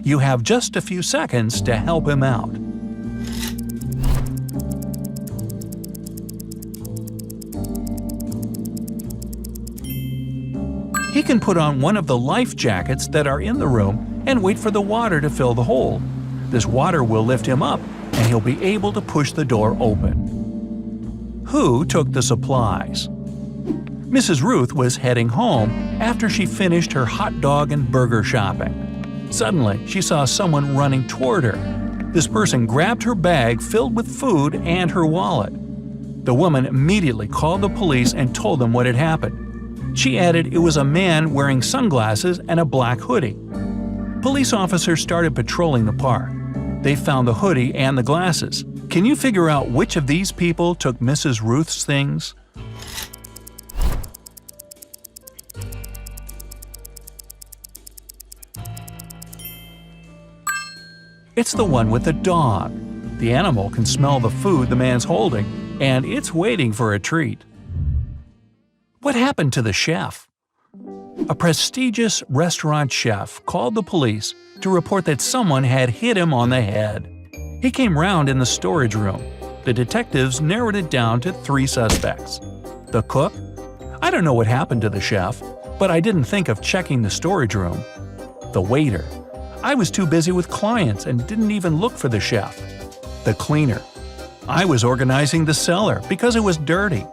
You have just a few seconds to help him out. He can put on one of the life jackets that are in the room and wait for the water to fill the hole. This water will lift him up, and he'll be able to push the door open. Who took the supplies? Mrs. Ruth was heading home after she finished her hot dog and burger shopping. Suddenly, she saw someone running toward her. This person grabbed her bag filled with food and her wallet. The woman immediately called the police and told them what had happened. She added it was a man wearing sunglasses and a black hoodie. Police officers started patrolling the park. They found the hoodie and the glasses. Can you figure out which of these people took Mrs. Ruth's things? It's the one with the dog. The animal can smell the food the man's holding, and it's waiting for a treat. What happened to the chef? A prestigious restaurant chef called the police to report that someone had hit him on the head. He came round in the storage room. The detectives narrowed it down to 3 suspects. The cook? I don't know what happened to the chef, but I didn't think of checking the storage room. The waiter? I was too busy with clients and didn't even look for the chef. The cleaner? I was organizing the cellar because it was dirty.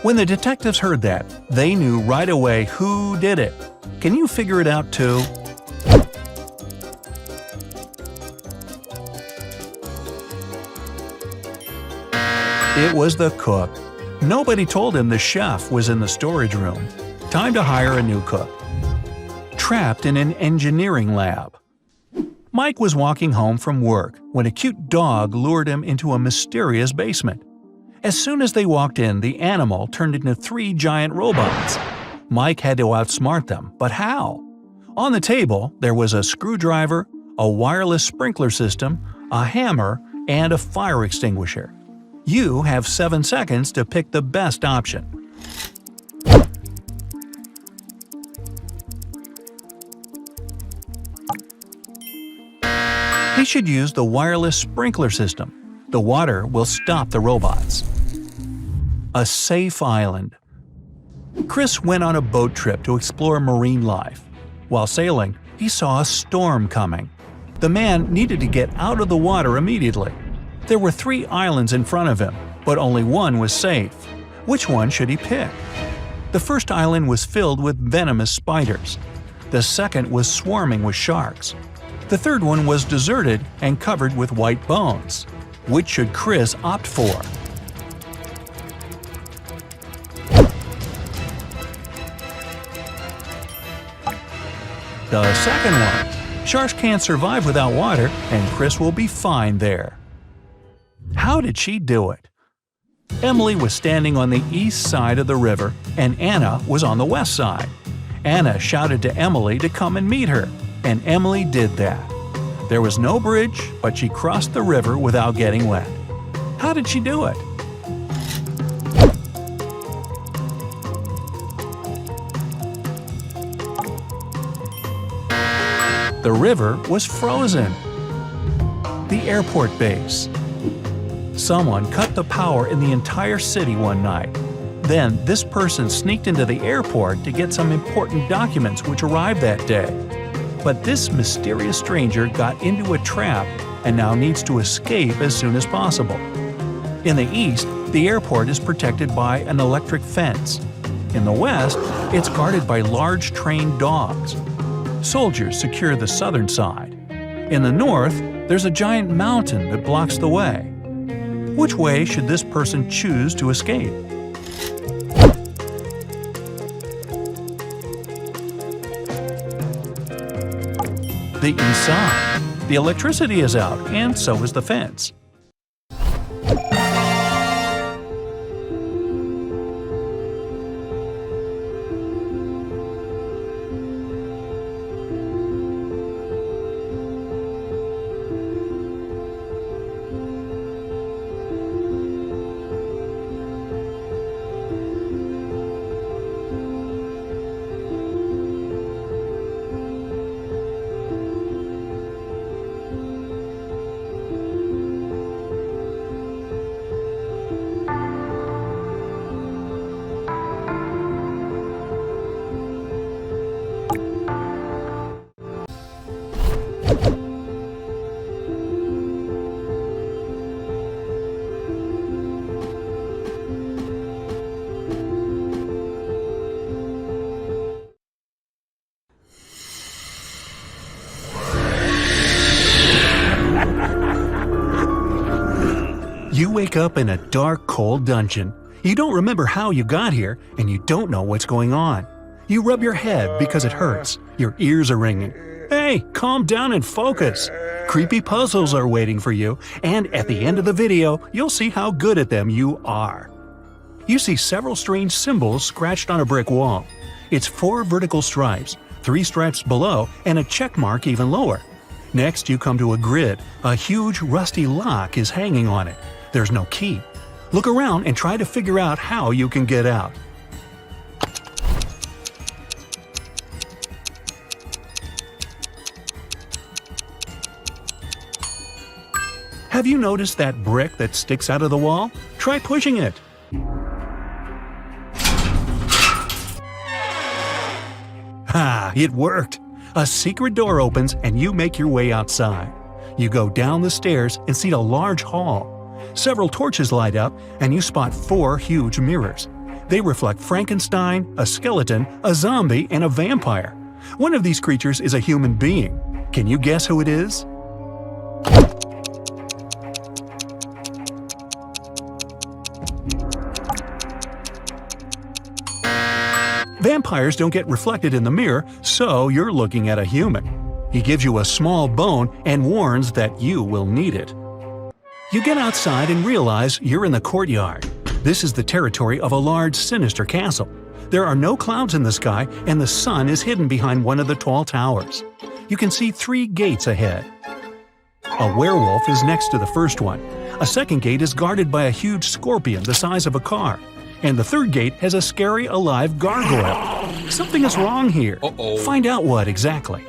When the detectives heard that, they knew right away who did it. Can you figure it out too? It was the cook. Nobody told him the chef was in the storage room. Time to hire a new cook. Trapped in an engineering lab. Mike was walking home from work when a cute dog lured him into a mysterious basement. As soon as they walked in, the animal turned into 3 giant robots. Mike had to outsmart them, but how? On the table, there was a screwdriver, a wireless sprinkler system, a hammer, and a fire extinguisher. You have 7 seconds to pick the best option. He should use the wireless sprinkler system. The water will stop the robots. A safe island. Chris went on a boat trip to explore marine life. While sailing, he saw a storm coming. The man needed to get out of the water immediately. There were 3 islands in front of him, but only one was safe. Which one should he pick? The first island was filled with venomous spiders. The second was swarming with sharks. The third one was deserted and covered with white bones. Which should Chris opt for? The second one. Sharks can't survive without water, and Chris will be fine there. How did she do it? Emily was standing on the east side of the river, and Anna was on the west side. Anna shouted to Emily to come and meet her, and Emily did that. There was no bridge, but she crossed the river without getting wet. How did she do it? The river was frozen. The airport base. Someone cut the power in the entire city one night. Then this person sneaked into the airport to get some important documents which arrived that day. But this mysterious stranger got into a trap and now needs to escape as soon as possible. In the east, the airport is protected by an electric fence. In the west, it's guarded by large trained dogs. Soldiers secure the southern side. In the north, there's a giant mountain that blocks the way. Which way should this person choose to escape? The inside. The electricity is out, and so is the fence. You wake up in a dark, cold dungeon. You don't remember how you got here, and you don't know what's going on. You rub your head because it hurts. Your ears are ringing. Hey, calm down and focus. Creepy puzzles are waiting for you, and at the end of the video, you'll see how good at them you are. You see several strange symbols scratched on a brick wall. It's 4 vertical stripes, 3 stripes below, and a check mark even lower. Next, you come to a grid. A huge rusty lock is hanging on it. There's no key. Look around and try to figure out how you can get out. Have you noticed that brick that sticks out of the wall? Try pushing it. Ha! It worked! A secret door opens and you make your way outside. You go down the stairs and see a large hall. Several torches light up and you spot 4 huge mirrors. They reflect Frankenstein, a skeleton, a zombie, and a vampire. One of these creatures is a human being. Can you guess who it is? Vampires don't get reflected in the mirror, so you're looking at a human. He gives you a small bone and warns that you will need it. You get outside and realize you're in the courtyard. This is the territory of a large, sinister castle. There are no clouds in the sky, and the sun is hidden behind one of the tall towers. You can see 3 gates ahead. A werewolf is next to the first one. A second gate is guarded by a huge scorpion the size of a car. And the third gate has a scary, alive gargoyle. Something is wrong here. Find out what exactly.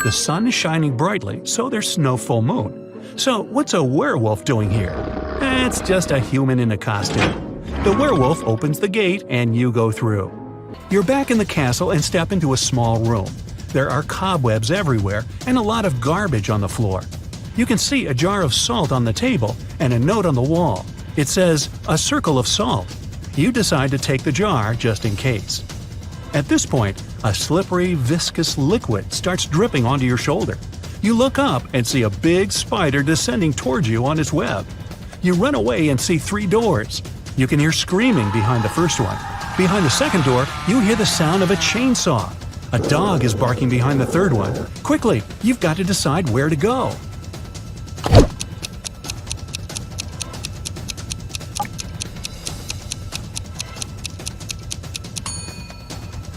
The sun is shining brightly, so there's no full moon. So what's a werewolf doing here? It's just a human in a costume. The werewolf opens the gate and you go through. You're back in the castle and step into a small room. There are cobwebs everywhere and a lot of garbage on the floor. You can see a jar of salt on the table and a note on the wall. It says, "A circle of salt." You decide to take the jar just in case. At this point, a slippery, viscous liquid starts dripping onto your shoulder. You look up and see a big spider descending towards you on its web. You run away and see 3 doors. You can hear screaming behind the first one. Behind the second door, you hear the sound of a chainsaw. A dog is barking behind the third one. Quickly, you've got to decide where to go.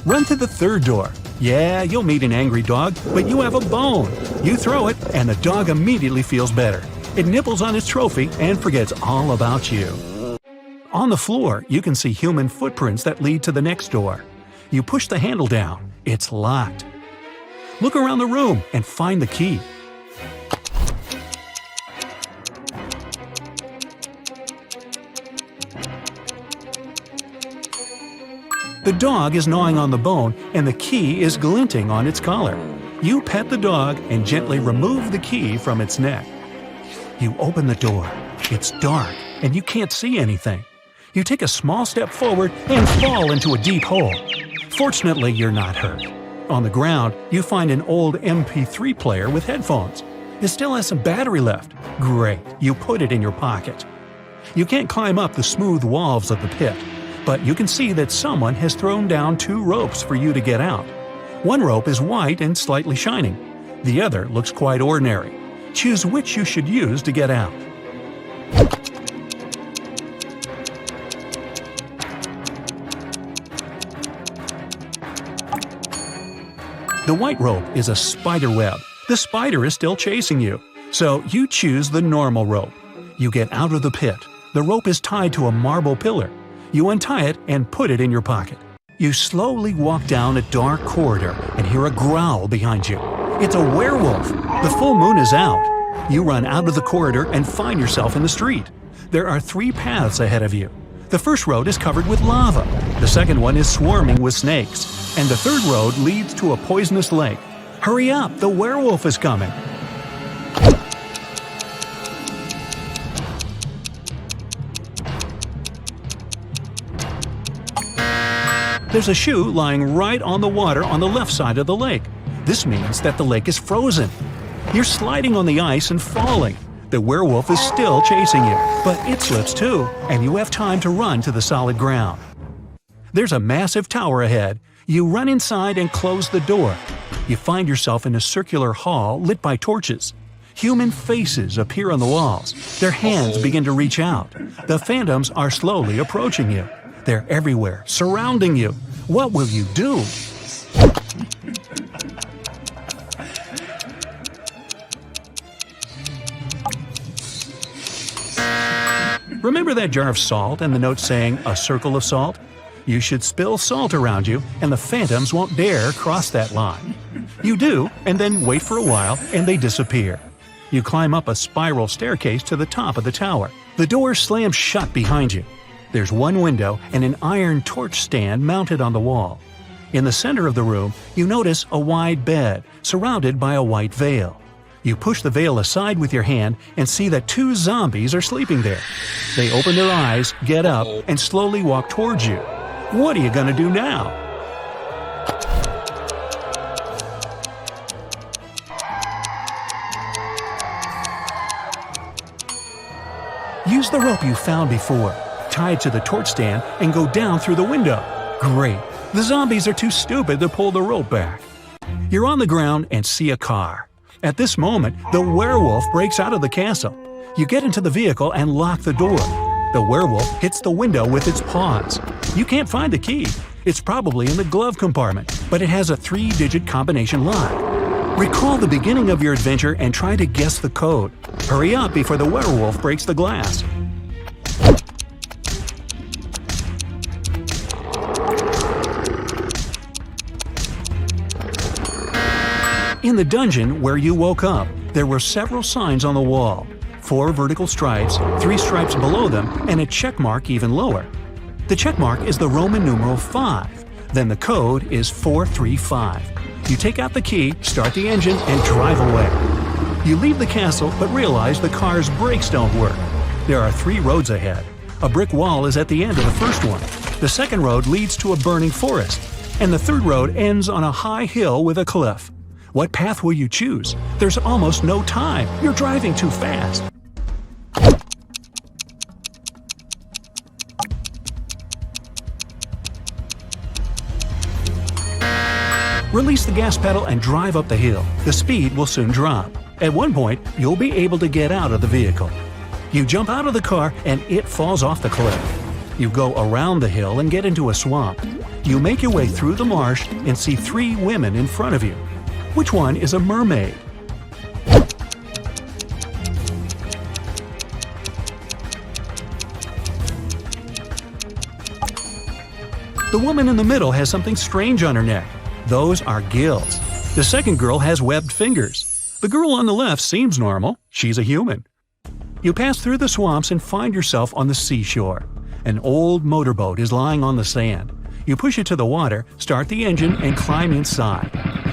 Run to the third door. Yeah, you'll meet an angry dog, but you have a bone. You throw it, and the dog immediately feels better. It nibbles on its trophy and forgets all about you. On the floor, you can see human footprints that lead to the next door. You push the handle down. It's locked. Look around the room and find the key. The dog is gnawing on the bone and the key is glinting on its collar. You pet the dog and gently remove the key from its neck. You open the door. It's dark and you can't see anything. You take a small step forward and fall into a deep hole. Fortunately, you're not hurt. On the ground, you find an old MP3 player with headphones. It still has some battery left. Great, you put it in your pocket. You can't climb up the smooth walls of the pit, but you can see that someone has thrown down 2 ropes for you to get out. One rope is white and slightly shining. The other looks quite ordinary. Choose which you should use to get out. The white rope is a spider web. The spider is still chasing you, so you choose the normal rope. You get out of the pit. The rope is tied to a marble pillar. You untie it and put it in your pocket. You slowly walk down a dark corridor and hear a growl behind you. It's a werewolf. The full moon is out. You run out of the corridor and find yourself in the street. There are 3 paths ahead of you. The first road is covered with lava. The second one is swarming with snakes. And the third road leads to a poisonous lake. Hurry up, the werewolf is coming. There's a shoe lying right on the water on the left side of the lake. This means that the lake is frozen. You're sliding on the ice and falling. The werewolf is still chasing you, but it slips too, and you have time to run to the solid ground. There's a massive tower ahead. You run inside and close the door. You find yourself in a circular hall lit by torches. Human faces appear on the walls. Their hands begin to reach out. The phantoms are slowly approaching you. They're everywhere, surrounding you. What will you do? Remember that jar of salt and the note saying, "a circle of salt"? You should spill salt around you, and the phantoms won't dare cross that line. You do, and then wait for a while, and they disappear. You climb up a spiral staircase to the top of the tower. The door slams shut behind you. There's one window and an iron torch stand mounted on the wall. In the center of the room, you notice a wide bed, surrounded by a white veil. You push the veil aside with your hand and see that two zombies are sleeping there. They open their eyes, get up, and slowly walk towards you. What are you gonna do now? Use the rope you found before. Tie it to the torch stand and go down through the window. Great! The zombies are too stupid to pull the rope back. You're on the ground and see a car. At this moment, the werewolf breaks out of the castle. You get into the vehicle and lock the door. The werewolf hits the window with its paws. You can't find the key. It's probably in the glove compartment, but it has a 3-digit combination lock. Recall the beginning of your adventure and try to guess the code. Hurry up before the werewolf breaks the glass. In the dungeon where you woke up, there were several signs on the wall. 4 vertical stripes, 3 stripes below them, and a check mark even lower. The check mark is the Roman numeral 5. Then the code is 435. You take out the key, start the engine, and drive away. You leave the castle but realize the car's brakes don't work. There are 3 roads ahead. A brick wall is at the end of the first one. The second road leads to a burning forest. And the third road ends on a high hill with a cliff. What path will you choose? There's almost no time. You're driving too fast. Release the gas pedal and drive up the hill. The speed will soon drop. At one point, you'll be able to get out of the vehicle. You jump out of the car and it falls off the cliff. You go around the hill and get into a swamp. You make your way through the marsh and see 3 women in front of you. Which one is a mermaid? The woman in the middle has something strange on her neck. Those are gills. The second girl has webbed fingers. The girl on the left seems normal. She's a human. You pass through the swamps and find yourself on the seashore. An old motorboat is lying on the sand. You push it to the water, start the engine, and climb inside.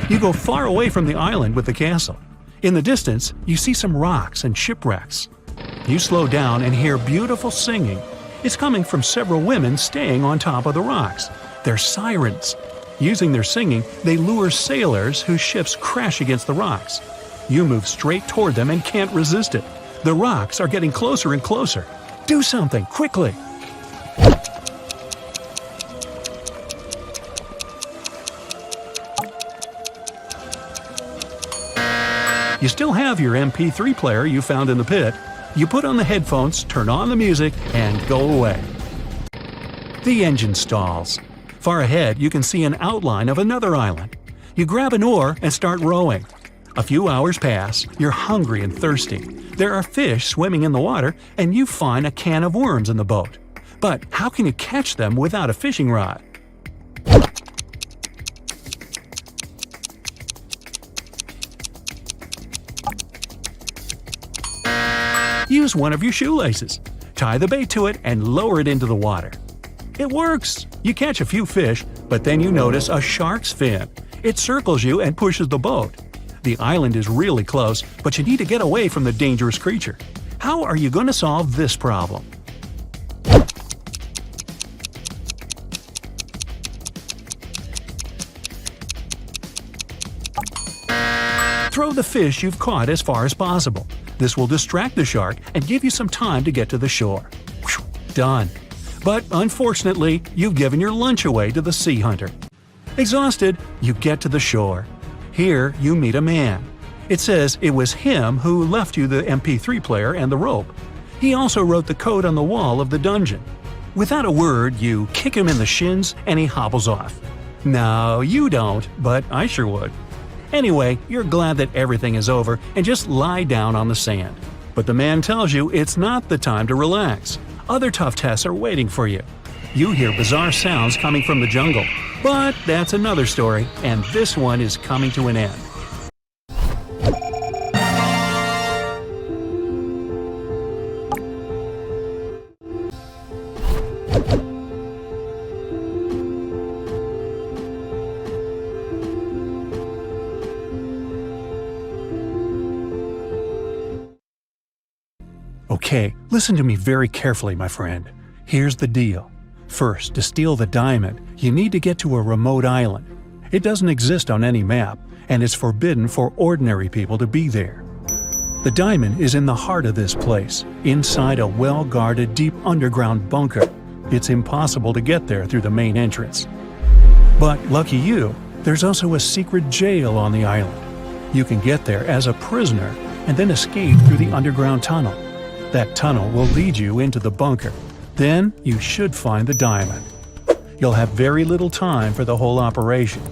You go far away from the island with the castle. In the distance, you see some rocks and shipwrecks. You slow down and hear beautiful singing. It's coming from several women staying on top of the rocks. They're sirens. Using their singing, they lure sailors whose ships crash against the rocks. You move straight toward them and can't resist it. The rocks are getting closer and closer. Do something, quickly! You still have your MP3 player you found in the pit. You put on the headphones, turn on the music, and go away. The engine stalls. Far ahead, you can see an outline of another island. You grab an oar and start rowing. A few hours pass, you're hungry and thirsty. There are fish swimming in the water, and you find a can of worms in the boat. But how can you catch them without a fishing rod? Use one of your shoelaces. Tie the bait to it and lower it into the water. It works! You catch a few fish, but then you notice a shark's fin. It circles you and pushes the boat. The island is really close, but you need to get away from the dangerous creature. How are you going to solve this problem? Throw the fish you've caught as far as possible. This will distract the shark and give you some time to get to the shore. Whew, done. But unfortunately, you've given your lunch away to the sea hunter. Exhausted, you get to the shore. Here, you meet a man. It says it was him who left you the MP3 player and the rope. He also wrote the code on the wall of the dungeon. Without a word, you kick him in the shins and he hobbles off. No, you don't, but I sure would. Anyway, you're glad that everything is over and just lie down on the sand. But the man tells you it's not the time to relax. Other tough tests are waiting for you. You hear bizarre sounds coming from the jungle. But that's another story, and this one is coming to an end. Okay, listen to me very carefully, my friend. Here's the deal. First, to steal the diamond, you need to get to a remote island. It doesn't exist on any map, and it's forbidden for ordinary people to be there. The diamond is in the heart of this place, inside a well-guarded deep underground bunker. It's impossible to get there through the main entrance. But lucky you, there's also a secret jail on the island. You can get there as a prisoner and then escape through the underground tunnel. That tunnel will lead you into the bunker. Then you should find the diamond. You'll have very little time for the whole operation.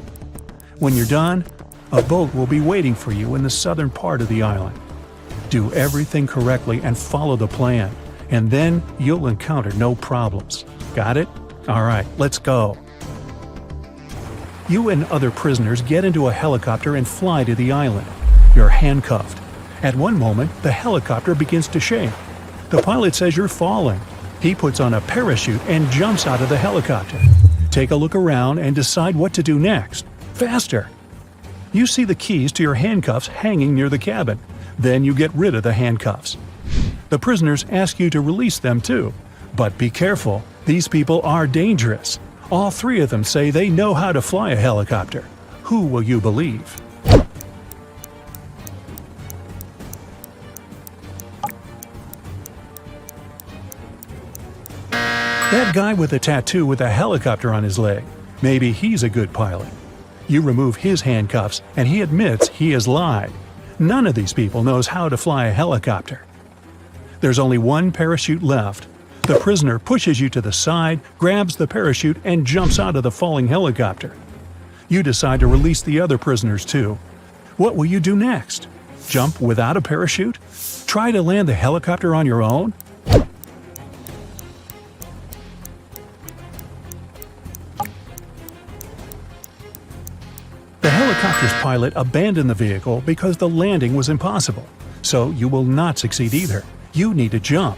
When you're done, a boat will be waiting for you in the southern part of the island. Do everything correctly and follow the plan, and then you'll encounter no problems. Got it? Alright, let's go. You and other prisoners get into a helicopter and fly to the island. You're handcuffed. At one moment, the helicopter begins to shake. The pilot says you're falling. He puts on a parachute and jumps out of the helicopter. Take a look around and decide what to do next. Faster! You see the keys to your handcuffs hanging near the cabin. Then you get rid of the handcuffs. The prisoners ask you to release them too. But be careful, these people are dangerous. All three of them say they know how to fly a helicopter. Who will you believe? That guy with a tattoo with a helicopter on his leg. Maybe he's a good pilot. You remove his handcuffs and he admits he has lied. None of these people knows how to fly a helicopter. There's only one parachute left. The prisoner pushes you to the side, grabs the parachute, and jumps out of the falling helicopter. You decide to release the other prisoners too. What will you do next? Jump without a parachute? Try to land the helicopter on your own? The helicopter's pilot abandoned the vehicle because the landing was impossible. So you will not succeed either. You need to jump.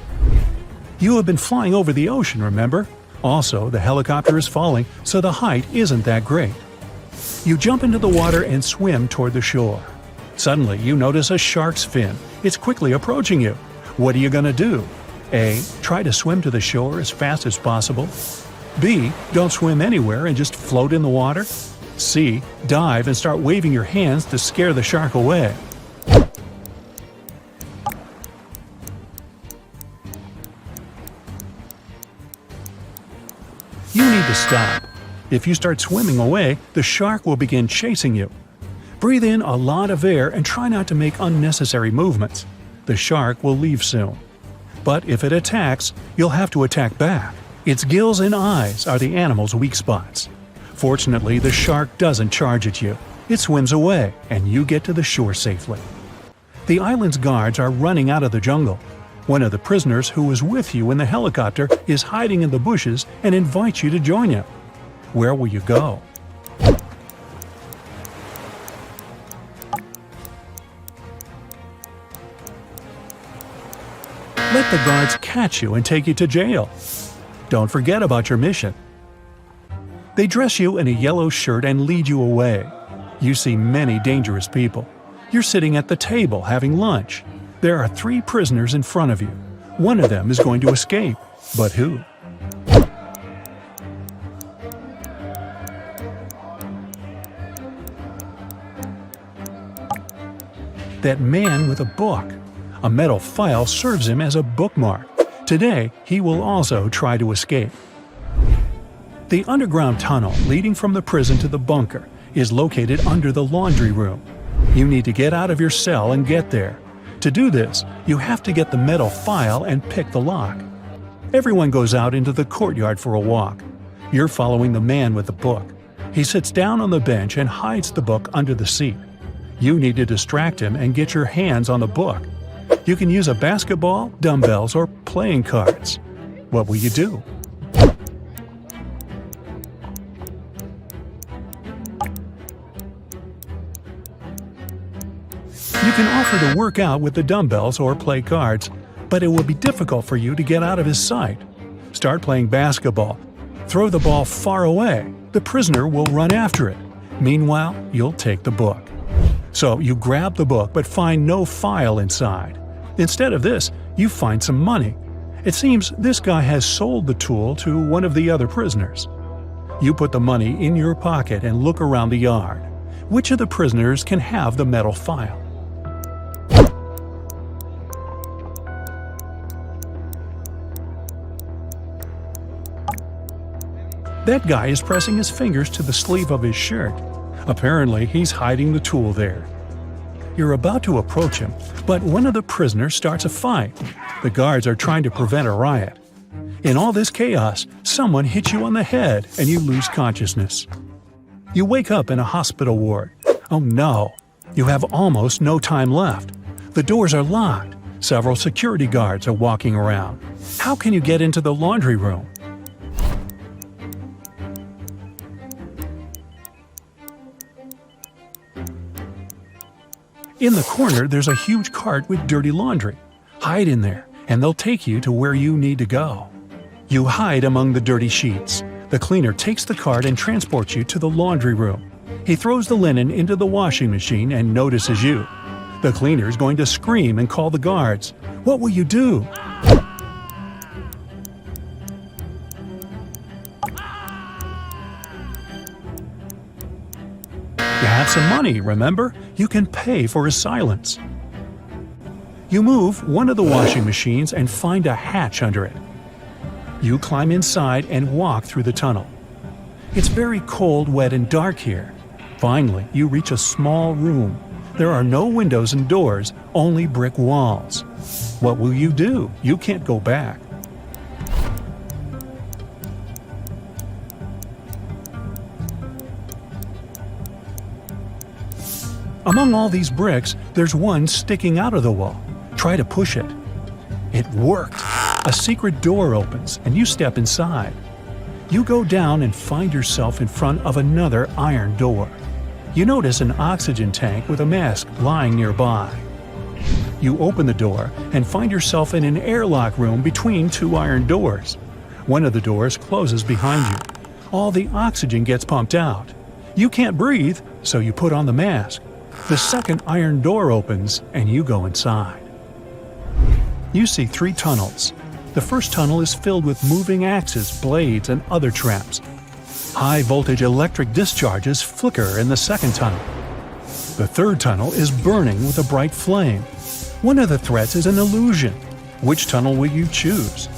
You have been flying over the ocean, remember? Also, the helicopter is falling, so the height isn't that great. You jump into the water and swim toward the shore. Suddenly, you notice a shark's fin. It's quickly approaching you. What are you going to do? A. Try to swim to the shore as fast as possible. B. Don't swim anywhere and just float in the water. C. Dive and start waving your hands to scare the shark away. You need to stop. If you start swimming away, the shark will begin chasing you. Breathe in a lot of air and try not to make unnecessary movements. The shark will leave soon. But if it attacks, you'll have to attack back. Its gills and eyes are the animal's weak spots. Fortunately, the shark doesn't charge at you. It swims away, and you get to the shore safely. The island's guards are running out of the jungle. One of the prisoners who was with you in the helicopter is hiding in the bushes and invites you to join him. Where will you go? Let the guards catch you and take you to jail. Don't forget about your mission. They dress you in a yellow shirt and lead you away. You see many dangerous people. You're sitting at the table having lunch. There are 3 prisoners in front of you. One of them is going to escape. But who? That man with a book. A metal file serves him as a bookmark. Today, he will also try to escape. The underground tunnel leading from the prison to the bunker is located under the laundry room. You need to get out of your cell and get there. To do this, you have to get the metal file and pick the lock. Everyone goes out into the courtyard for a walk. You're following the man with the book. He sits down on the bench and hides the book under the seat. You need to distract him and get your hands on the book. You can use a basketball, dumbbells, or playing cards. What will you do? You can offer to work out with the dumbbells or play cards, but it will be difficult for you to get out of his sight. Start playing basketball. Throw the ball far away. The prisoner will run after it. Meanwhile, you'll take the book. So you grab the book but find no file inside. Instead of this, you find some money. It seems this guy has sold the tool to one of the other prisoners. You put the money in your pocket and look around the yard. Which of the prisoners can have the metal file? That guy is pressing his fingers to the sleeve of his shirt. Apparently, he's hiding the tool there. You're about to approach him, but one of the prisoners starts a fight. The guards are trying to prevent a riot. In all this chaos, someone hits you on the head and you lose consciousness. You wake up in a hospital ward. Oh no! You have almost no time left. The doors are locked. Several security guards are walking around. How can you get into the laundry room? In the corner, there's a huge cart with dirty laundry. Hide in there, and they'll take you to where you need to go. You hide among the dirty sheets. The cleaner takes the cart and transports you to the laundry room. He throws the linen into the washing machine and notices you. The cleaner is going to scream and call the guards. What will you do? You have some money, remember? You can pay for his silence. You move one of the washing machines and find a hatch under it. You climb inside and walk through the tunnel. It's very cold, wet, and dark here. Finally, you reach a small room. There are no windows and doors, only brick walls. What will you do? You can't go back. Among all these bricks, there's one sticking out of the wall. Try to push it. It worked. A secret door opens, and you step inside. You go down and find yourself in front of another iron door. You notice an oxygen tank with a mask lying nearby. You open the door and find yourself in an airlock room between two iron doors. One of the doors closes behind you. All the oxygen gets pumped out. You can't breathe, so you put on the mask. The second iron door opens, and you go inside. You see 3 tunnels. The first tunnel is filled with moving axes, blades, and other traps. High-voltage electric discharges flicker in the second tunnel. The third tunnel is burning with a bright flame. One of the threats is an illusion. Which tunnel will you choose?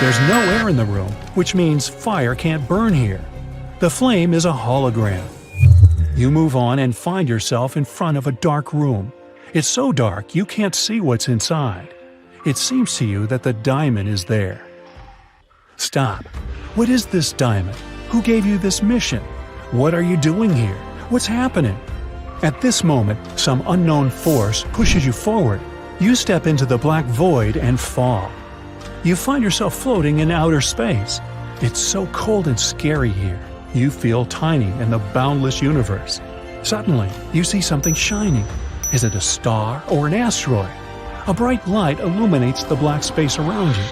There's no air in the room, which means fire can't burn here. The flame is a hologram. You move on and find yourself in front of a dark room. It's so dark you can't see what's inside. It seems to you that the diamond is there. Stop. What is this diamond? Who gave you this mission? What are you doing here? What's happening? At this moment, some unknown force pushes you forward. You step into the black void and fall. You find yourself floating in outer space. It's so cold and scary here. You feel tiny in the boundless universe. Suddenly, you see something shining. Is it a star or an asteroid? A bright light illuminates the black space around you.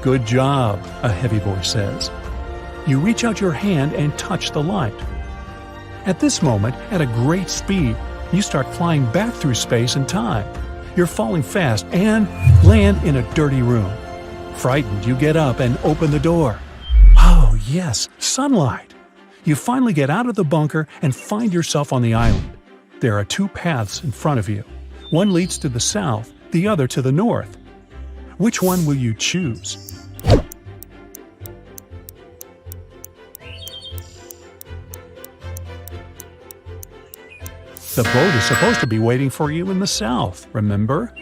Good job, a heavy voice says. You reach out your hand and touch the light. At this moment, at a great speed, you start flying back through space and time. You're falling fast and land in a dirty room. Frightened, you get up and open the door. Oh, yes, sunlight! You finally get out of the bunker and find yourself on the island. There are two paths in front of you. One leads to the south, the other to the north. Which one will you choose? The boat is supposed to be waiting for you in the south, remember?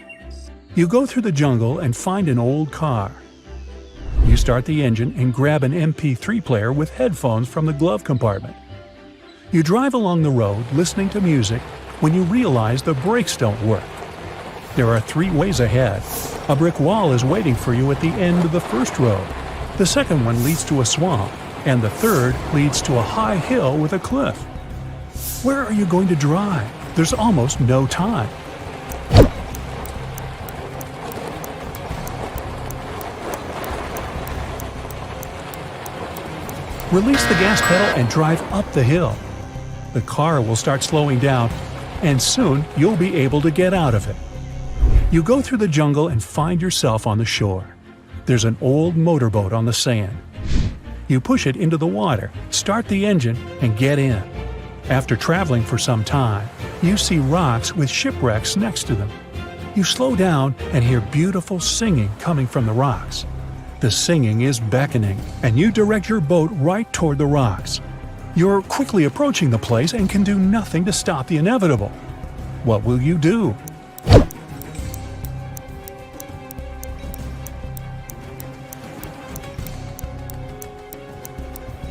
You go through the jungle and find an old car. You start the engine and grab an MP3 player with headphones from the glove compartment. You drive along the road listening to music when you realize the brakes don't work. There are three ways ahead. A brick wall is waiting for you at the end of the first road. The second one leads to a swamp, and the third leads to a high hill with a cliff. Where are you going to drive? There's almost no time. Release the gas pedal and drive up the hill. The car will start slowing down, and soon you'll be able to get out of it. You go through the jungle and find yourself on the shore. There's an old motorboat on the sand. You push it into the water, start the engine, and get in. After traveling for some time, you see rocks with shipwrecks next to them. You slow down and hear beautiful singing coming from the rocks. The singing is beckoning, and you direct your boat right toward the rocks. You're quickly approaching the place and can do nothing to stop the inevitable. What will you do?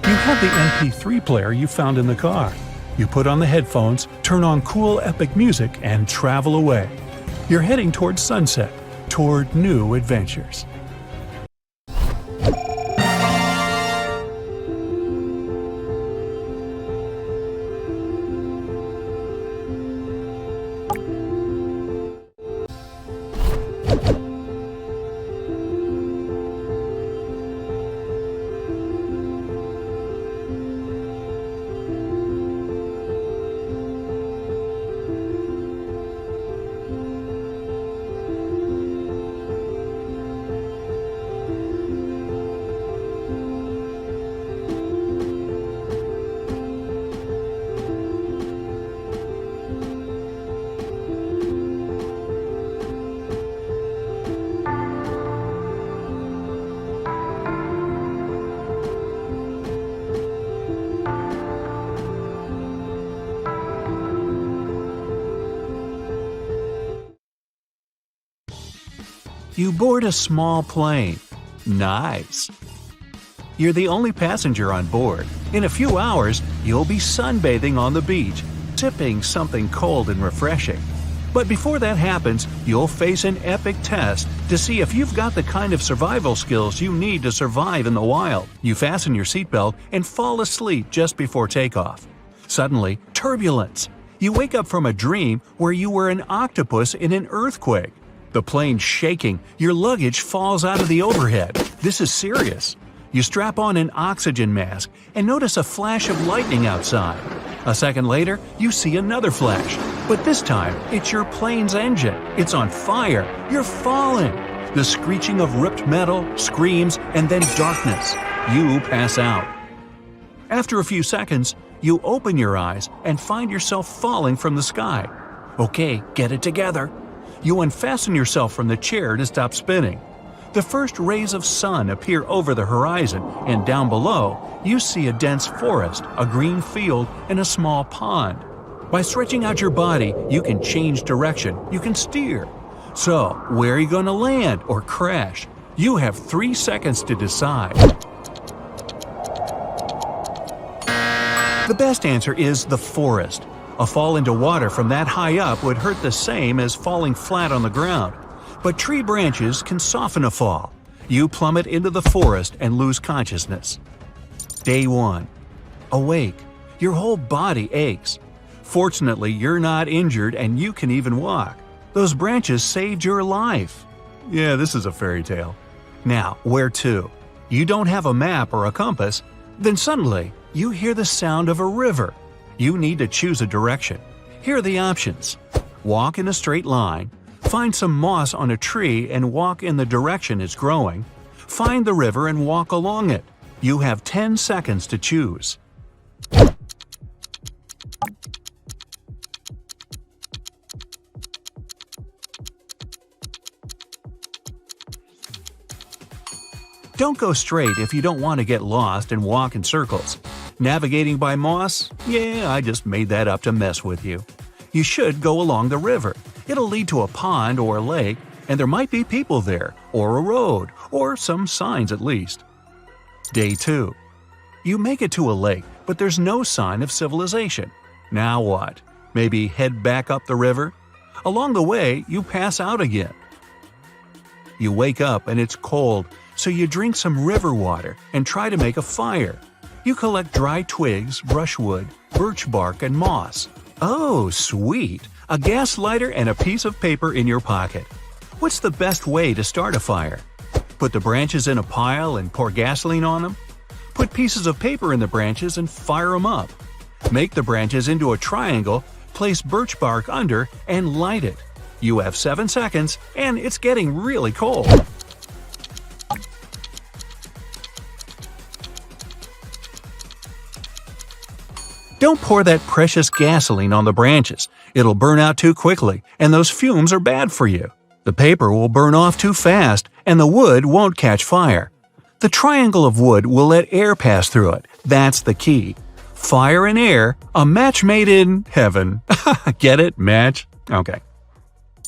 You have the MP3 player you found in the car. You put on the headphones, turn on cool epic music, and travel away. You're heading toward sunset, toward new adventures. You board a small plane. Nice. You're the only passenger on board. In a few hours, you'll be sunbathing on the beach, sipping something cold and refreshing. But before that happens, you'll face an epic test to see if you've got the kind of survival skills you need to survive in the wild. You fasten your seatbelt and fall asleep just before takeoff. Suddenly, turbulence. You wake up from a dream where you were an octopus in an earthquake. The plane's shaking, your luggage falls out of the overhead. This is serious. You strap on an oxygen mask and notice a flash of lightning outside. A second later, you see another flash. But this time, it's your plane's engine. It's on fire. You're falling. The screeching of ripped metal, screams, and then darkness. You pass out. After a few seconds, you open your eyes and find yourself falling from the sky. Okay, get it together. You unfasten yourself from the chair to stop spinning. The first rays of sun appear over the horizon, and down below, you see a dense forest, a green field, and a small pond. By stretching out your body, you can change direction, you can steer. So, where are you going to land or crash? You have 3 seconds to decide. The best answer is the forest. A fall into water from that high up would hurt the same as falling flat on the ground. But tree branches can soften a fall. You plummet into the forest and lose consciousness. Day 1. Awake. Your whole body aches. Fortunately, you're not injured and you can even walk. Those branches saved your life. Yeah, this is a fairy tale. Now, where to? You don't have a map or a compass. Then suddenly, you hear the sound of a river. You need to choose a direction. Here are the options. Walk in a straight line. Find some moss on a tree and walk in the direction it's growing. Find the river and walk along it. You have 10 seconds to choose. Don't go straight if you don't want to get lost and walk in circles. Navigating by moss? Yeah, I just made that up to mess with you. You should go along the river. It'll lead to a pond or a lake, and there might be people there, or a road, or some signs at least. Day 2. You make it to a lake, but there's no sign of civilization. Now what? Maybe head back up the river? Along the way, you pass out again. You wake up and it's cold, so you drink some river water and try to make a fire. You collect dry twigs, brushwood, birch bark, and moss. Oh, sweet! A gas lighter and a piece of paper in your pocket. What's the best way to start a fire? Put the branches in a pile and pour gasoline on them? Put pieces of paper in the branches and fire them up. Make the branches into a triangle, place birch bark under, and light it. You have 7 seconds, and it's getting really cold. Don't pour that precious gasoline on the branches. It'll burn out too quickly, and those fumes are bad for you. The paper will burn off too fast, and the wood won't catch fire. The triangle of wood will let air pass through it. That's the key. Fire and air, a match made in heaven. Get it? Match? Okay.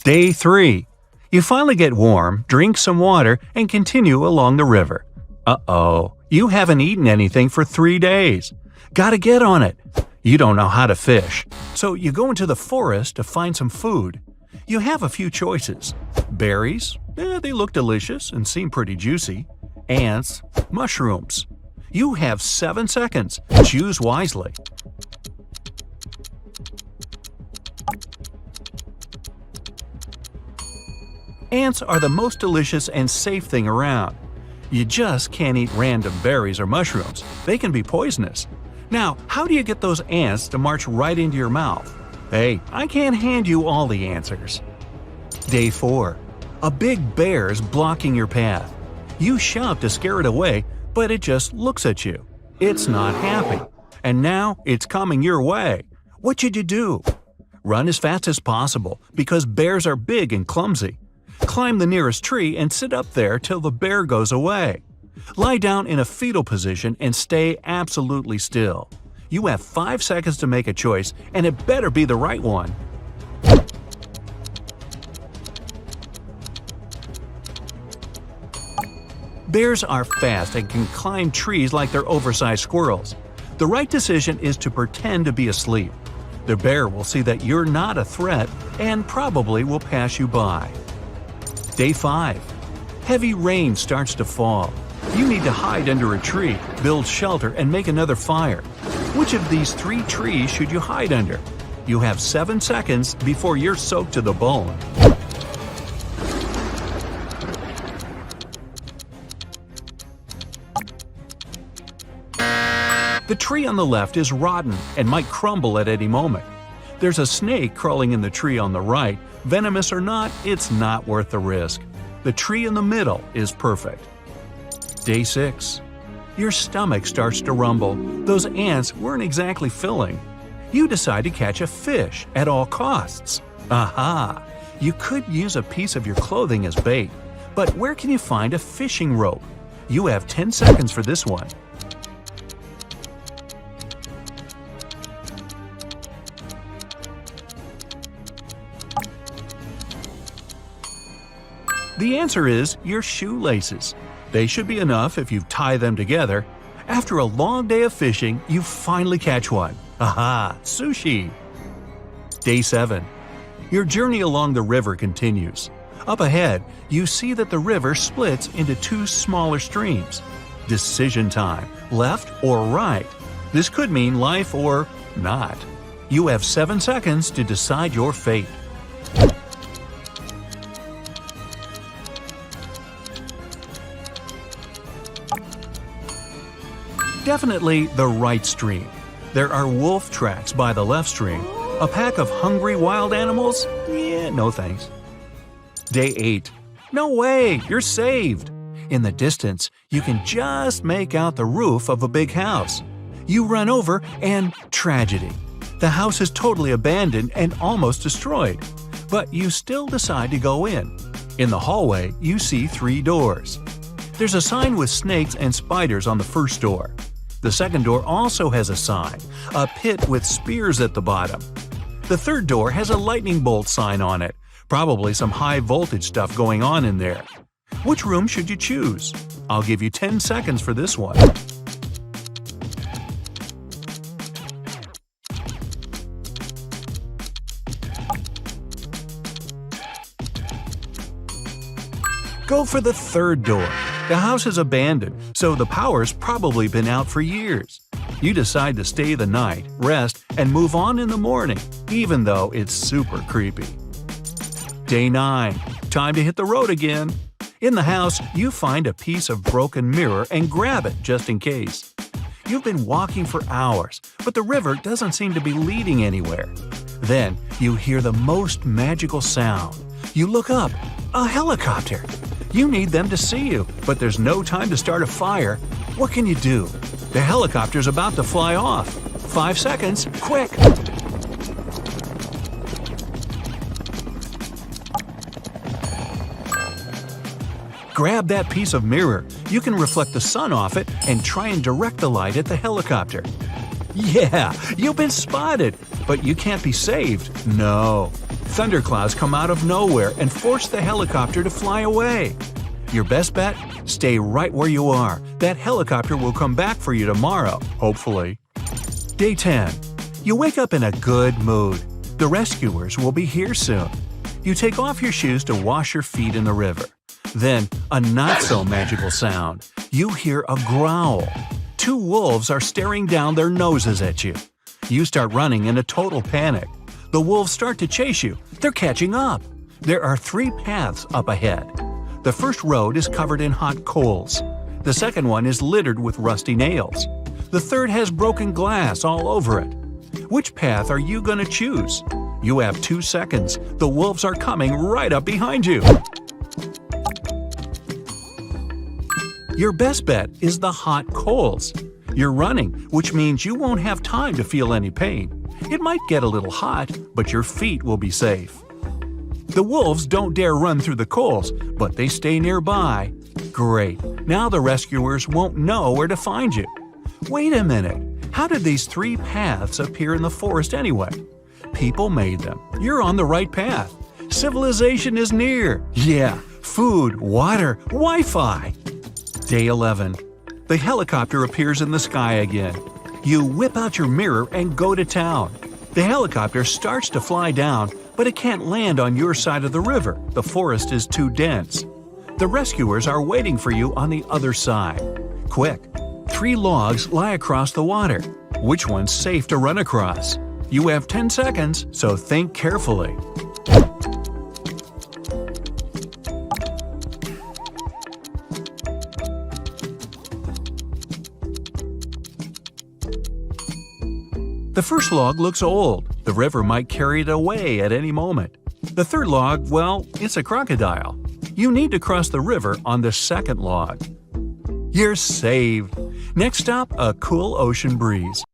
Day 3. You finally get warm, drink some water, and continue along the river. Uh-oh, you haven't eaten anything for 3 days. Gotta get on it. You don't know how to fish, so you go into the forest to find some food. You have a few choices. Berries, they look delicious and seem pretty juicy. Ants, mushrooms. You have 7 seconds. Choose wisely. Ants are the most delicious and safe thing around. You just can't eat random berries or mushrooms. They can be poisonous. Now, how do you get those ants to march right into your mouth? Hey, I can't hand you all the answers. Day 4. A big bear is blocking your path. You shout to scare it away, but it just looks at you. It's not happy. And now it's coming your way. What should you do? Run as fast as possible, because bears are big and clumsy. Climb the nearest tree and sit up there till the bear goes away. Lie down in a fetal position and stay absolutely still. You have 5 seconds to make a choice, and it better be the right one. Bears are fast and can climb trees like they're oversized squirrels. The right decision is to pretend to be asleep. The bear will see that you're not a threat and probably will pass you by. Day 5. Heavy rain starts to fall. You need to hide under a tree, build shelter, and make another fire. Which of these 3 trees should you hide under? You have 7 seconds before you're soaked to the bone. The tree on the left is rotten and might crumble at any moment. There's a snake crawling in the tree on the right. Venomous or not, it's not worth the risk. The tree in the middle is perfect. Day 6. Your stomach starts to rumble. Those ants weren't exactly filling. You decide to catch a fish at all costs. Aha! You could use a piece of your clothing as bait. But where can you find a fishing rope? You have 10 seconds for this one. The answer is your shoelaces. They should be enough if you tie them together. After a long day of fishing, you finally catch one. Aha! Sushi! Day 7. Your journey along the river continues. Up ahead, you see that the river splits into 2 smaller streams. Decision time, left or right. This could mean life or not. You have 7 seconds to decide your fate. Definitely the right stream. There are wolf tracks by the left stream. A pack of hungry wild animals? Yeah, no thanks. Day 8. No way, you're saved. In the distance, you can just make out the roof of a big house. You run over and tragedy. The house is totally abandoned and almost destroyed. But you still decide to go in. In the hallway, you see 3 doors. There's a sign with snakes and spiders on the first door. The second door also has a sign, a pit with spears at the bottom. The third door has a lightning bolt sign on it, probably some high voltage stuff going on in there. Which room should you choose? I'll give you 10 seconds for this one. Go for the third door. The house is abandoned, so the power's probably been out for years. You decide to stay the night, rest, and move on in the morning, even though it's super creepy. Day 9. Time to hit the road again. In the house, you find a piece of broken mirror and grab it just in case. You've been walking for hours, but the river doesn't seem to be leading anywhere. Then you hear the most magical sound. You look up. A helicopter! You need them to see you, but there's no time to start a fire. What can you do? The helicopter's about to fly off. 5 seconds, quick! Grab that piece of mirror. You can reflect the sun off it and try and direct the light at the helicopter. Yeah, you've been spotted, but you can't be saved. No. Thunderclouds come out of nowhere and force the helicopter to fly away. Your best bet? Stay right where you are. That helicopter will come back for you tomorrow, hopefully. Day 10. You wake up in a good mood. The rescuers will be here soon. You take off your shoes to wash your feet in the river. Then, a not-so-magical sound. You hear a growl. 2 wolves are staring down their noses at you. You start running in a total panic. The wolves start to chase you. They're catching up. There are 3 paths up ahead. The first road is covered in hot coals. The second one is littered with rusty nails. The third has broken glass all over it. Which path are you going to choose? You have 2 seconds. The wolves are coming right up behind you. Your best bet is the hot coals. You're running, which means you won't have time to feel any pain. It might get a little hot, but your feet will be safe. The wolves don't dare run through the coals, but they stay nearby. Great, now the rescuers won't know where to find you. Wait a minute, how did these 3 paths appear in the forest anyway? People made them. You're on the right path. Civilization is near. Yeah, food, water, Wi-Fi. Day 11. The helicopter appears in the sky again. You whip out your mirror and go to town. The helicopter starts to fly down, but it can't land on your side of the river. The forest is too dense. The rescuers are waiting for you on the other side. Quick! 3 logs lie across the water. Which one's safe to run across? You have 10 seconds, so think carefully. The first log looks old. The river might carry it away at any moment. The third log, well, it's a crocodile. You need to cross the river on the second log. You're saved. Next stop, a cool ocean breeze.